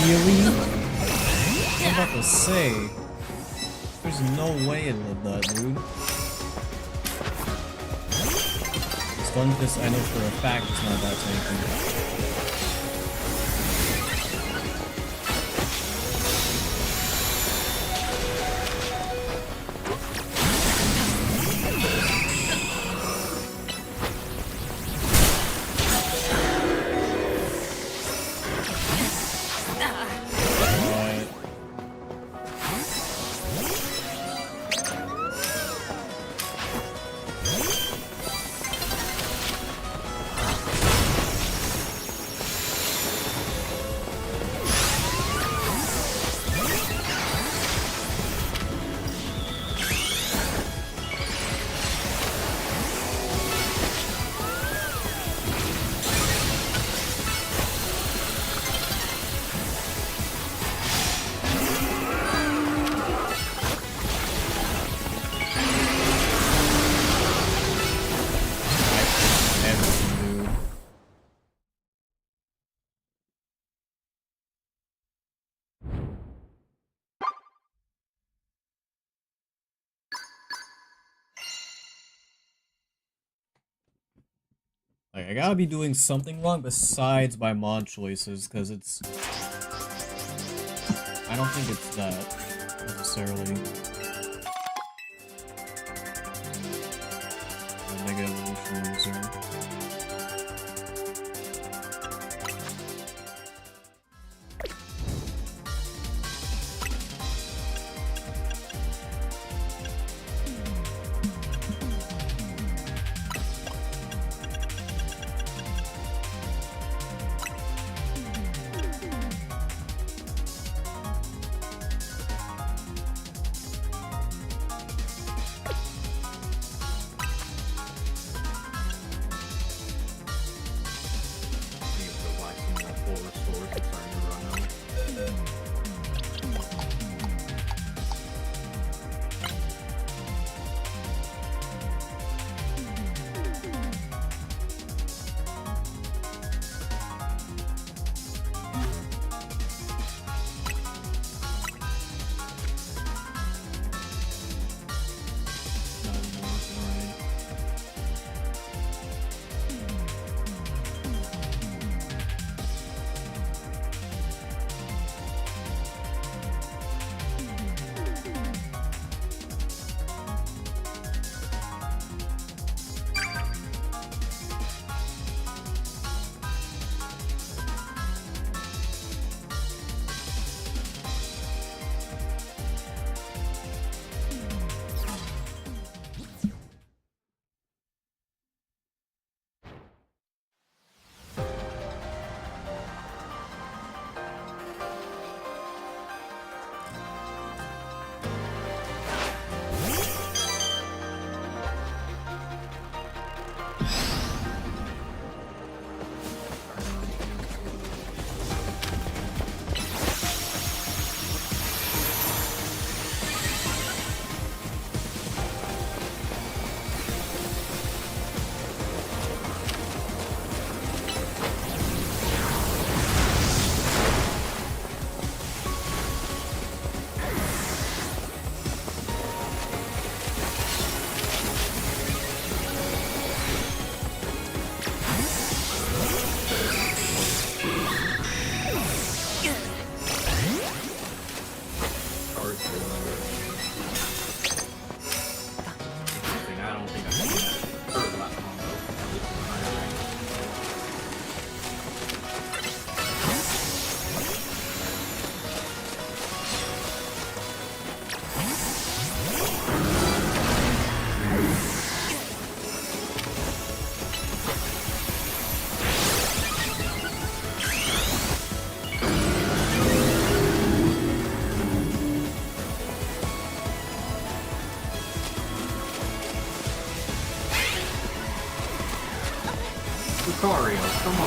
Really? I'm about to say, there's no way it did that, dude. Stun Fist, I know for a fact it's not that tanky. Alright. Everything, dude. Like, I gotta be doing something wrong besides my mod choices, because it's... I don't think it's that, necessarily. Mega Evolution Loser.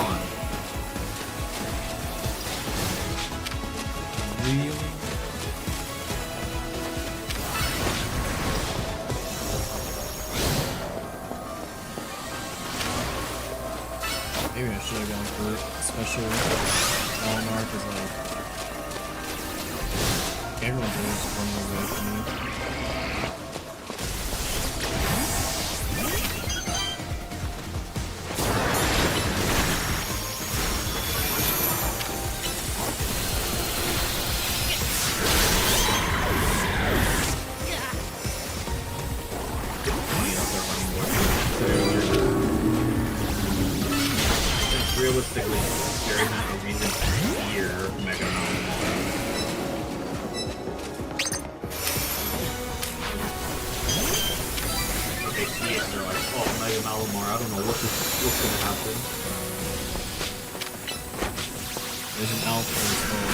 on. Really? Maybe I should have gone for special Malamar because like everyone's always running away from me. Realistically, there isn't a reason to fear Mega Malamar. They see it and they're like, oh, Mega Malamar, I don't know what's gonna happen. There's an alpha as well.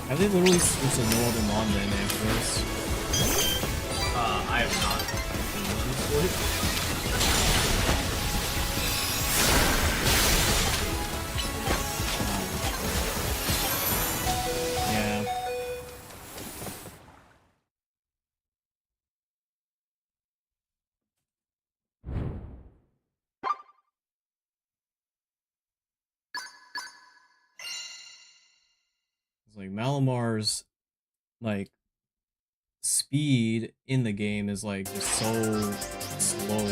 Have they literally switched to no other non-land after this? I have not seen them split. Yeah. It's like Malamar's like speed in the game is like just so slow.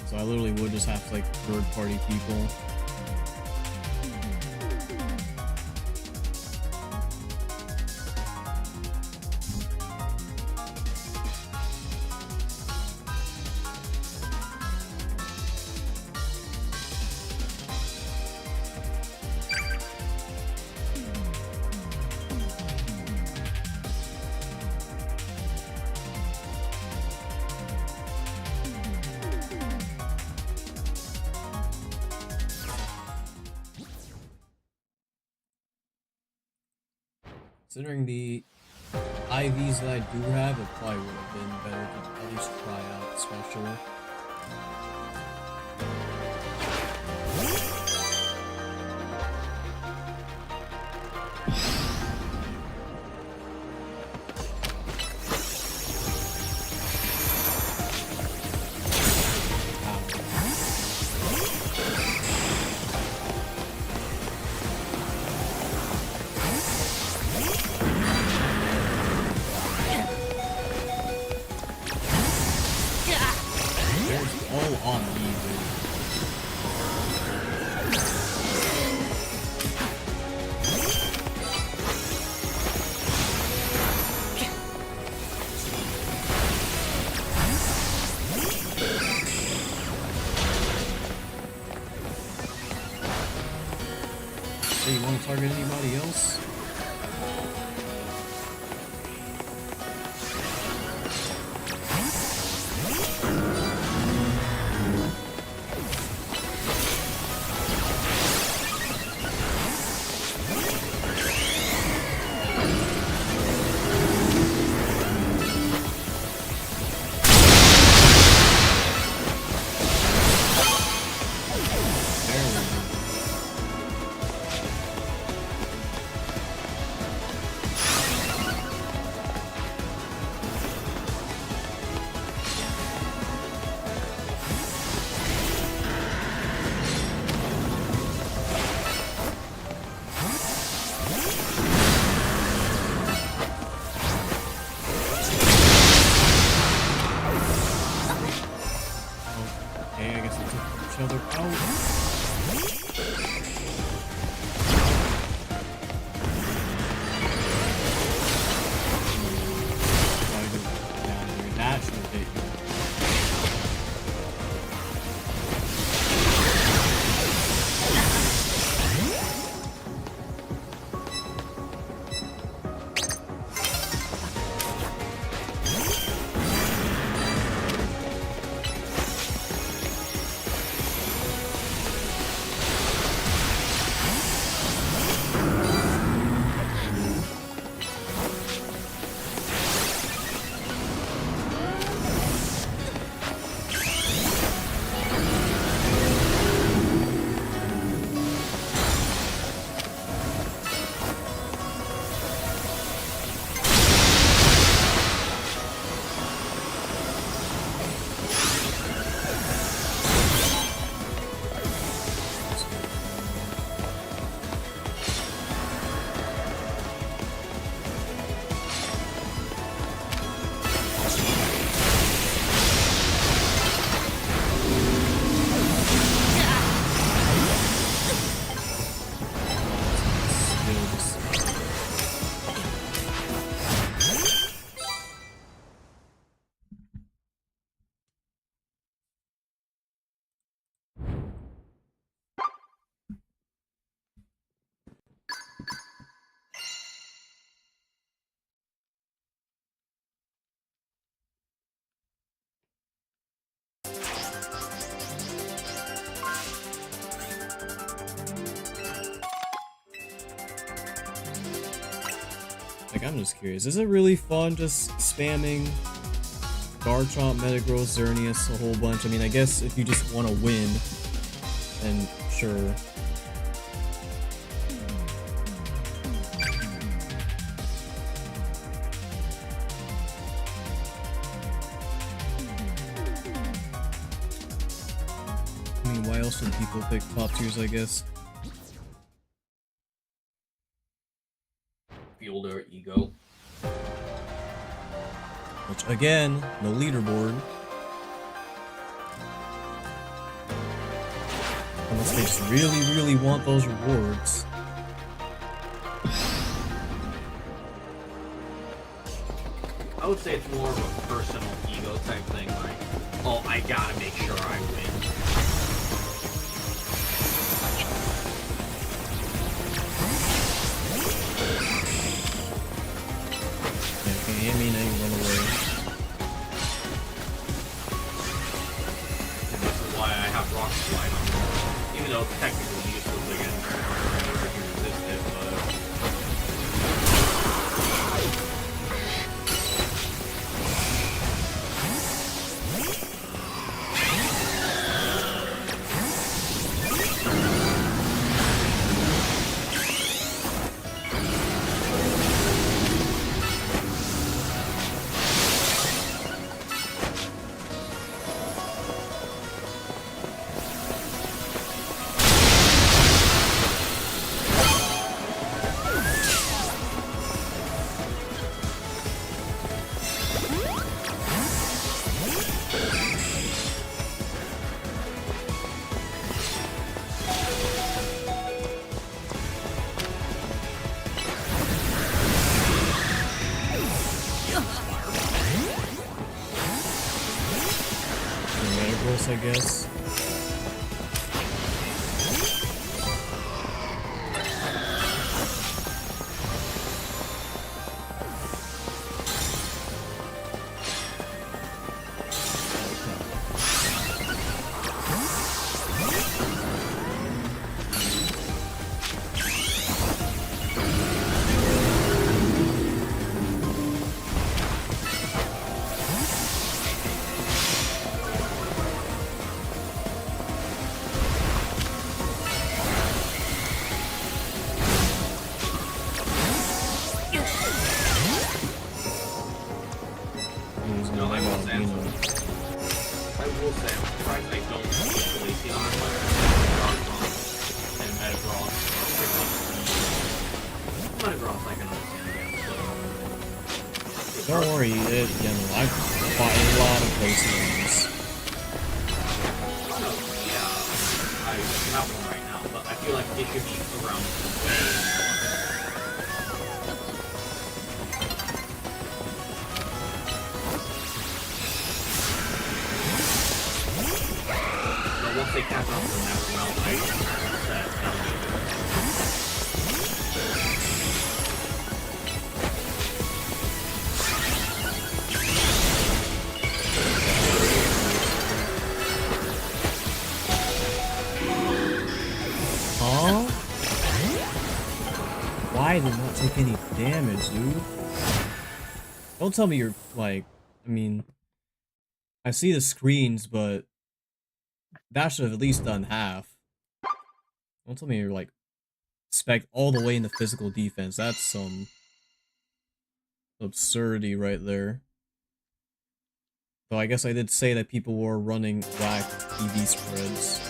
So I literally would just have to like third-party people. Considering the IVs that I do have, it probably would have been better to at least try out special. All on me, dude. Hey, you want to target anybody else? Okay, I guess we took each other out. Why do that down here? That should have hit you. like, I'm just curious. Is it really fun just spamming Garchomp, Metagross, Xerneas a whole bunch? I mean, I guess if you just want to win, then sure. I mean, why else would people pick top tiers, I guess? Fuel their ego. Which, again, no leaderboard. Unless they just really, really want those rewards. I would say it's more of a personal ego type thing, like, oh, I gotta make sure I win. Yeah, I mean, I ain't run away. And this is why I have Rock Slide on there. Even though it's technically useless against if you resist it, but... Metagross, I guess. No, I will say I'm surprised I don't see Glaceon and Metagross. Metagross I can understand again, but... Don't worry, I've fought a lot of Glaceons. Yeah, I have one right now, but I feel like it should be around way more. Once they catch on to the next round, I set Huh? Why did not take any damage, dude? Don't tell me you're like, I mean, I see the screens, but that should have at least done half. Don't tell me you're like spec all the way into physical defense. That's some absurdity right there. Though I guess I did say that people were running whack EV spreads.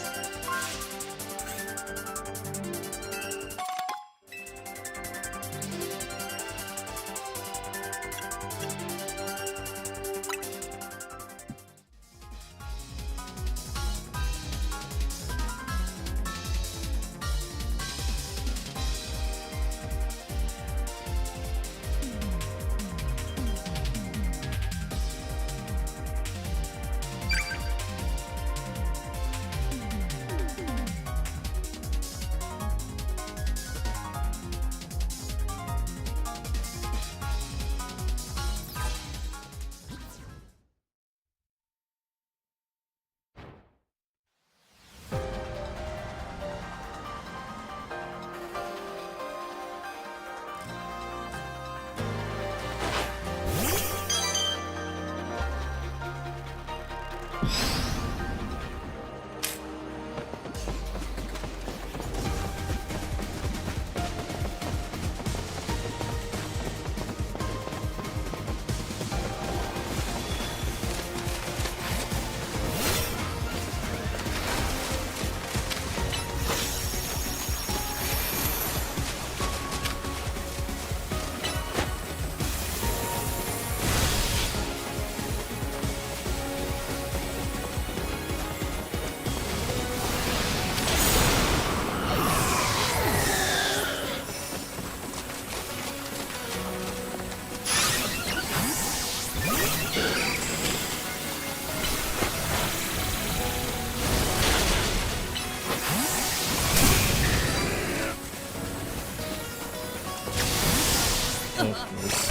Of course.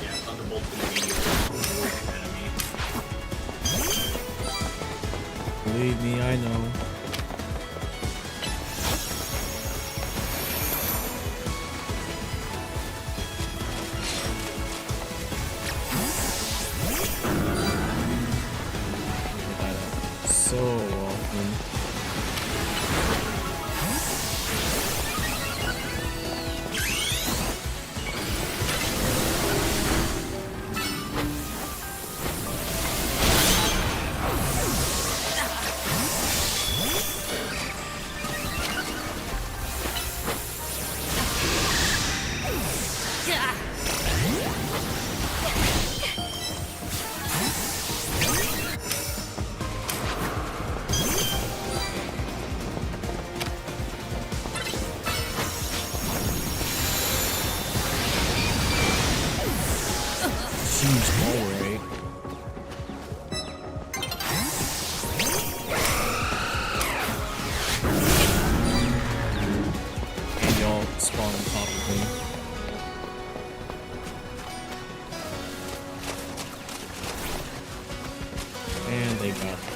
Yeah, Thunderbolt's gonna be your worst enemy. Believe me, I know. So often. Jeez, alright. And y'all spawn on top of me. And they got me.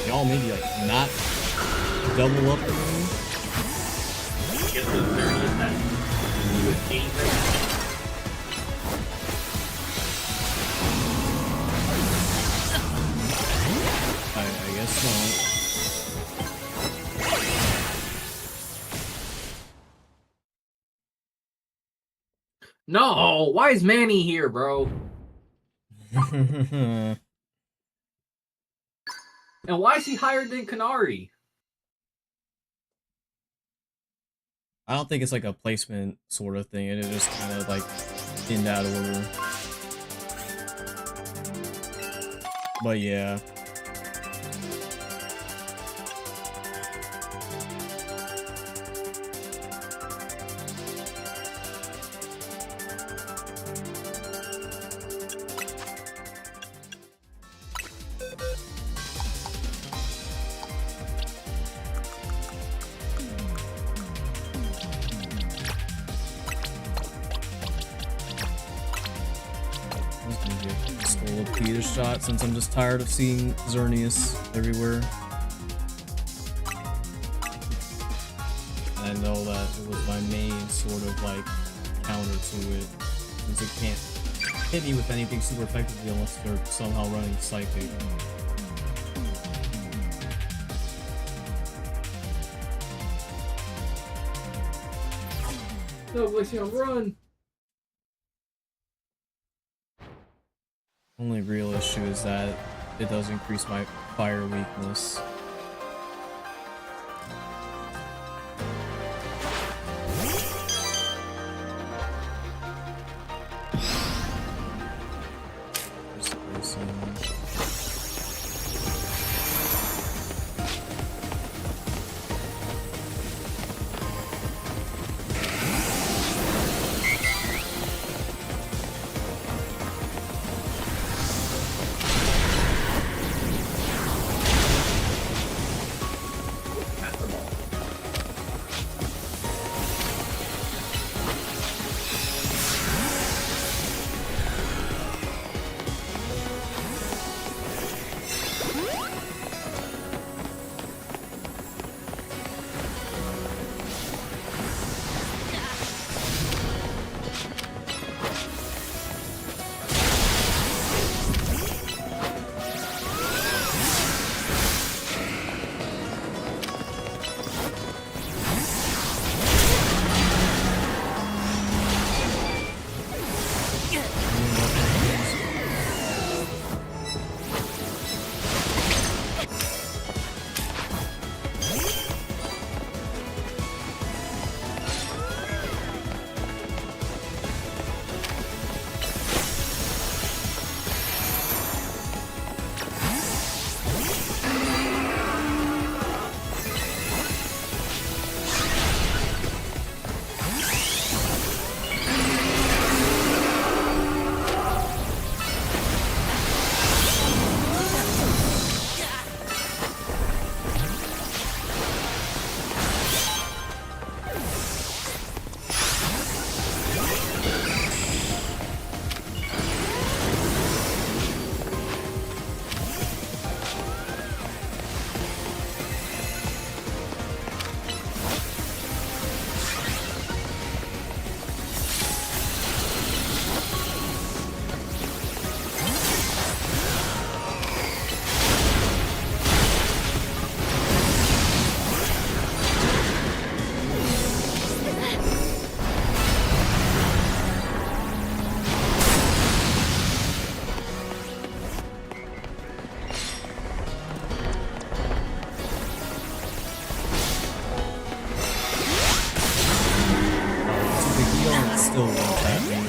Y'all maybe like not double up on me. Get the 30th that you would gain right now. I guess not. No, why is Manny here, bro? And why is he higher than Kanari? I don't think it's like a placement sort of thing. It is just kind of like in that order. But yeah. Skull of Peter shot since I'm just tired of seeing Xerneas everywhere. And I know that it was my main sort of like counter to it, since it can't hit me with anything super effectively unless they're somehow running Psychic. No, Glaceon, run! Only real issue is that it does increase my fire weakness. still one-tap me.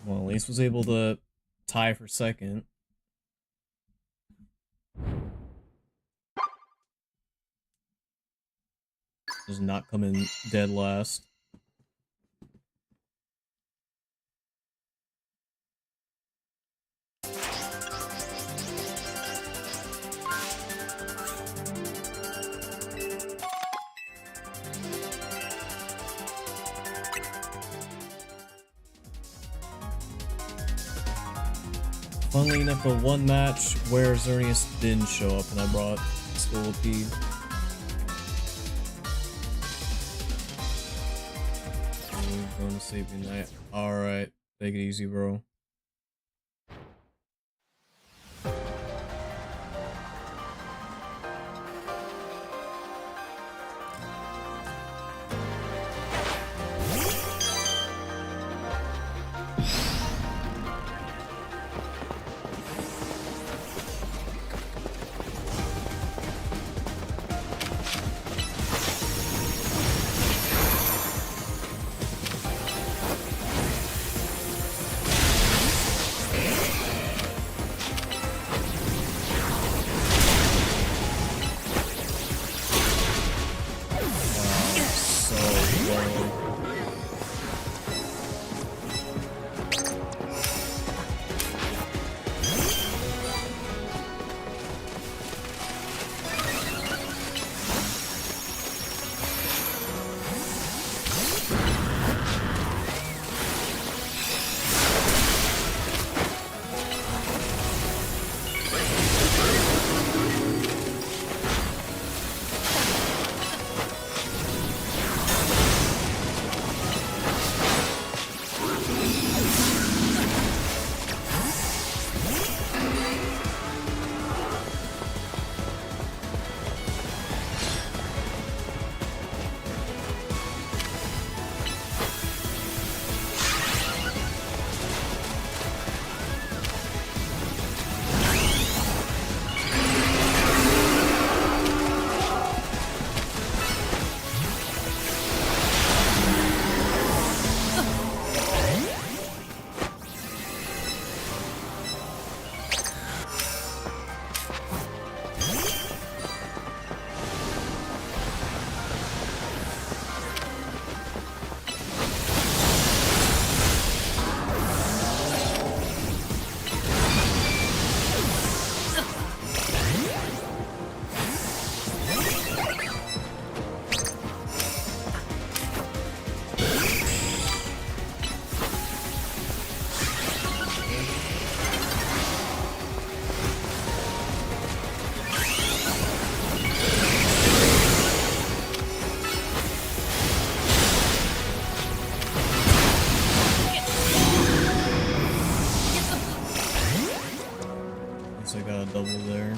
Well, at least was able to tie for second. Does not come in dead last. Funnily enough, the one match where Xerneas didn't show up and I brought Scolipede. Going to sleep tonight. Alright, take it easy, bro. I got a double there.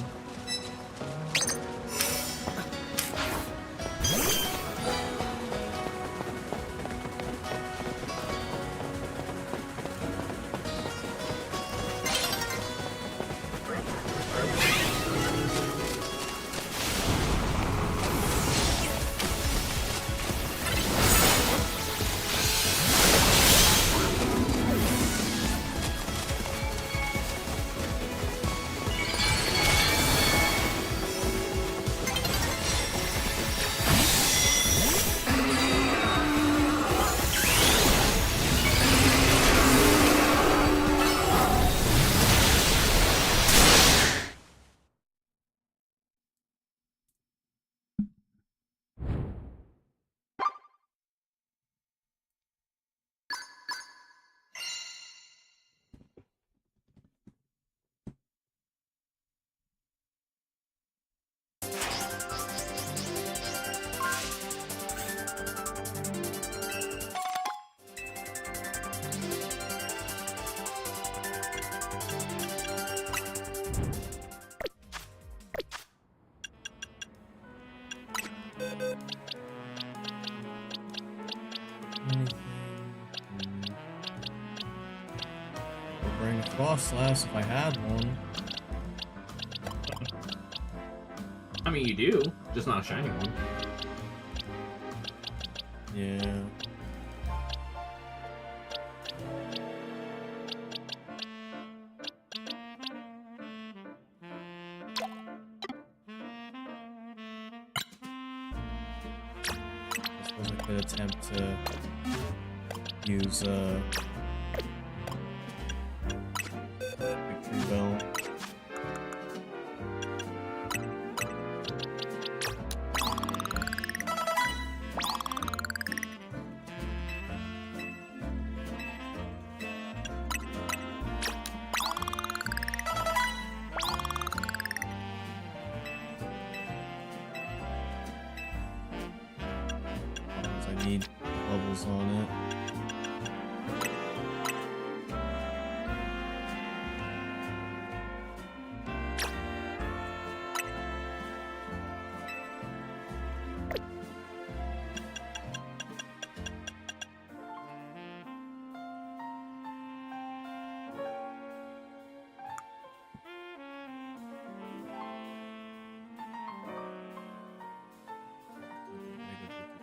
Frostlass if I had one. I mean, you do, just not a shiny one. Yeah. I suppose I could attempt to use Victory Bell. I need levels on it.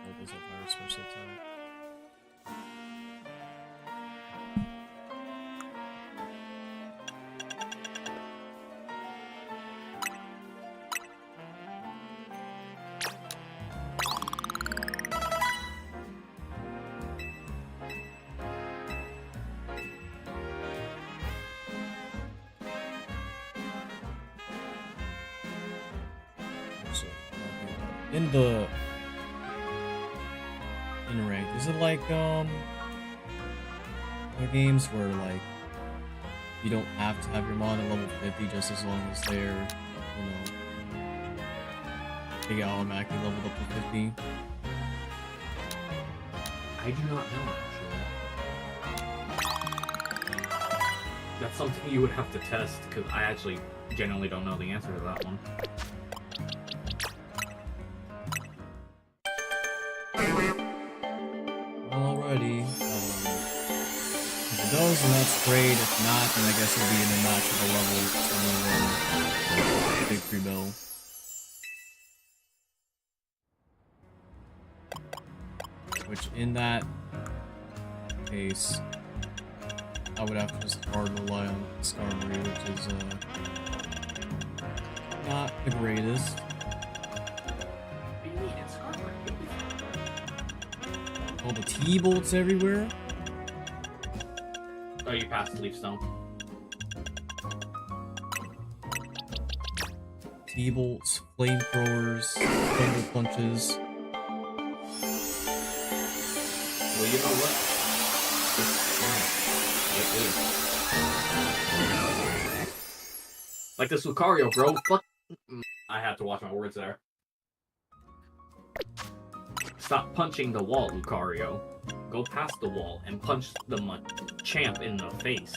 Levels of higher special attack. So, in the ranked, is it like other games where like you don't have to have your mod at level 50 just as long as they're, you know, they get automatically leveled up to 50? I do not know, actually. That's something you would have to test, because I actually genuinely don't know the answer to that one. Alrighty. If it does, then that's great. If not, then I guess it'll be in a match with a level 21 Victory Bell. Which, in that case, I would have to just hard rely on Skarmory, which is not the greatest. What do you mean? It's Skarmory. All the T-bolts everywhere. Oh, you passed Leaf Stone. T-bolts, flamethrowers, thunder punches. Well, you know what? Like this Lucario, bro. Fuck. I have to watch my words there. Stop punching the wall, Lucario. Go past the wall and punch the champ in the face.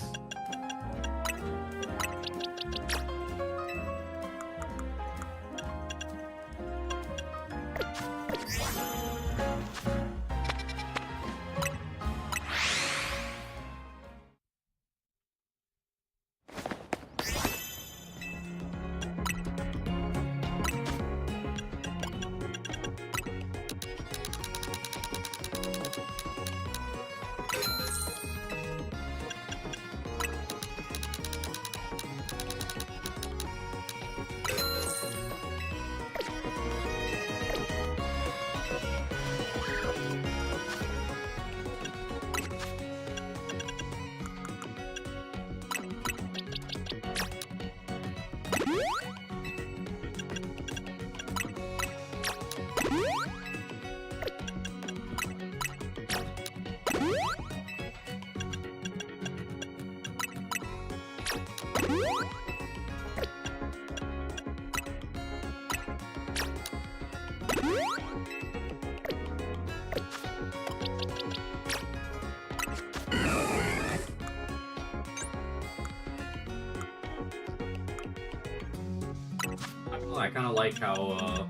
I kind of like how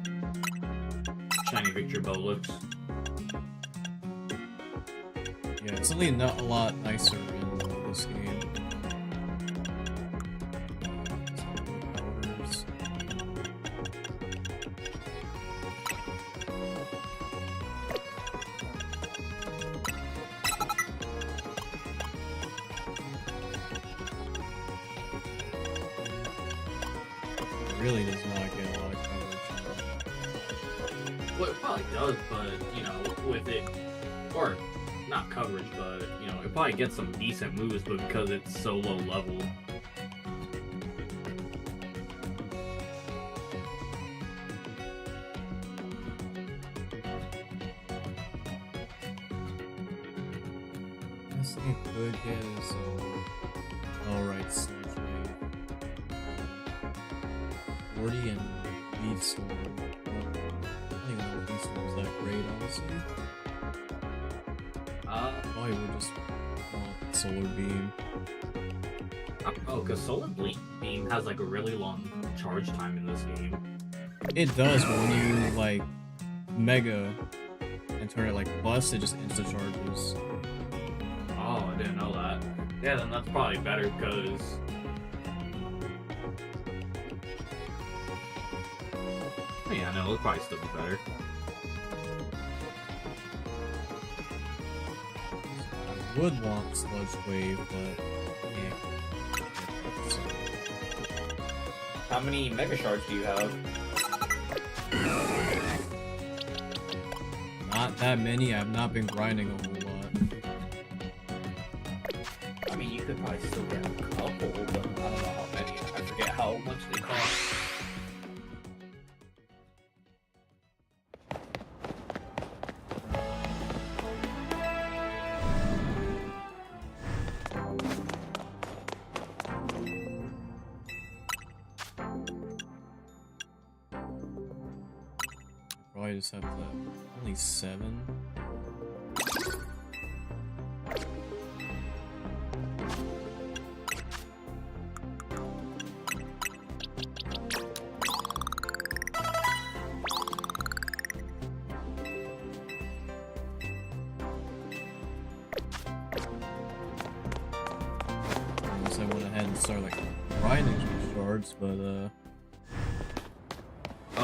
shiny Victory Bow looks. Yeah, it's really not a lot nicer in this game. really does not get a lot of coverage. Well, it probably does, but, you know, with it, or not coverage, but, you know, it probably gets some decent moves, but because it's so low level. Best thing it could get is alright, Sludge Wave. 40 and Leaf Storm. Well, I don't even know if Leaf Storm's that great, honestly. Probably would just want Solar Beam. Oh, because Solar Beam has like a really long charge time in this game. It does, but when you like Mega and turn it like Bust, it just insta charges. Oh, I didn't know that. Yeah, then that's probably better because. Yeah, no, it'll probably still be better. I would want Sludge Wave, but yeah. How many Mega Shards do you have? Not that many. I've not been grinding a whole lot. I mean, you could probably still get a couple, but I don't know how many. I forget how much they cost. Probably just have to only 7. Unless I went ahead and started like grinding some shards, but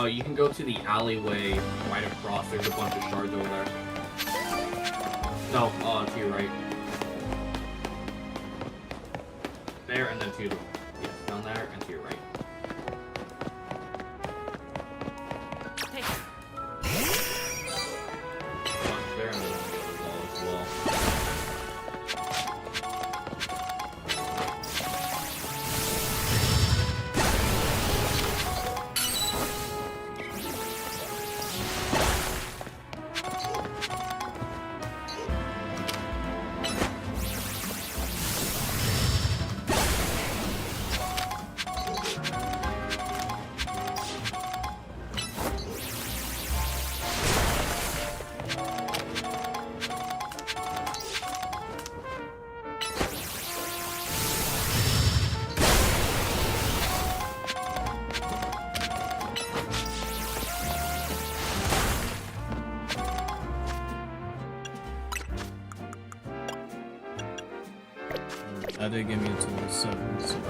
You can go to the alleyway right across. There's a bunch of shards over there. No, to your right. There, and then to the... Yes, down there, and to your right. Bunch there, and then on the other wall as well. that did give me a total of 7. So.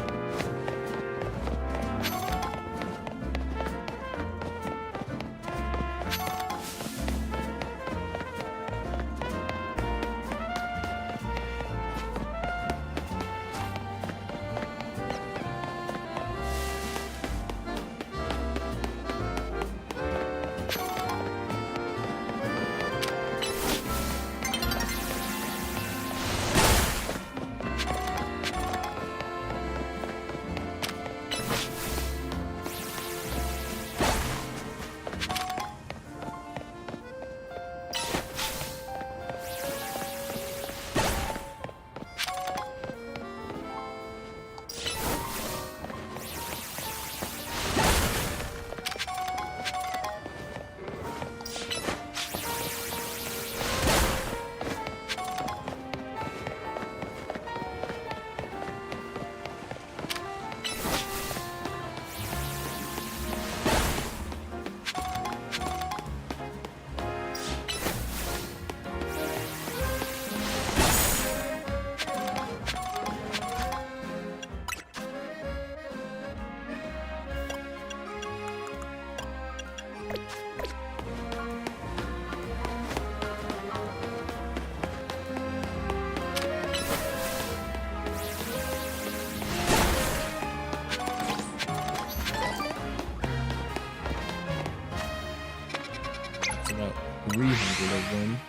about 300 of them.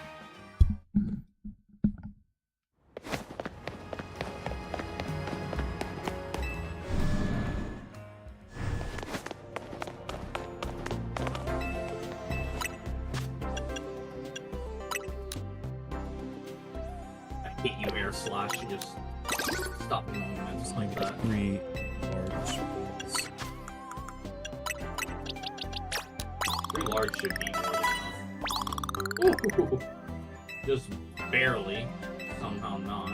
I hate you, air slash. You just stop me moments like that. 3 large ones. 3 large should be more than enough. Ooh, just barely. Somehow not.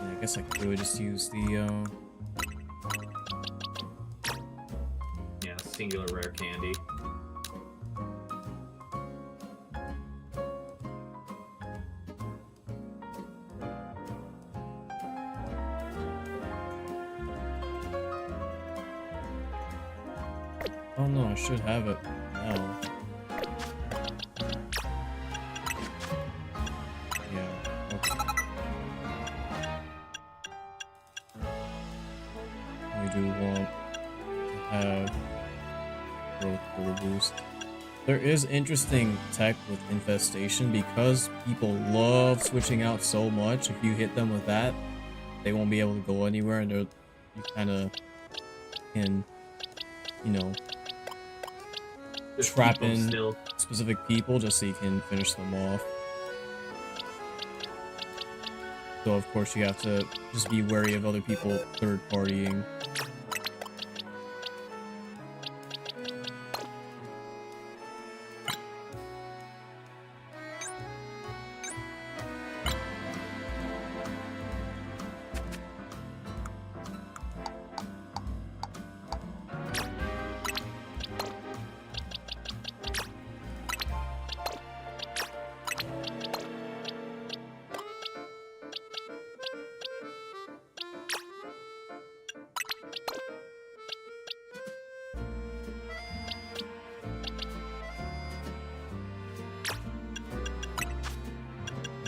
I guess I could just use the Yeah, singular rare candy. oh no, I should have it now. Yeah, okay. We do want to have growth for the boost. There is interesting tech with infestation because people love switching out so much. If you hit them with that, they won't be able to go anywhere, and you kind of can, you know, Just trap keep 'em in still. specific people just so you can finish them off. So of course you have to just be wary of other people third partying.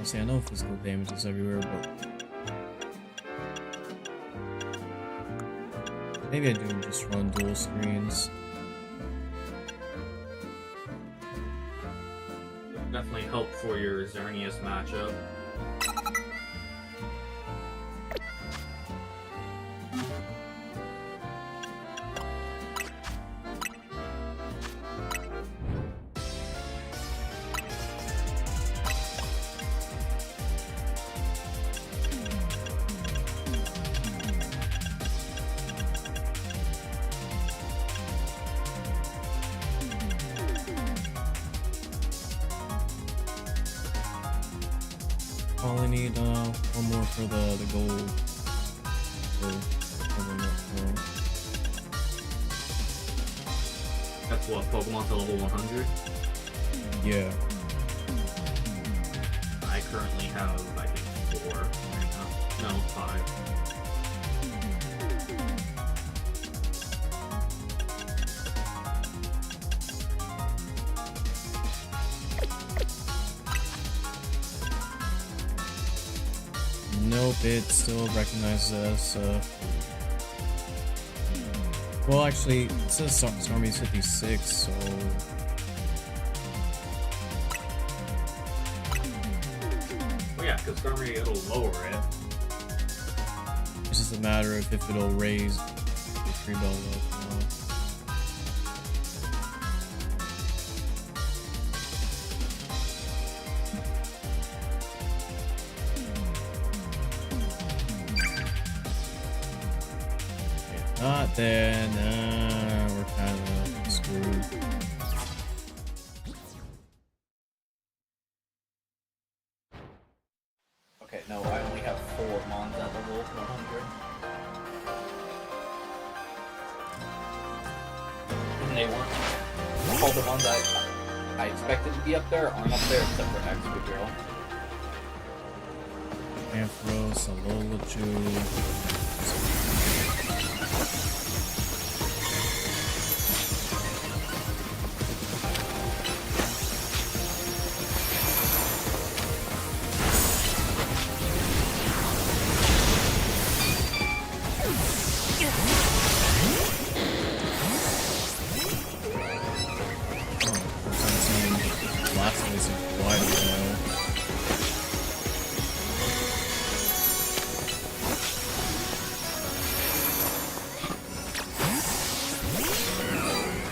See, I know physical damage is everywhere, but maybe I do just run dual screens. Definitely help for your Xerneas matchup. Only need one more for the gold. That's what, Pokemon to level 100? Yeah. I currently have, I think, 4 right now. No, 5. Nope, it still recognizes us. Well, actually, it says Stormy's 56, so. Well, yeah, because Starmie, it'll lower it. It's just a matter of if it'll raise the 3 bell up. Not then, we're kind of screwed. Okay, no, I only have 4 Mons at level 100. they weren't all the ones I expected to be up there aren't up there except for Excadrill. Ampharos, Alolan.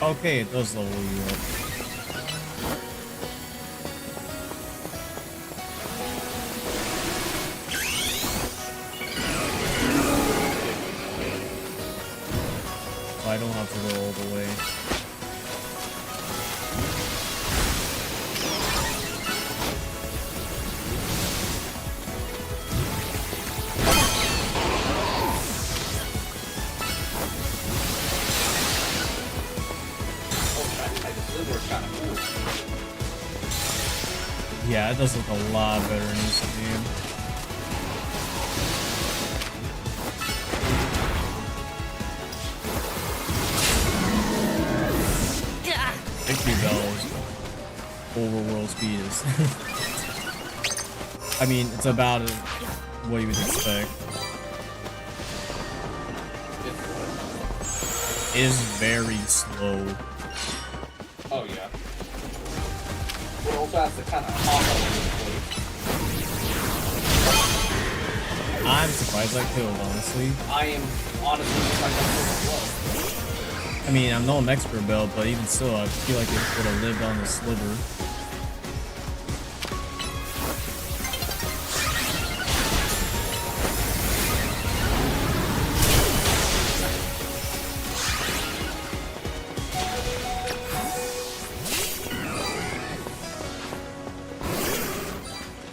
Okay, it does level you up. So I don't have to go all the way. Yeah, it does look a lot better in this game. Victory Bell's overworld speed is. I mean, it's about what you would expect. It is very slow. Oh yeah. It also has to kind of hop over the place. I'm surprised I killed, honestly. I am honestly surprised I'm so slow. I mean, I'm no expert belt, but even still, I feel like it would have lived on the sliver.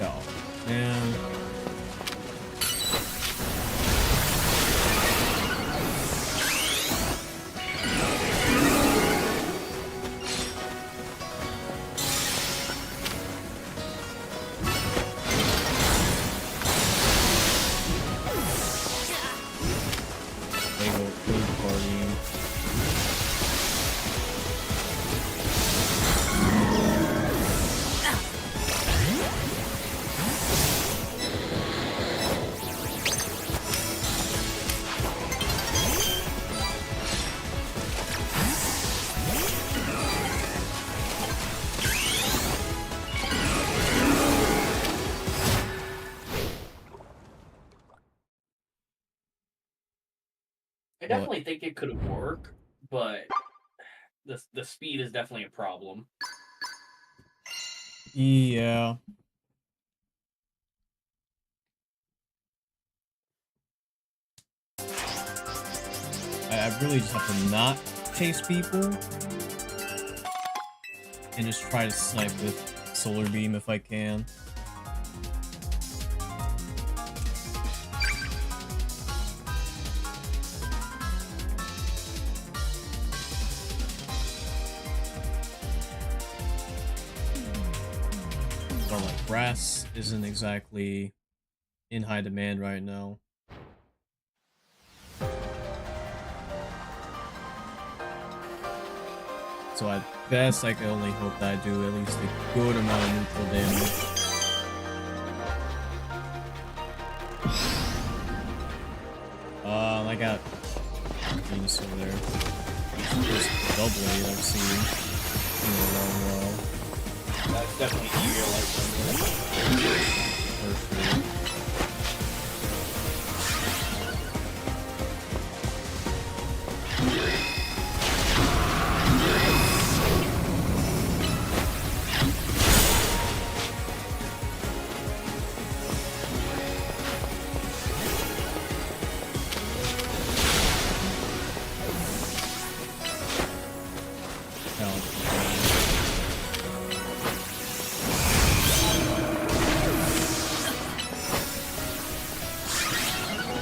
Oh, man. I definitely think it could work, but the speed is definitely a problem. Yeah. I really just have to not chase people and just try to snipe with Solar Beam if I can. Well, like, grass isn't exactly in high demand right now. So at best, I can only hope that I do at least a good amount of neutral damage. I got Venus over there. First double blade I've seen in a long while. That's definitely easier like For sure.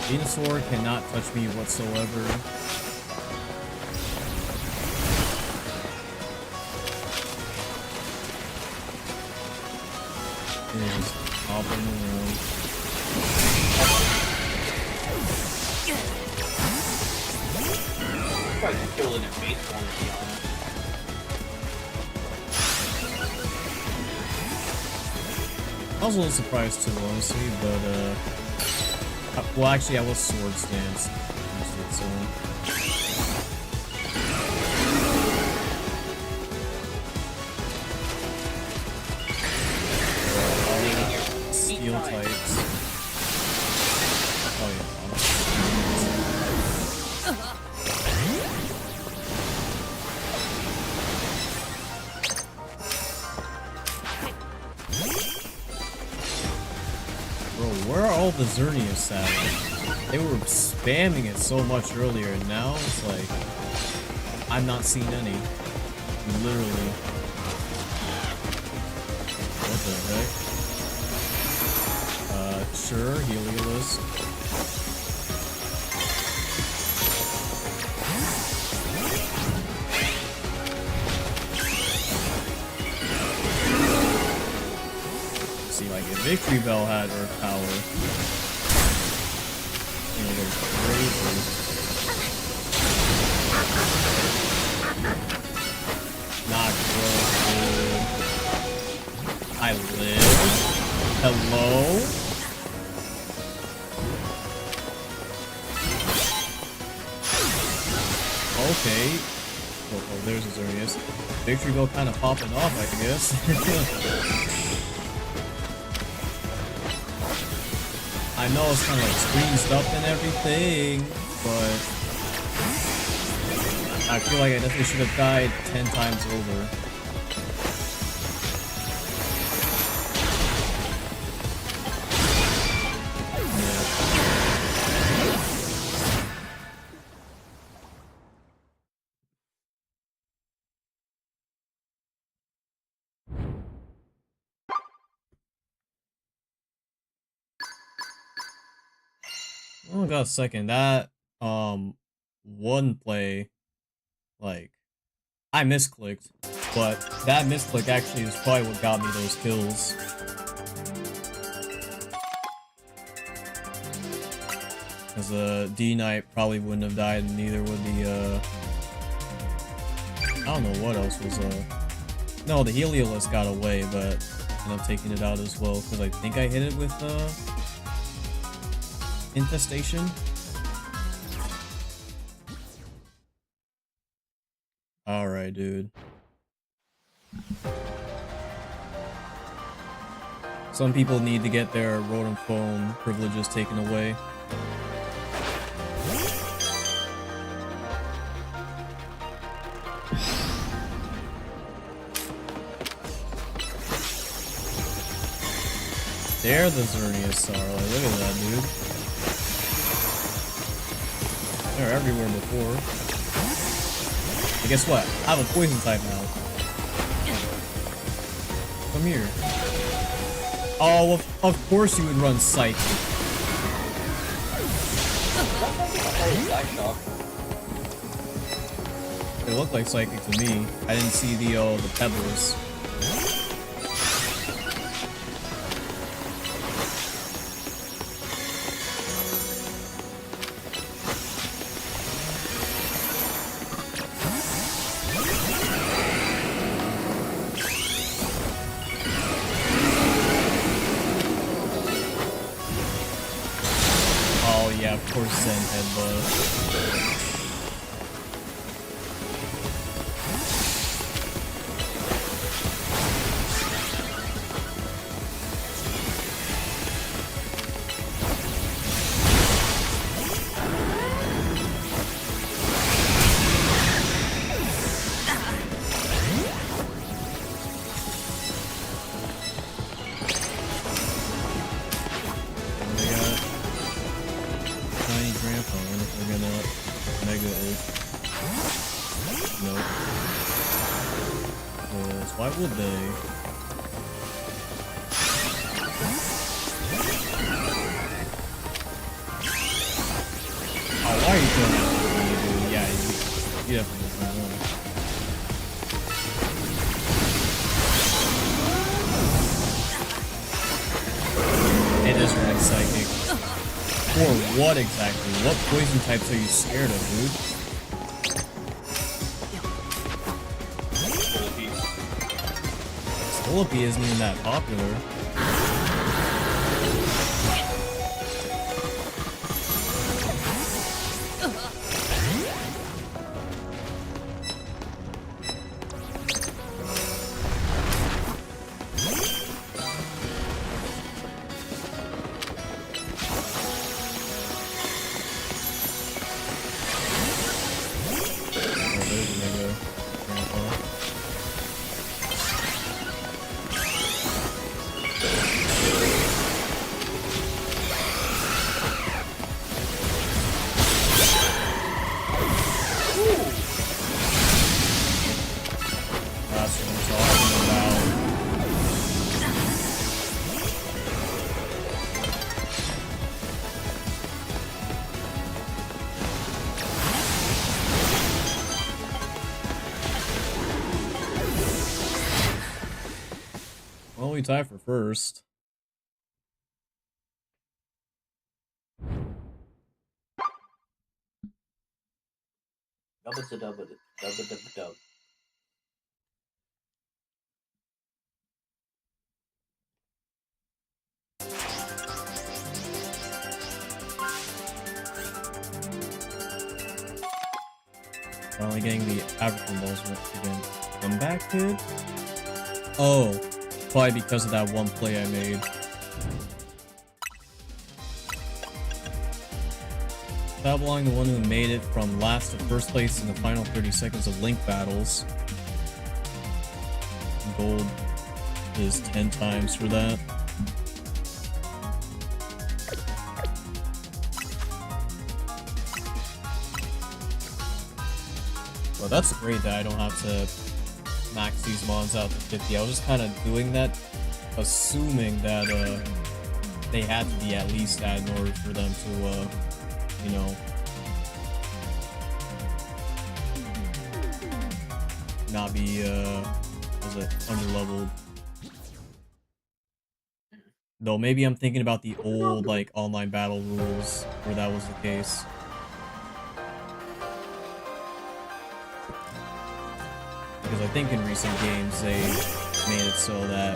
Venusaur cannot touch me whatsoever. is just hopping around. Probably kill it in base form, to be honest. I was a little surprised too, honestly, but well, actually, I was sword stance. So. Steel types. Oh yeah. Bro, where are all the Xerneas at? They were spamming it so much earlier, and now it's like I'm not seeing any. Literally. What the heck? Sure, Helios. See, like if Victory Bell had Earth Power, you know, they're crazy. Not good. I live. Hello? Okay. Oh, there's a Xerneas. Victory Bell kind of popping off, I guess. I know it's kind of like squeezed up and everything, but I feel like I definitely should have died 10 times over. Oh god, second that one play, like I misclicked, but that misclick actually is probably what got me those kills. Because D Knight probably wouldn't have died, and neither would the I don't know what else was no, the Helios got away, but I ended up taking it out as well because I think I hit it with Infestation. Alright, dude. Some people need to get their rodent phone privileges taken away. There the Xerneas are. Like, look at that, dude. They're everywhere before. And guess what? I have a poison type now. Come here. Oh, of course you would run Psychic. It looked like Psychic to me. I didn't see the pebbles. Yeah, of course Zen Headbutt. Why would they? Oh, why are you doing that to me, dude? Yeah, you definitely don't know. is running Psychic. For what exactly? What poison types are you scared of, dude? Scolipede isn't even that popular. Well, we tie for first. Dub. Finally getting the African balls again. Comeback kid? Oh, probably because of that one play I made. That belonging the one who made it from last to first place in the final 30 seconds of Link battles. Gold is 10 times for that. Well, that's great that I don't have to max these mons out to 50. I was just kind of doing that, assuming that they had to be at least that in order for them to, you know, not be, was it, underleveled. Though maybe I'm thinking about the old, like, online battle rules where that was the case. Because I think in recent games they made it so that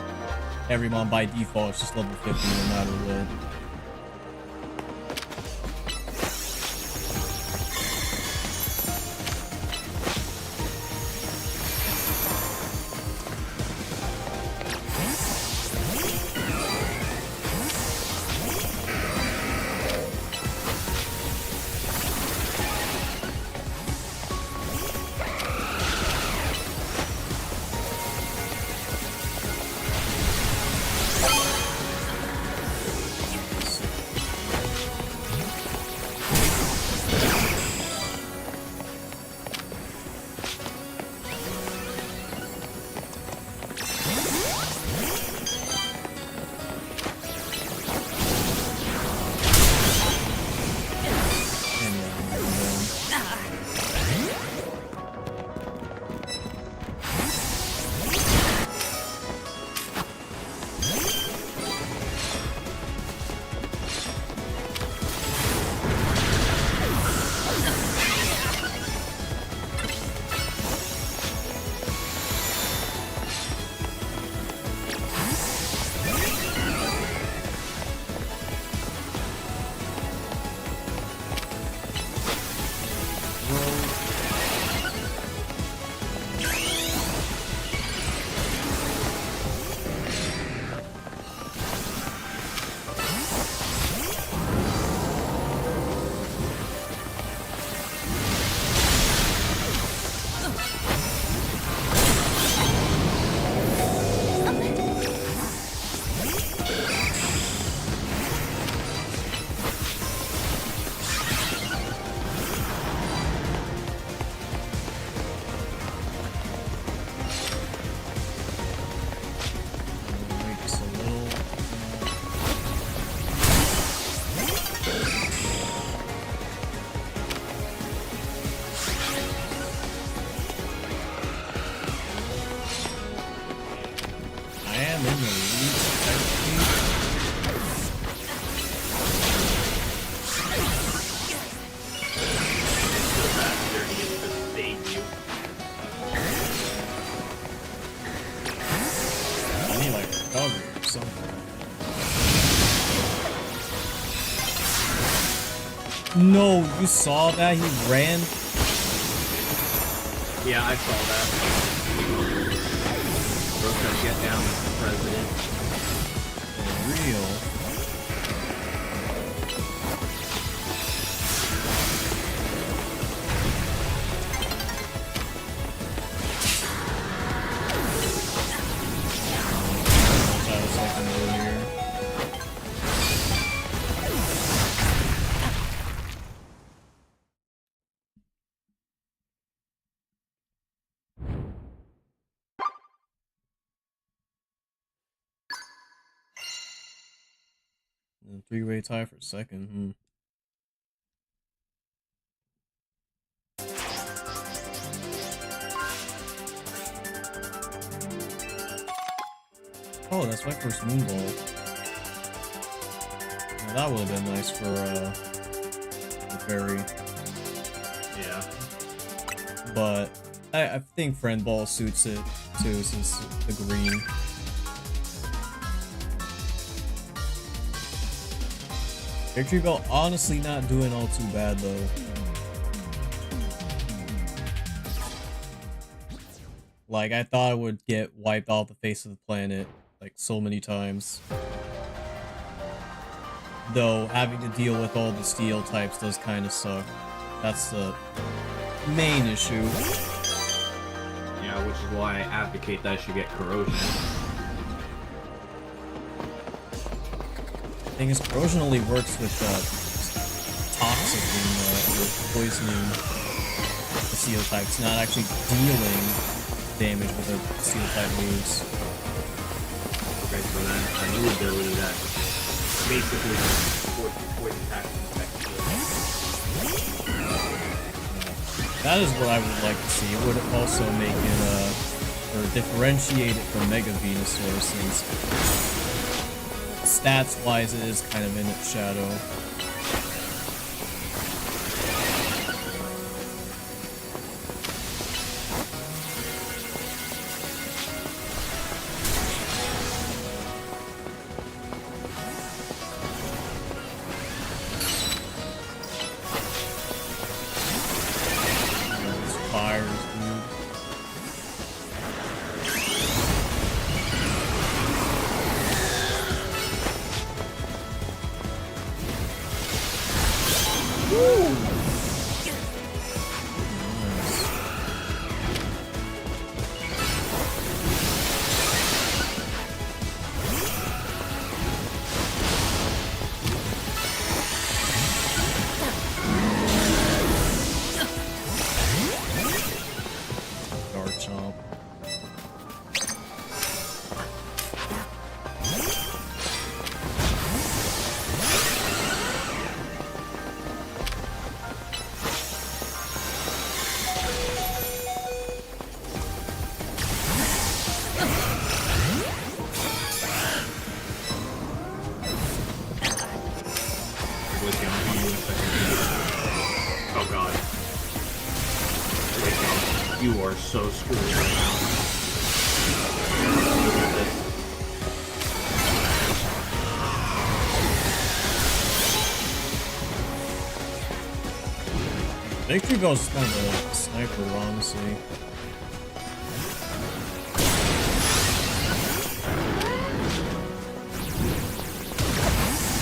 every mon by default is just level 50 no matter what. no, you saw that? He ran? Yeah, I saw that. Bro said, get down, Mr. President. For real? Three-way tie for second. Oh, that's my first moonball. Now, that would have been nice for the fairy. Yeah. But I think friend ball suits it too, since the green. Victory Bell honestly not doing all too bad though. Like, I thought I would get wiped off the face of the planet like so many times. Though having to deal with all the steel types does kind of suck. That's the main issue. Yeah, which is why I advocate that I should get corrosion. The thing is, corrosion only works with toxic and poisoning the steel types, not actually dealing damage with the steel type moves. Okay, so then a new ability that basically poison attacks That is what I would like to see. It would also make it or differentiate it from Mega Venusaur, since stats wise it is kind of in its shadow. Oh god. You are so screwed right now. Look at this. Victory Bell's kind of a sniper, honestly.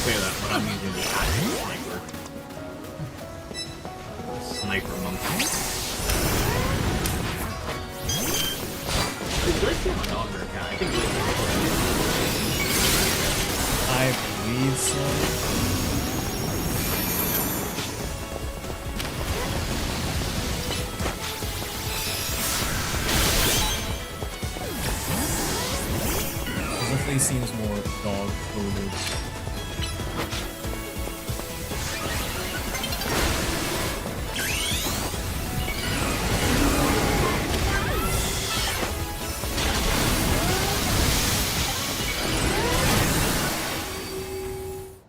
Say that, but I'm using the actual sniper. Sniper monkey. Is Blissey my dog or a cat? I think Blissey. I believe so. Definitely seems more dog coded.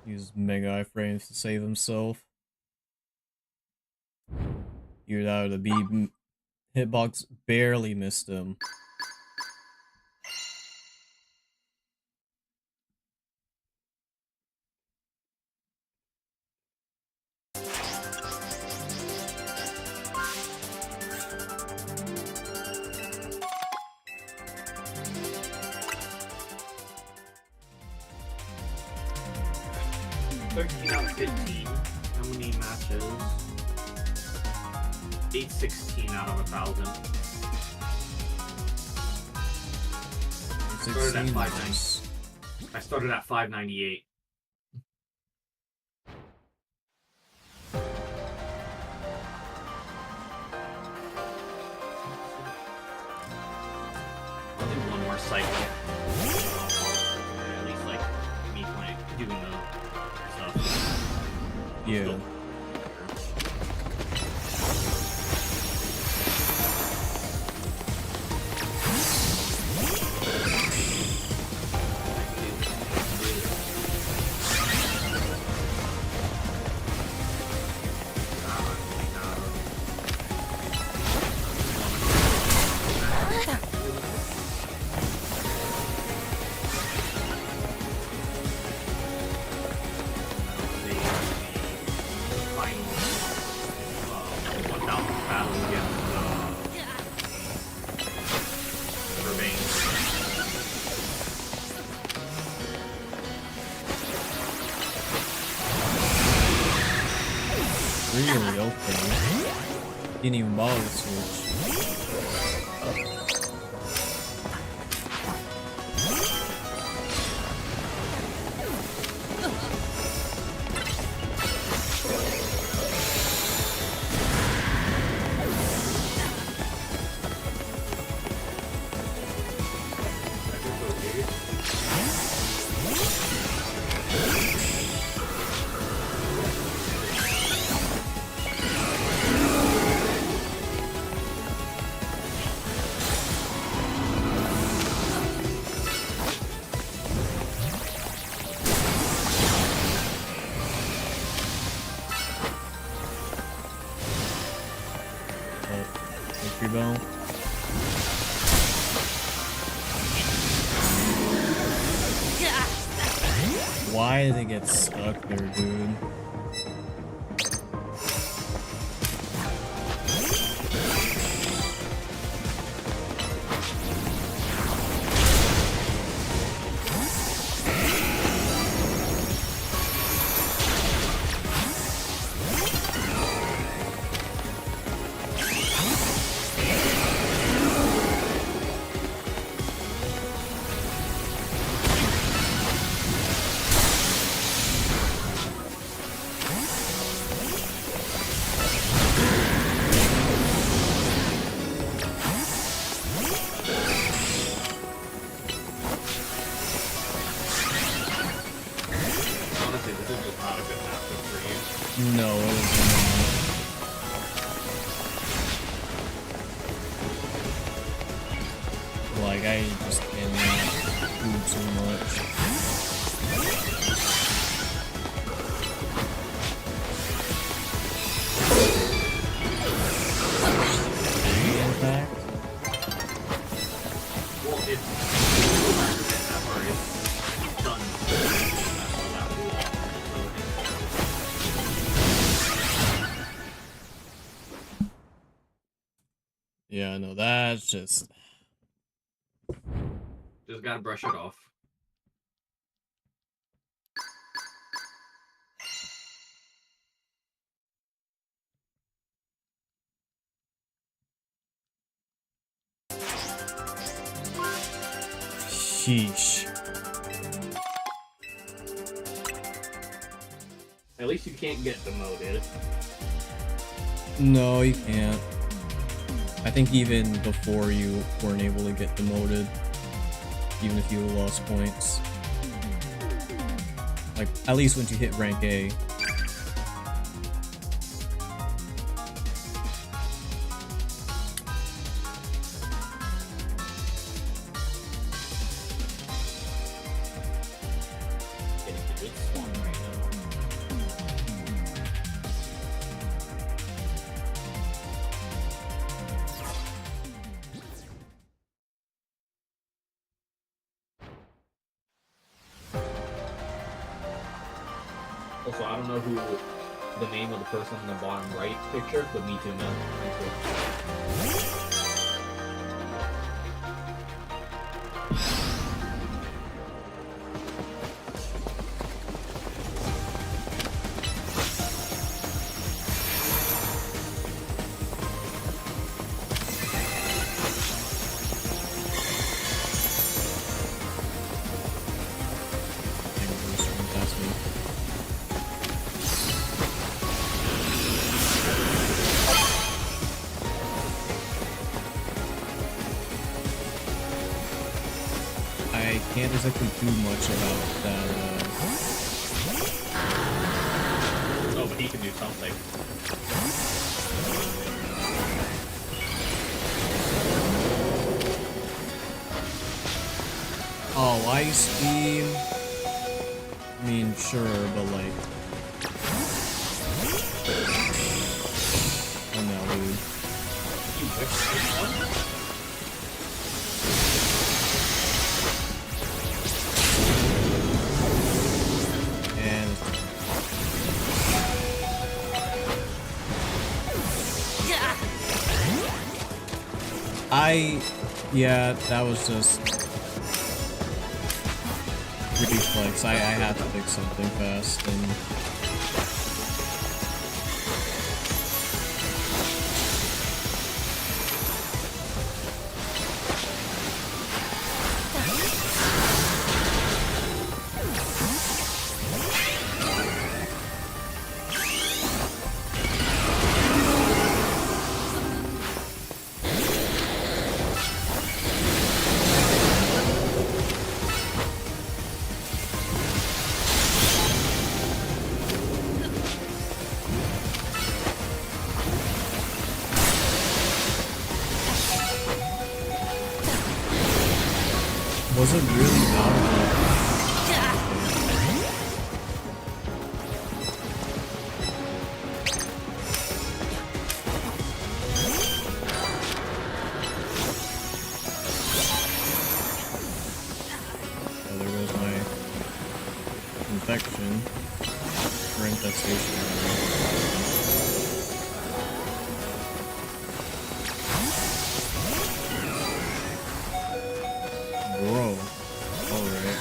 Use Mega iframes to save himself. You're out of the beam. Hitbox barely missed him. 13 out of 15. How many matches? 816 out of 1,000. Started at 590. I started at 598. I'll do one more cycle. At least like me playing, doing the stuff. Yeah. Really? Okay. Didn't even bother to switch. Bone. Why did it get stuck there, dude? No, it was not. Like, I just cannot do too much. Impact? Well, it's done. Yeah, no, that's just gotta brush it off. sheesh. At least you can't get demoted. No, you can't. I think even before you weren't able to get demoted, even if you lost points. Like, at least once you hit rank A. Getting the good swan right now. Also, I don't know who the name of the person in the bottom right picture, but me too, man. Thank you. can't exactly do much about that. Oh, but he can do something. Oh, ice beam. I mean, sure, but like. Oh no, dude. You whipped one? And yeah, that was just reflex. I had to fix something fast, and was it really valuable? Oh, there goes my infection or infestation. Bro, alright.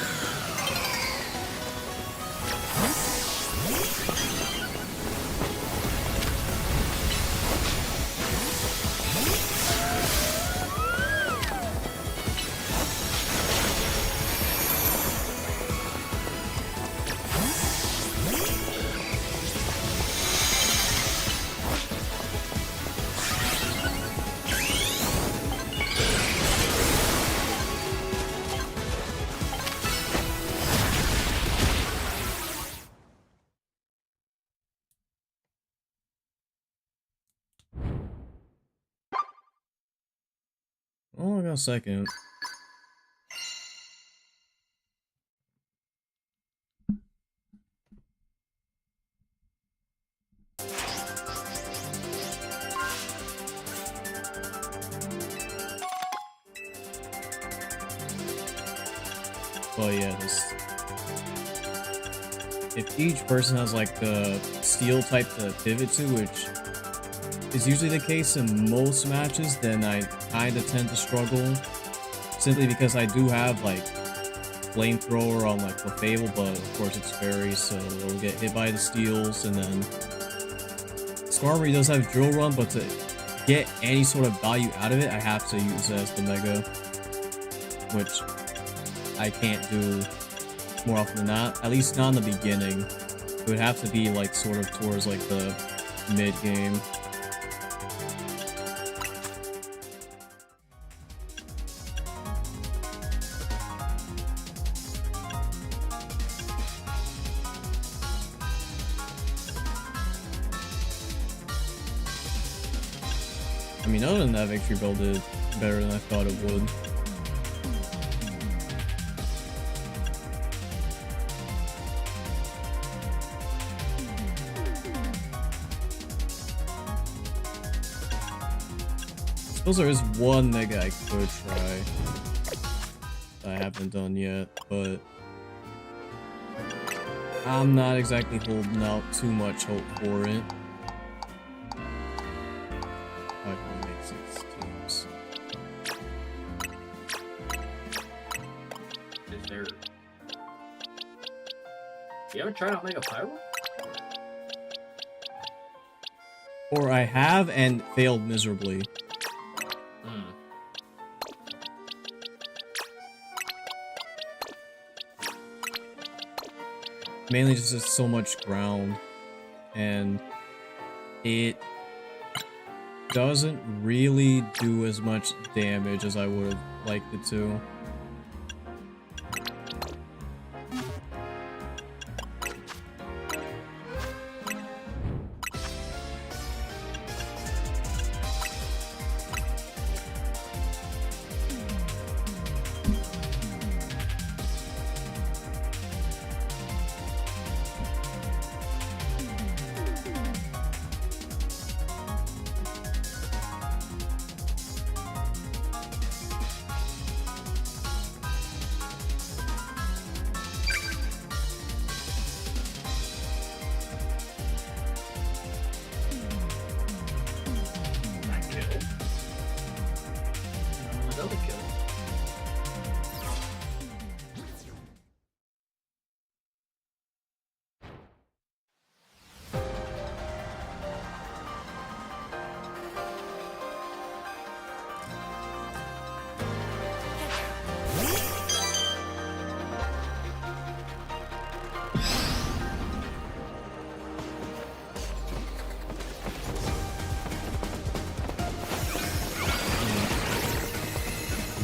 Oh, I got a second. But yeah, just if each person has like the steel type to pivot to, which is usually the case in most matches, then I kind of tend to struggle. Simply because I do have like flamethrower on like Clefable, but of course it's fairy, so it'll get hit by the steels, and then Skarmory does have Drill Run, but to get any sort of value out of it, I have to use it as the Mega, which I can't do more often than not, at least not in the beginning. It would have to be like sort of towards like the mid-game. I mean, other than that, Victory Bell did better than I thought it would. I suppose there is one Mega I could try that I haven't done yet, but I'm not exactly holding out too much hope for it. I can make 6 teams. Is there... You ever tried out Mega Pyro? Or I have and failed miserably. Mainly just there's so much ground, and it doesn't really do as much damage as I would have liked it to. kill. Another kill.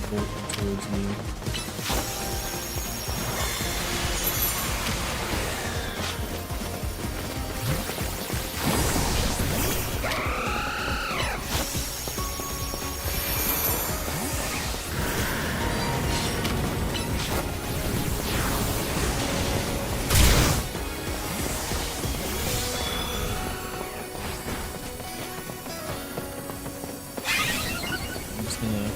Bolt towards me. I'm just gonna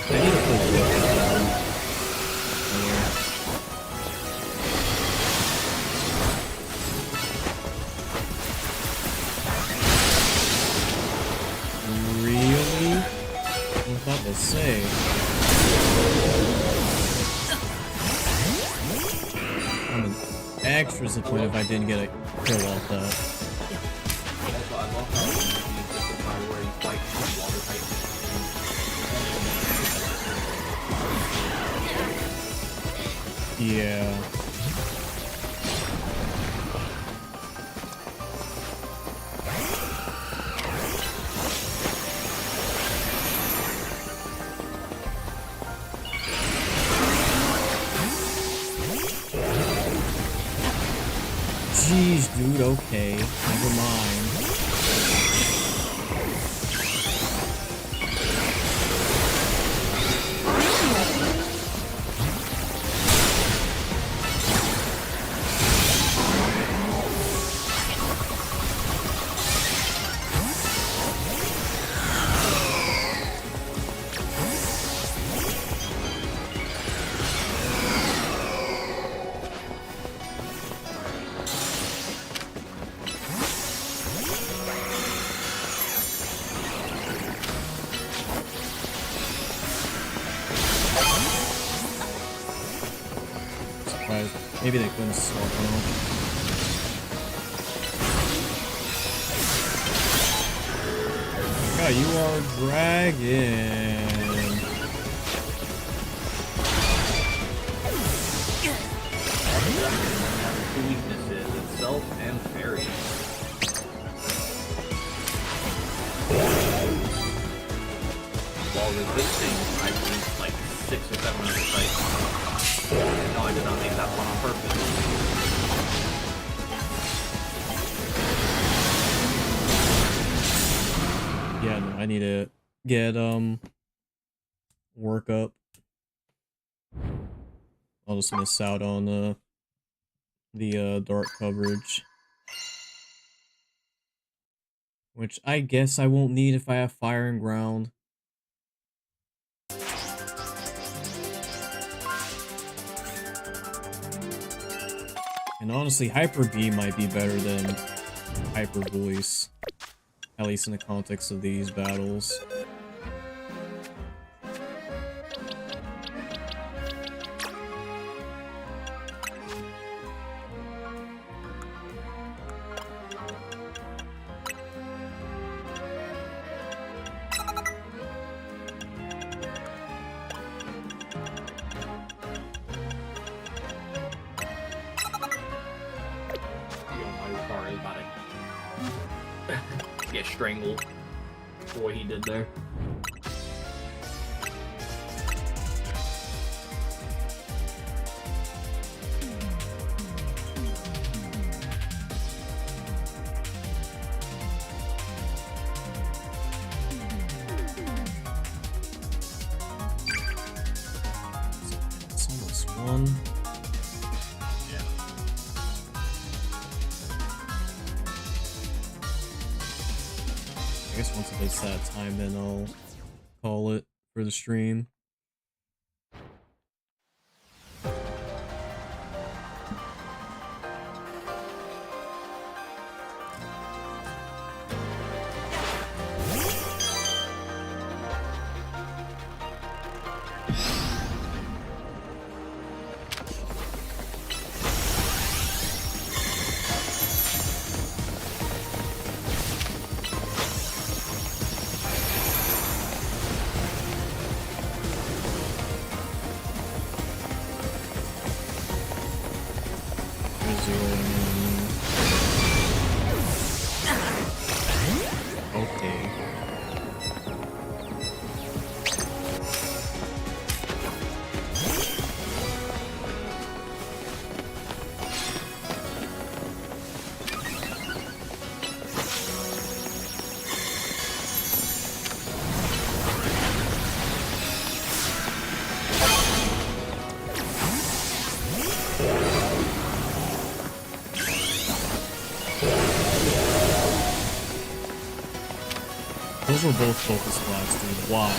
I need to put really? I was about to say. I'm extra disappointed if I didn't get a kill off that. Also, I love how you use the part where you fight water type. Yeah. Jeez, dude, okay. Never mind. Surprised. Maybe they couldn't swap on. God, you are dragging. Two weaknesses, itself and fairy. While resisting, I used like 6 or 7 other sites. No, I did not make that one on purpose. Yeah, no, I need to get work up. I'll just miss out on the dark coverage, which I guess I won't need if I have fire and ground. And honestly, Hyper B might be better than Hyper Voice, at least in the context of these battles. Mario about to get strangled for what he did there. It's almost one. I guess once it hits that time, then I'll call it for the stream. Okay. Those were both focus blocks, dude. Why?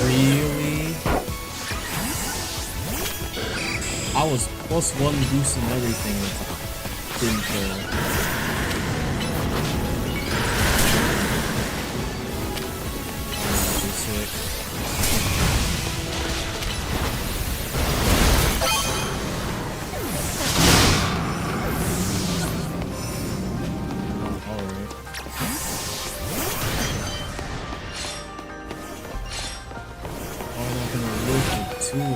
Really? I was +1 boost and everything with didn't kill. Sick. Too long.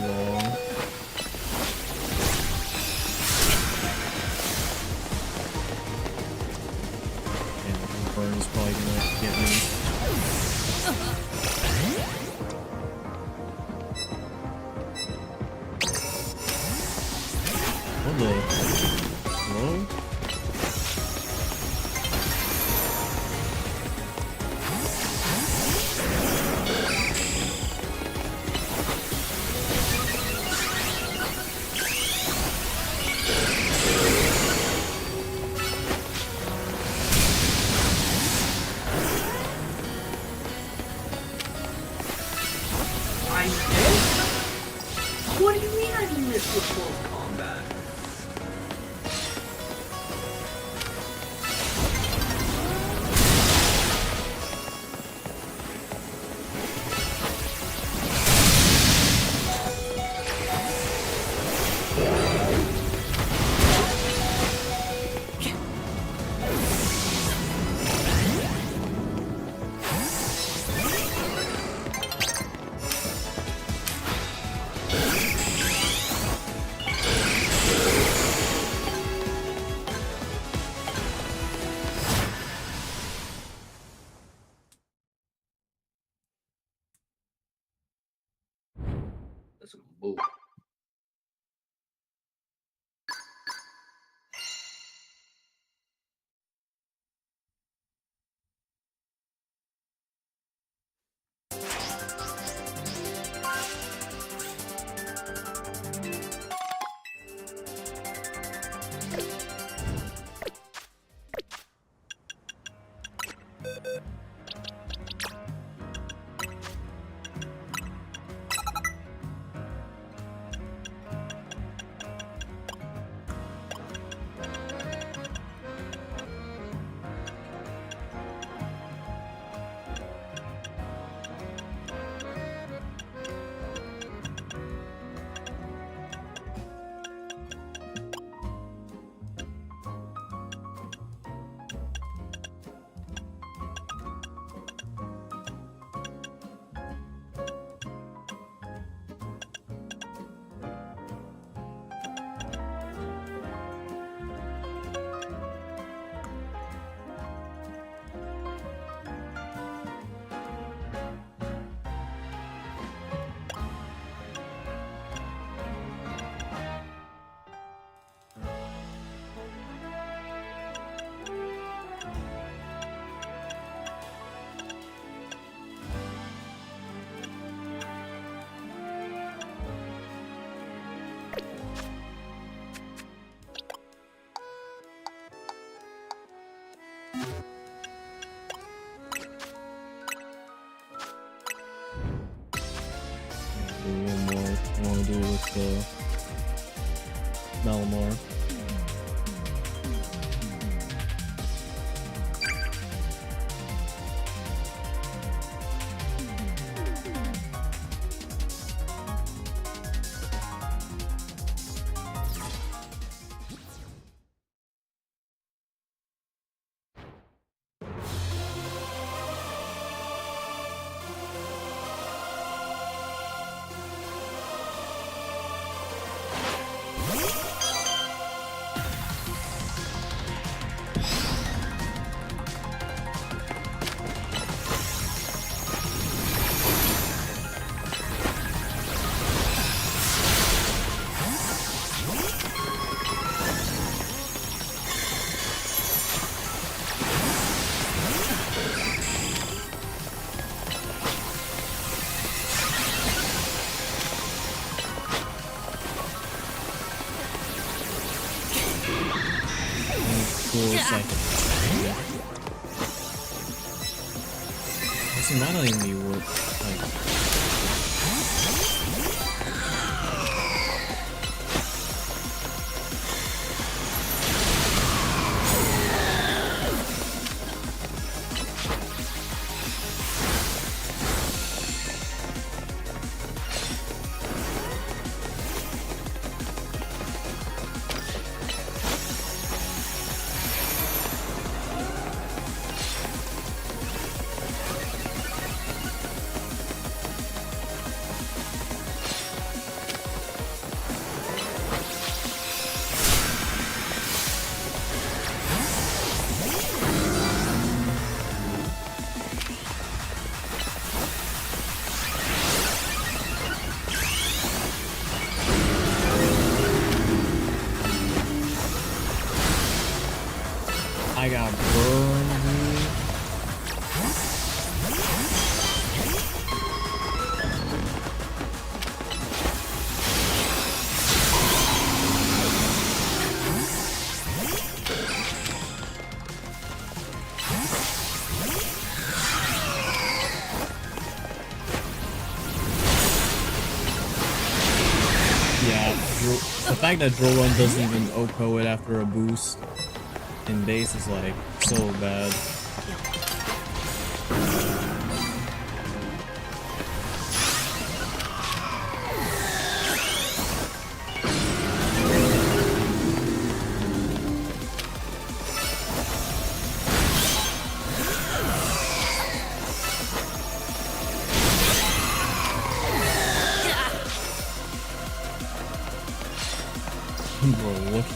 Damn, the burn is probably gonna get me. What the? Hello? What do you mean I missed with close combat? That's a move. Malamar. It's not letting me work. I got burned, dude. Yeah, the fact that Drill Run doesn't even OPO it after a boost in base is like so bad. Bro, look.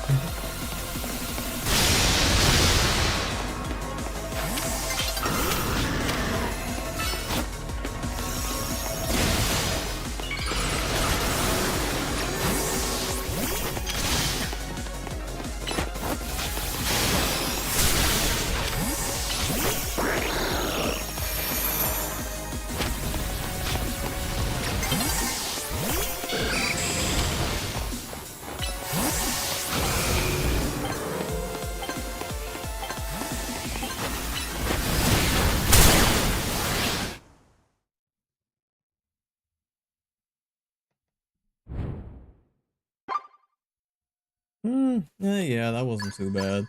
Yeah, that wasn't too bad.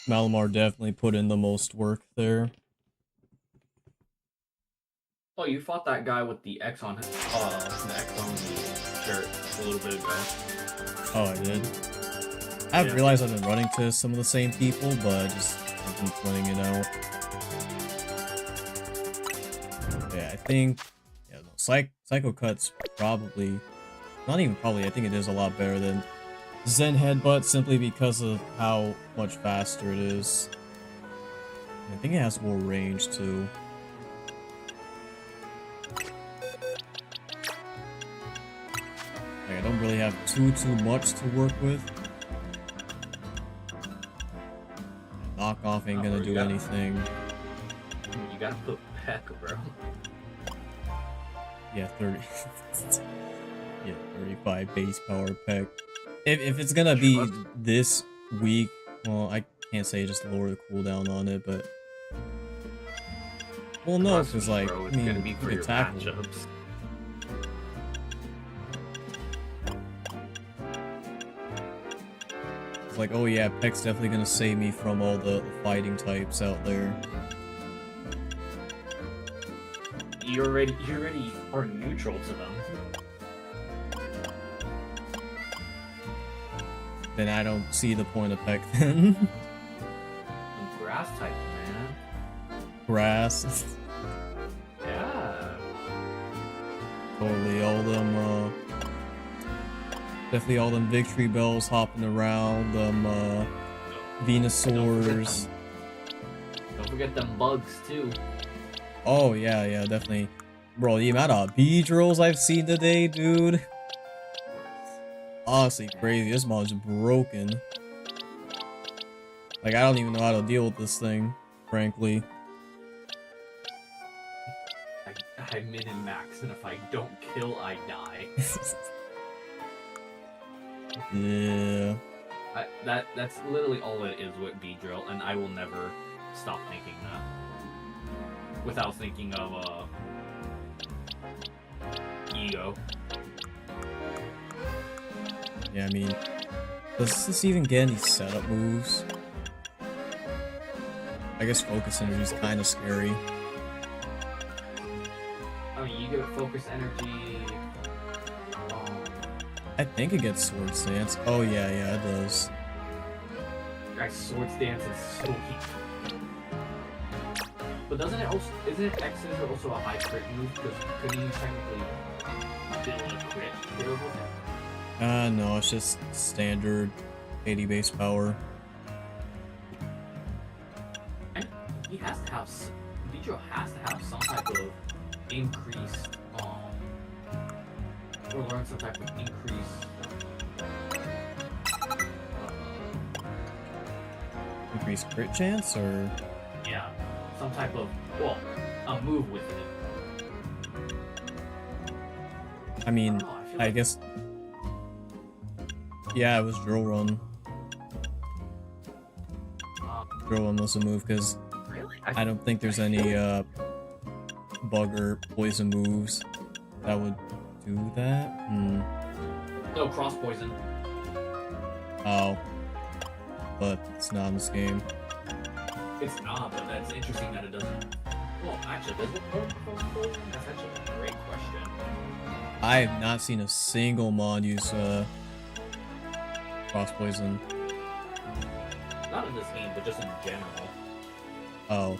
Malamar definitely put in the most work there. Oh, you fought that guy with the X on the X on the shirt a little bit ago. Oh, I did? I haven't realized I've been running to some of the same people, but I just have been pointing it out. Yeah, I think... Yeah, no, Psycho Cut's probably... Not even probably, I think it is a lot better than Zen Headbutt simply because of how much faster it is. I think it has more range too. Like, I don't really have too much to work with. Knockoff ain't gonna do anything. You gotta put Peck, bro. Yeah, 30. Yeah, 35 base power Peck. If it's gonna be this weak, well, I can't say just lower the cooldown on it, but... Well, no, because, like, bro, I it's mean, gonna be for you your could tackle. matchups. like, oh yeah, Peck's definitely gonna save me from all the fighting types out there. You already are neutral to them. Then I don't see the point of Peck then. I'm grass type, man. Grass. Yeah. Totally, all them, definitely all them victory bells hopping around, them, Venusaurs. Don't forget them bugs, too. Oh, yeah, yeah, definitely. Bro, the amount of Beedrills I've seen today, dude. Honestly, crazy. This mod's broken. Like, I don't even know how to deal with this thing, frankly. I min and max, and if I don't kill, I die. Yeah. That's literally all it is with Beedrill, and I will never stop thinking that. Without thinking of, ego. Yeah, I mean, does this even get any setup moves? I guess Focus Energy is kind of scary. I mean, you get focus energy. I think it gets Sword Stance. Oh, yeah, yeah, it does. Guys, Sword Stance is so weak. But doesn't it also, isn't it X Scissor also a high crit move? Because couldn't you technically build a crit hero with it? No, it's just standard 80 base power. And he has to have, Beedrill has to have some type of increased, or learn some type of increased, Increased crit chance, or? yeah, some type of, well, a move with it. I mean, I feel I like- guess. Yeah, it was Drill Run. Drill Run was a move, because Really? I don't think there's any, bug or poison moves that would do that. Hmm. No, cross poison. Oh. But it's not in this game. It's not, but that's interesting that it doesn't. Well, actually, does it go cross poison? That's actually a great question. I have not seen a single mod use, Cross Poison. Not in this game, but just in general. Oh.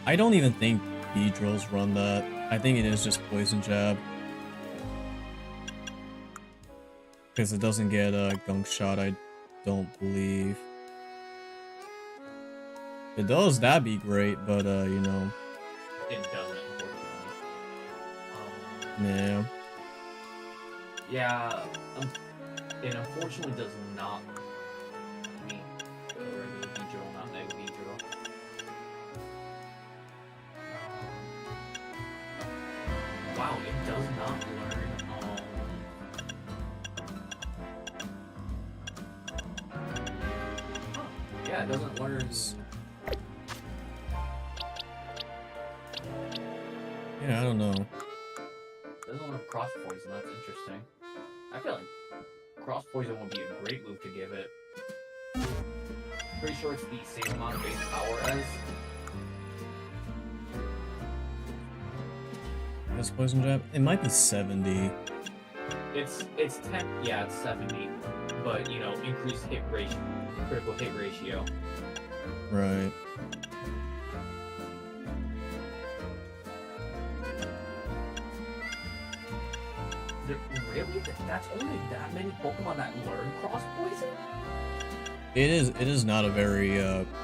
I don't even think Beedrills run that. I think it is just Poison Jab. Because it doesn't get a Gunk Shot, I don't believe. If it does, that'd be great, but, you know. It doesn't, unfortunately. Yeah. Yeah, it unfortunately does not. I mean, regular Beedrill, not Mega Beedrill. Wow, it does not learn. Yeah, it doesn't learn. Yeah, I don't know. Doesn't learn cross poison. That's interesting. I feel like cross poison would be a great move to give it. Pretty sure it's the same amount of base power as. This Poison Jab? It might be 70. It's 10. Yeah, it's 70. But you know, increased hit ratio, critical hit ratio. Right. Really? That's only that many Pokemon that learn cross poison? It is not a very,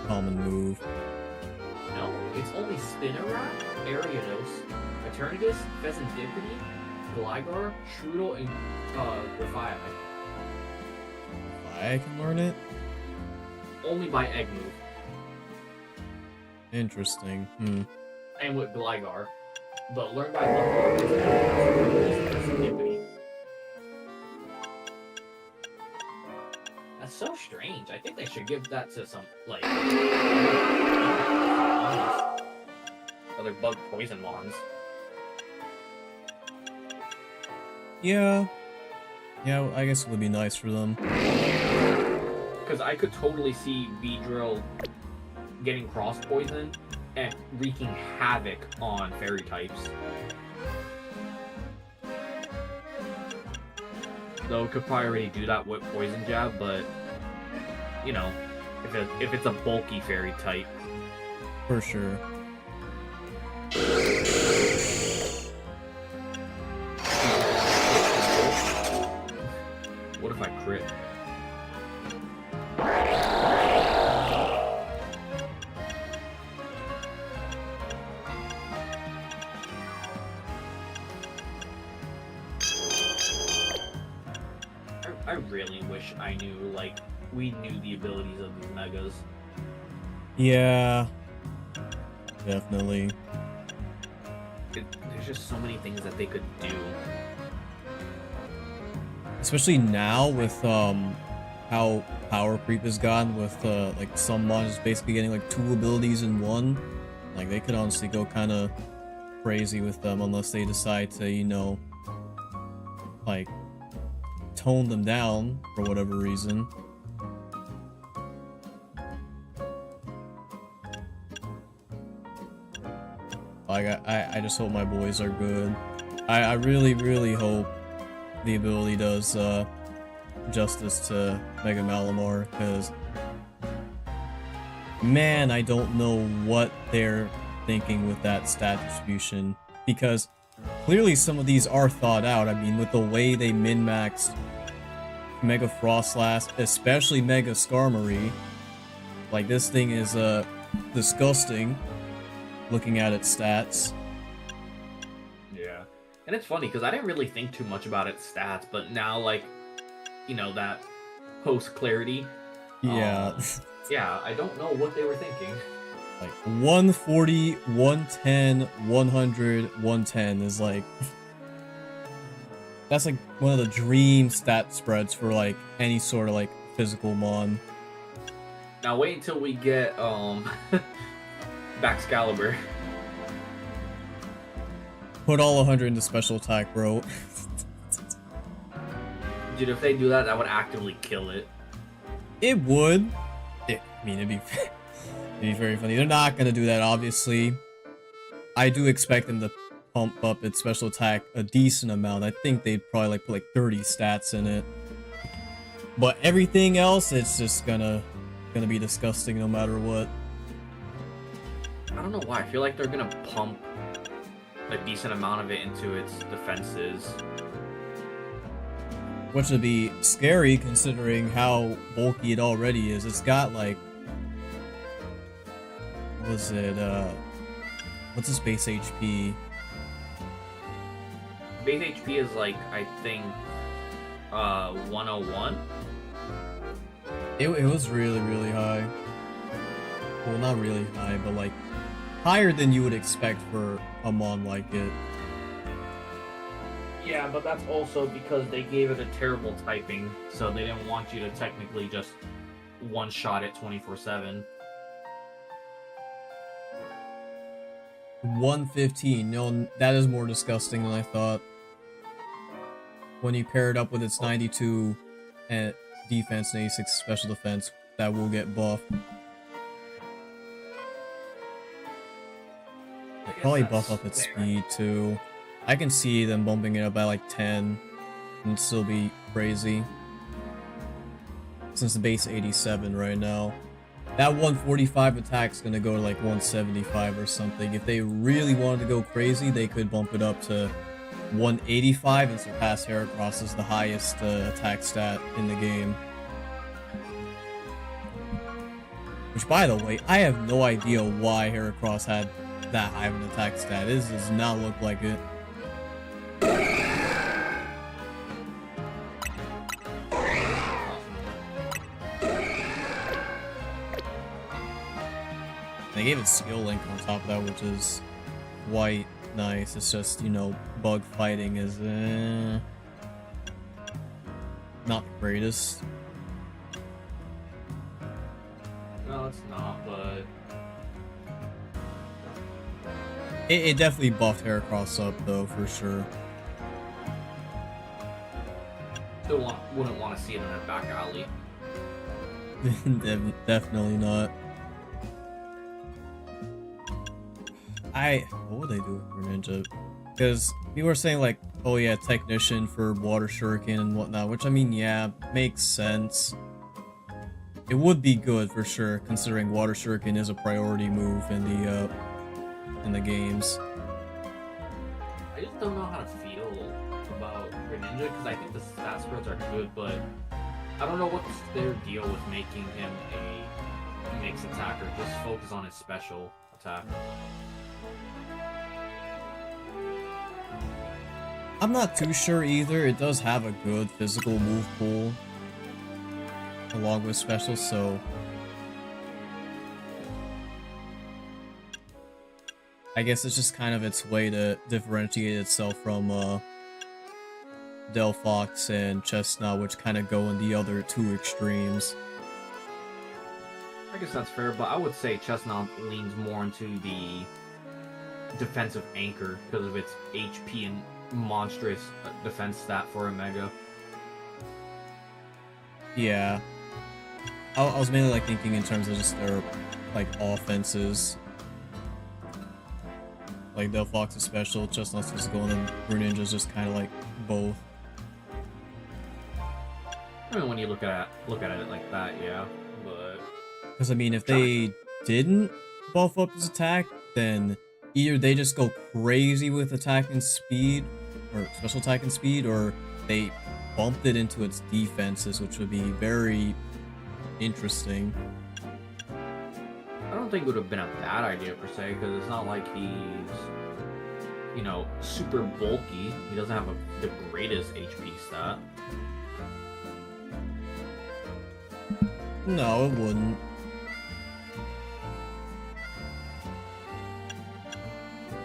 common move. No, it's only Spinarak, Ariados, Eternatus, Pheasantipity, Gligar, Strudel, and Grafaiai. I can learn it? Only by egg move. Interesting. And with Gligar. But learned by Gligar is Pheasantipity. That's so strange. I think they should give that to some, like, other bug poison mons. Yeah. Yeah, I guess it would be nice for them. Because I could totally see Beedrill getting cross poison and wreaking havoc on fairy types. Though it could probably already do that with poison jab, but you know, if it's a bulky fairy type, For sure. what if I crit? I really wish I knew, like, we knew the abilities of these megas. Yeah. Definitely. There's just so many things that they could do. Especially now with how power creep has gone with like some monsters basically getting like 2 abilities in one. Like they could honestly go kind of crazy with them unless they decide to, you know, like tone them down for whatever reason. Like I just hope my boys are good. I really hope the ability does justice to Mega Malamar, because man, I don't know what they're thinking with that stat distribution, because clearly some of these are thought out. I mean, with the way they min-maxed Mega Frostlass, especially Mega Skarmory, like this thing is disgusting looking at its stats. Yeah. And it's funny, because I didn't really think too much about its stats, but now, like, you know, that post-clarity... Yeah. Yeah, I don't know what they were thinking. Like, 140, 110, 100, 110 is like... That's like one of the dream stat spreads for, like, any sort of, like, physical mon. Now wait until we get, Baxcalibur. Put all 100 into special attack, bro. Dude, if they do that, that would actively kill it. It would. I mean, it'd be very funny. They're not gonna do that, obviously. I do expect them to pump up its special attack a decent amount. I think they'd probably like put like 30 stats in it. But everything else, it's just gonna be disgusting no matter what. I don't know why. I feel like they're gonna pump a decent amount of it into its defenses. Which would be scary considering how bulky it already is. It's got like... What was it? What's its base HP? Base HP is like, I think, 101. It was really high. Well, not really high, but like higher than you would expect for a mon like it. Yeah, but that's also because they gave it a terrible typing, so they didn't want you to technically just one-shot it 24/7. 115. No, that is more disgusting than I thought. When you pair it up with its 92 and defense and 86 special defense, that will get buffed. They'll probably buff up its speed too. I can see them bumping it up by like 10 and still be crazy. Since the base 87 right now. That 145 attack's gonna go to like 175 or something. If they really wanted to go crazy, they could bump it up to 185 and surpass Heracross as the highest attack stat in the game. Which, by the way, I have no idea why Heracross had that high of an attack stat. This does not look like it. They gave it skill link on top of that, which is quite nice. It's just, you know, bug fighting is not the greatest. No, it's not, but... It definitely buffed Heracross up, though, for sure. Still wouldn't want to see it in a back alley. Definitely not. What would they do for Ninja? Because you were saying like, oh yeah, technician for water shuriken and whatnot, which I mean, yeah, makes sense. It would be good for sure, considering water shuriken is a priority move in the games. I just don't know how to feel about Greninja because I think the stat spreads are good, but I don't know what's their deal with making him a mixed attacker. Just focus on his special attack. I'm not too sure either. It does have a good physical move pool along with special, so I guess it's just kind of its way to differentiate itself from Delphox and Chestnut, which kind of go in the other two extremes. I guess that's fair, but I would say Chestnut leans more into the defensive anchor because of its HP and monstrous defense stat for a Mega. Yeah. I was mainly like thinking in terms of just their like offenses. Like Delphox is special, Chestnut's physical, and then Greninja's just kind of like both. I mean, when you look at it like that, yeah. But Because I mean, if they didn't buff up his attack, then either they just go crazy with attack and speed, or special attack and speed, or they bumped it into its defenses, which would be very interesting. I don't think it would have been a bad idea per se, because it's not like he's, you know, super bulky. He doesn't have the greatest HP stat. No, it wouldn't.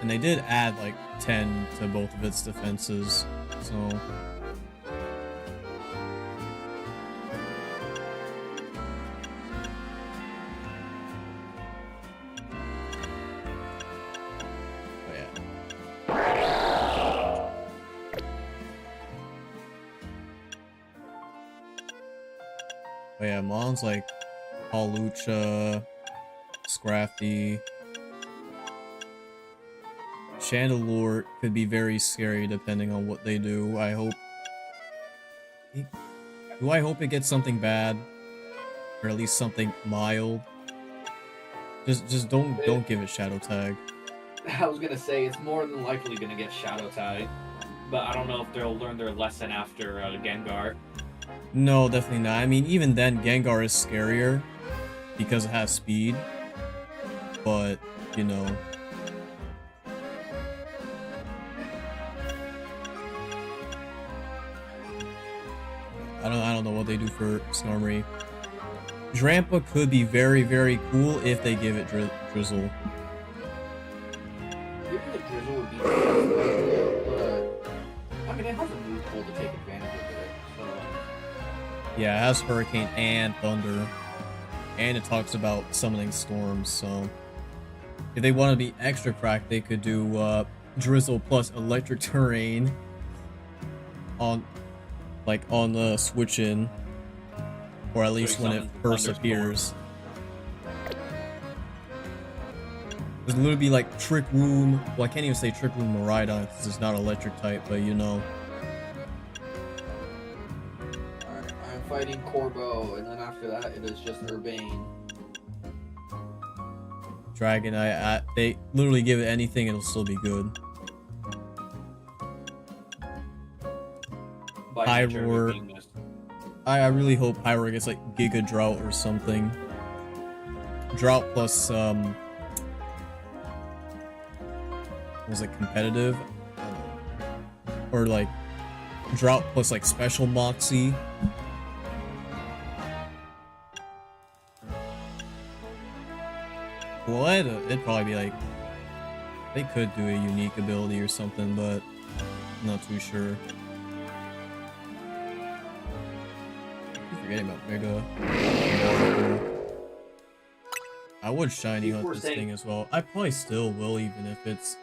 And they did add like 10 to both of its defenses, so... Oh yeah, Mon's like Hawlucha, Scrafty. Chandelure could be very scary depending on what they do. I hope... Do I hope it gets something bad? Or at least something mild? Just don't give it Shadow Tag. I was gonna say it's more than likely gonna get Shadow Tag, but I don't know if they'll learn their lesson after Gengar. No, definitely not. I mean, even then, Gengar is scarier because it has speed. But, you know... I don't know what they do for Skarmory. Drampa could be very, very cool if they give it Drizzle. Giving it Drizzle would be nice, but I mean, it has a move pool to take advantage of it, so... Yeah, it has Hurricane and Thunder. And it talks about summoning storms, so... If they want to be extra cracked, they could do Drizzle plus Electric Terrain on the switch-in. Or at least when it first appears. There's literally be like Trick Room. Well, I can't even say Trick Room Miraidon because it's not electric type, but you know. Alright, I'm fighting Corbo, and then after that, it is just Urbane. Dragonite, they literally give it anything, it'll still be good. Pyroar. I really hope Pyroar gets like Giga Drought or something. Drought plus was it competitive? I don't know. Or like Drought plus like special Moxie. Well, it'd probably be like they could do a unique ability or something, but I'm not too sure. Forgetting about Mega. I would shiny hunt this thing as well. I probably still will, even if it's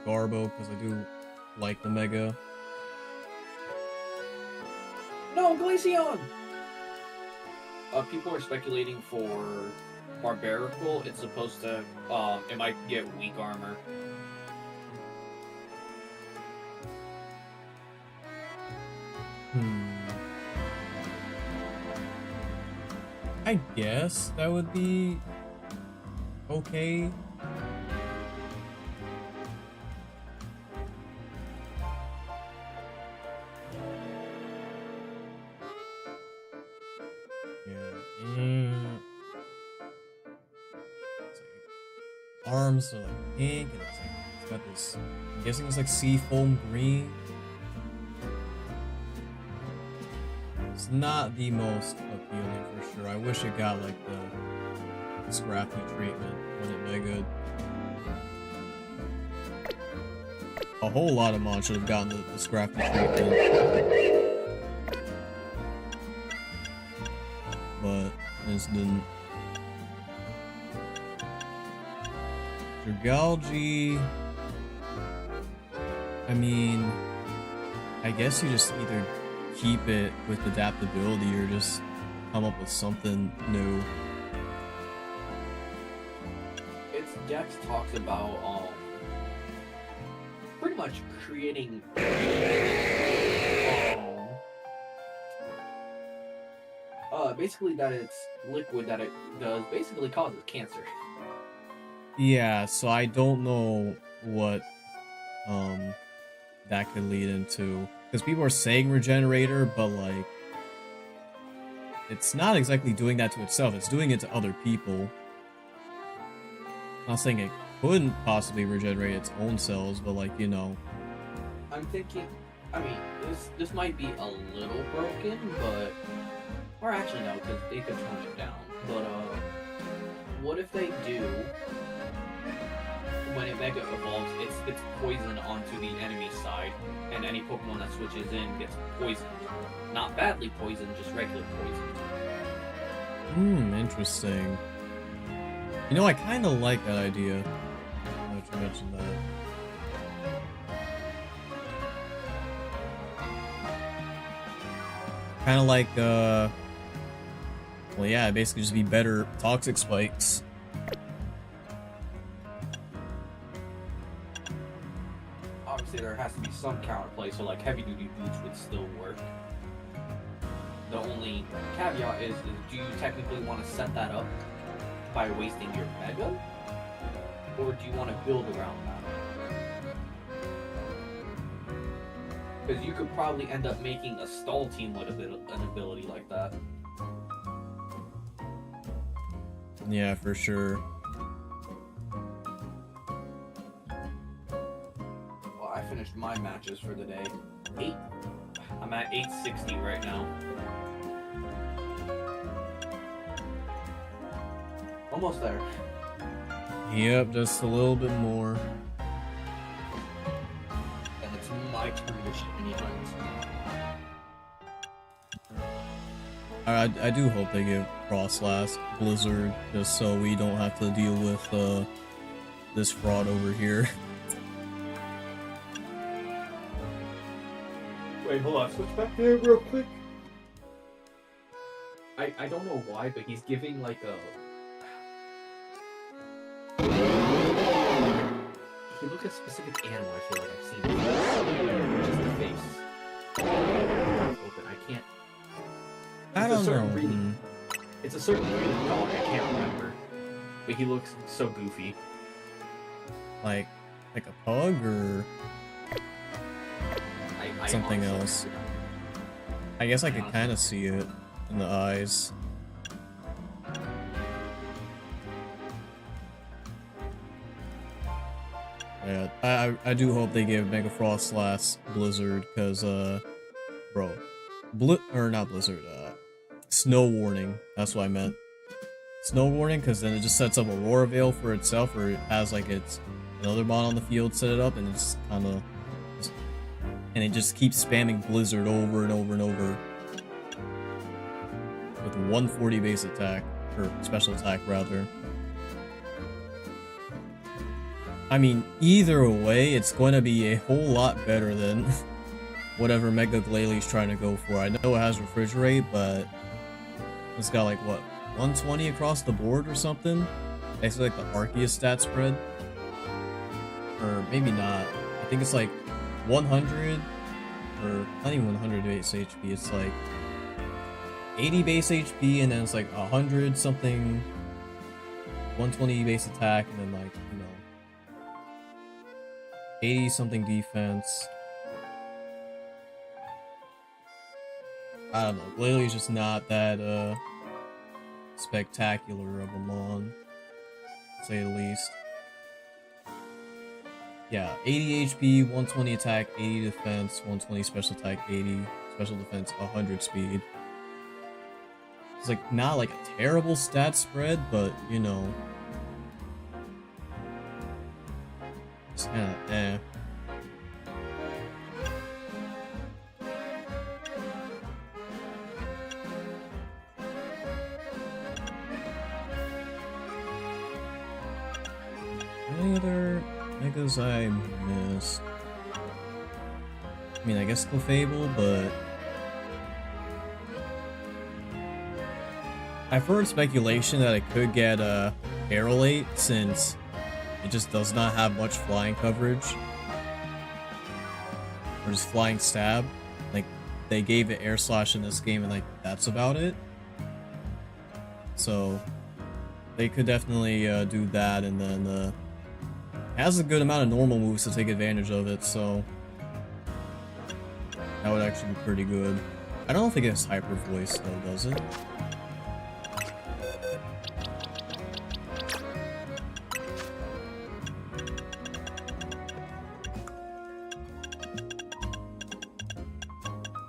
Garbo, because I do like the Mega. No, Glaceon! people are speculating for Barbarical. It's supposed to, it might get weak armor. I guess that would be okay. Yeah. Arms are like pink, and it's got this. I'm guessing it's like sea foam green. It's not the most appealing for sure. I wish it got like the scrappy treatment when it megaed. A whole lot of mods should have gotten the scrappy treatment. But this didn't. Dragalge. I mean, I guess you just either keep it with adaptability or just come up with something new. Its Dex talks about pretty much creating basically that it's liquid that it does basically causes cancer. Yeah, so I don't know what that could lead into, because people are saying regenerator, but like it's not exactly doing that to itself, it's doing it to other people. I'm not saying it couldn't possibly regenerate its own cells, but like, you know. I'm thinking, I mean, this might be a little broken, but, or actually no, because they could tone it down, but what if they do, when it Mega evolves, it's poison onto the enemy side, and any Pokemon that switches in gets poisoned. Not badly poisoned, just regular poison. Interesting. You know, I kind of like that idea. Now that you mentioned that. Kind of like, well, yeah, basically just be better toxic spikes. Obviously, there has to be some counterplay, so like heavy duty boots would still work. The only caveat is do you technically want to set that up by wasting your Mega? Or do you want to build around that? Because you could probably end up making a stall team with an ability like that. Yeah, for sure. Well, I finished my matches for the day. I'm at 860 right now. Almost there. Yep, just a little bit more. And it's my turn to shiny hunt. I do hope they give Frostlass Blizzard, just so we don't have to deal with this fraud over here. Wait, hold on. Switch back there real quick. I don't know why, but he's giving like a... He looked at a specific animal I feel like I've seen before. Just the face. Open. I can't... I don't know. It's a certain breeding dog, I can't remember. But he looks so goofy. Like a pug or I something honestly else? don't know. I guess I could kind of see it in the eyes. Yeah, I do hope they give Mega Frostlass Blizzard, cause bro, not Blizzard, Snow Warning. That's what I meant. Snow Warning, cause then it just sets up Aurora Veil for itself, or it has like another mod on the field set it up, and it's kind of, and it just keeps spamming Blizzard over and over and over with 140 base attack, or special attack rather. I mean, either way, it's going to be a whole lot better than whatever Mega Glalie is trying to go for. I know it has Refrigerate, but it's got like what, 120 across the board or something. Basically like the Arceus stat spread, or maybe not. I think it's like 100, or not even 100 base HP. It's like 80 base HP, and then it's like 100 something, 120 base attack, and then like, you know, 80 something defense. I don't know. Glalie just not that spectacular of a mon, to say the least. Yeah, 80 HP, 120 attack, 80 defense, 120 special attack, 80 special defense, 100 speed. It's like not like a terrible stat spread, but you know, it's kind of eh. Any other megas I missed? I mean, I guess Clefable, but I've heard speculation that it could get Aerolate since it just does not have much flying coverage. Or just flying stab. Like, they gave it Air Slash in this game and like, that's about it. So, they could definitely do that, and then it has a good amount of normal moves to take advantage of it, so that would actually be pretty good. I don't think it has Hyper Voice though, does it?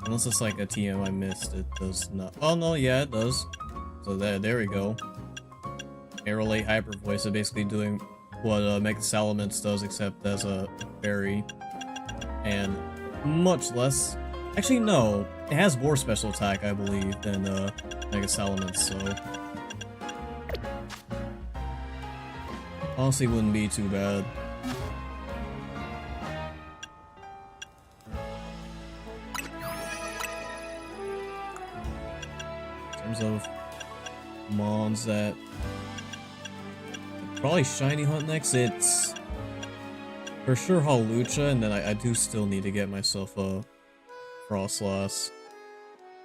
Unless it's like a TM I missed, it does not. Oh no, yeah, it does. So there we go. Aerolate Hyper Voice, so basically doing what Mega Salamence does, except as a fairy, and much less. Actually, no, it has more special attack, I believe, than Mega Salamence. So honestly, wouldn't be too bad. In terms of mons that probably shiny hunt next, it's for sure Hawlucha, and then I do still need to get myself a Frostlass.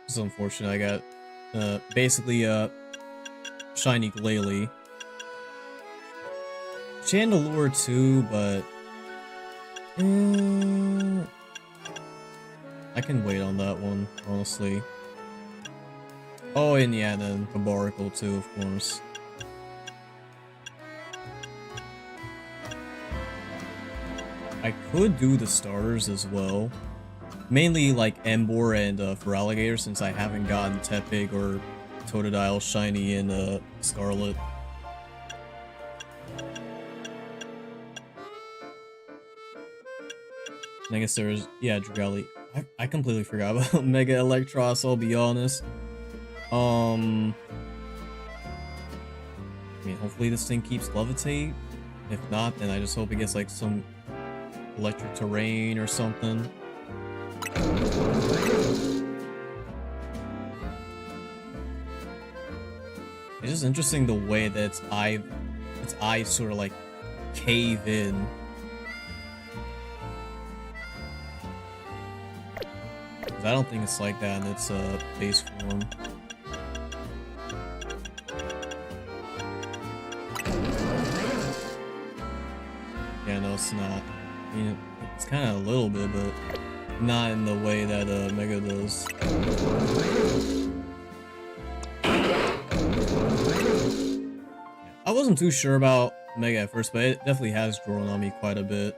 It's unfortunate. I got basically shiny Glalie. Chandelure too, but I can wait on that one, honestly. Oh, and yeah, then Cabaracle too, of course. I could do the starters as well. Mainly like Emboar and Feraligatr, since I haven't gotten Tepig or Totodile shiny in Scarlet. And I guess there's, yeah, Dragalia. I completely forgot about Mega Electros, I'll be honest. I mean, hopefully this thing keeps Levitate. If not, then I just hope it gets like some electric terrain or something. It's just interesting the way that its eyes sort of like cave in. I don't think it's like that in its base form. Yeah, no, it's not. I mean, it's kind of a little bit, but not in the way that Mega does. I wasn't too sure about Mega at first, but it definitely has grown on me quite a bit.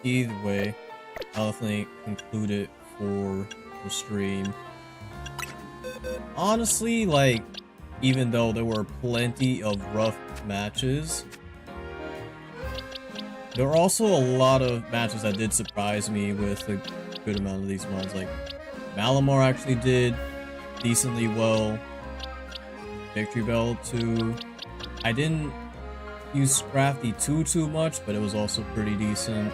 Either way, I'll definitely conclude it for the stream. Honestly, like, even though there were plenty of rough matches, there were also a lot of matches that did surprise me with a good amount of these mods. Like, Malamar actually did decently well. Victory Bell too. I didn't use Scrafty too much, but it was also pretty decent.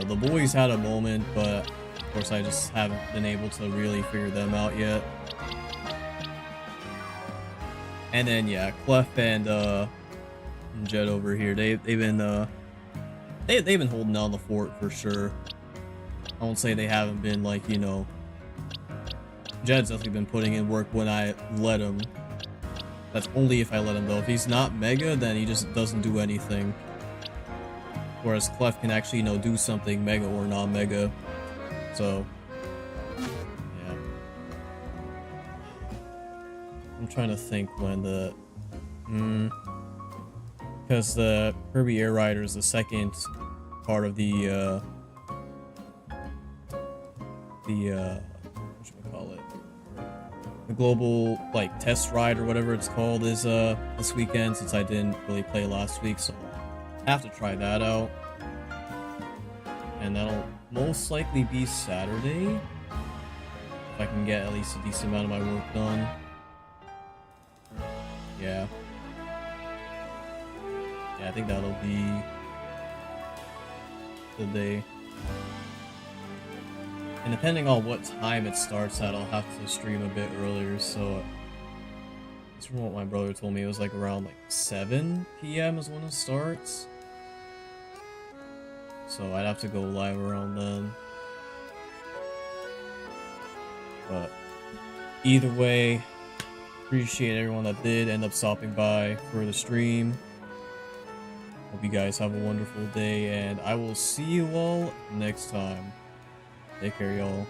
The boys had a moment, but of course I just haven't been able to really figure them out yet. And then yeah, Clef and Jet over here, they've been holding down the fort for sure. I won't say they haven't been, like, you know, Jed's definitely been putting in work when I let him. That's only if I let him though. If he's not Mega, then he just doesn't do anything. Whereas Clef can actually, you know, do something Mega or non-Mega. So, yeah. I'm trying to think when the... because the Kirby Air Rider is the second part of the whatchamacallit, the global, like, test ride or whatever it's called is this weekend, since I didn't really play last week, so I have to try that out. And that'll most likely be Saturday, if I can get at least a decent amount of my work done. Yeah, I think that'll be the day. And depending on what time it starts at, I'll have to stream a bit earlier, so... That's from what my brother told me, it was like around like 7 PM is when it starts. So I'd have to go live around then. But either way, appreciate everyone that did end up stopping by for the stream. Hope you guys have a wonderful day, and I will see you all next time. Take care, y'all.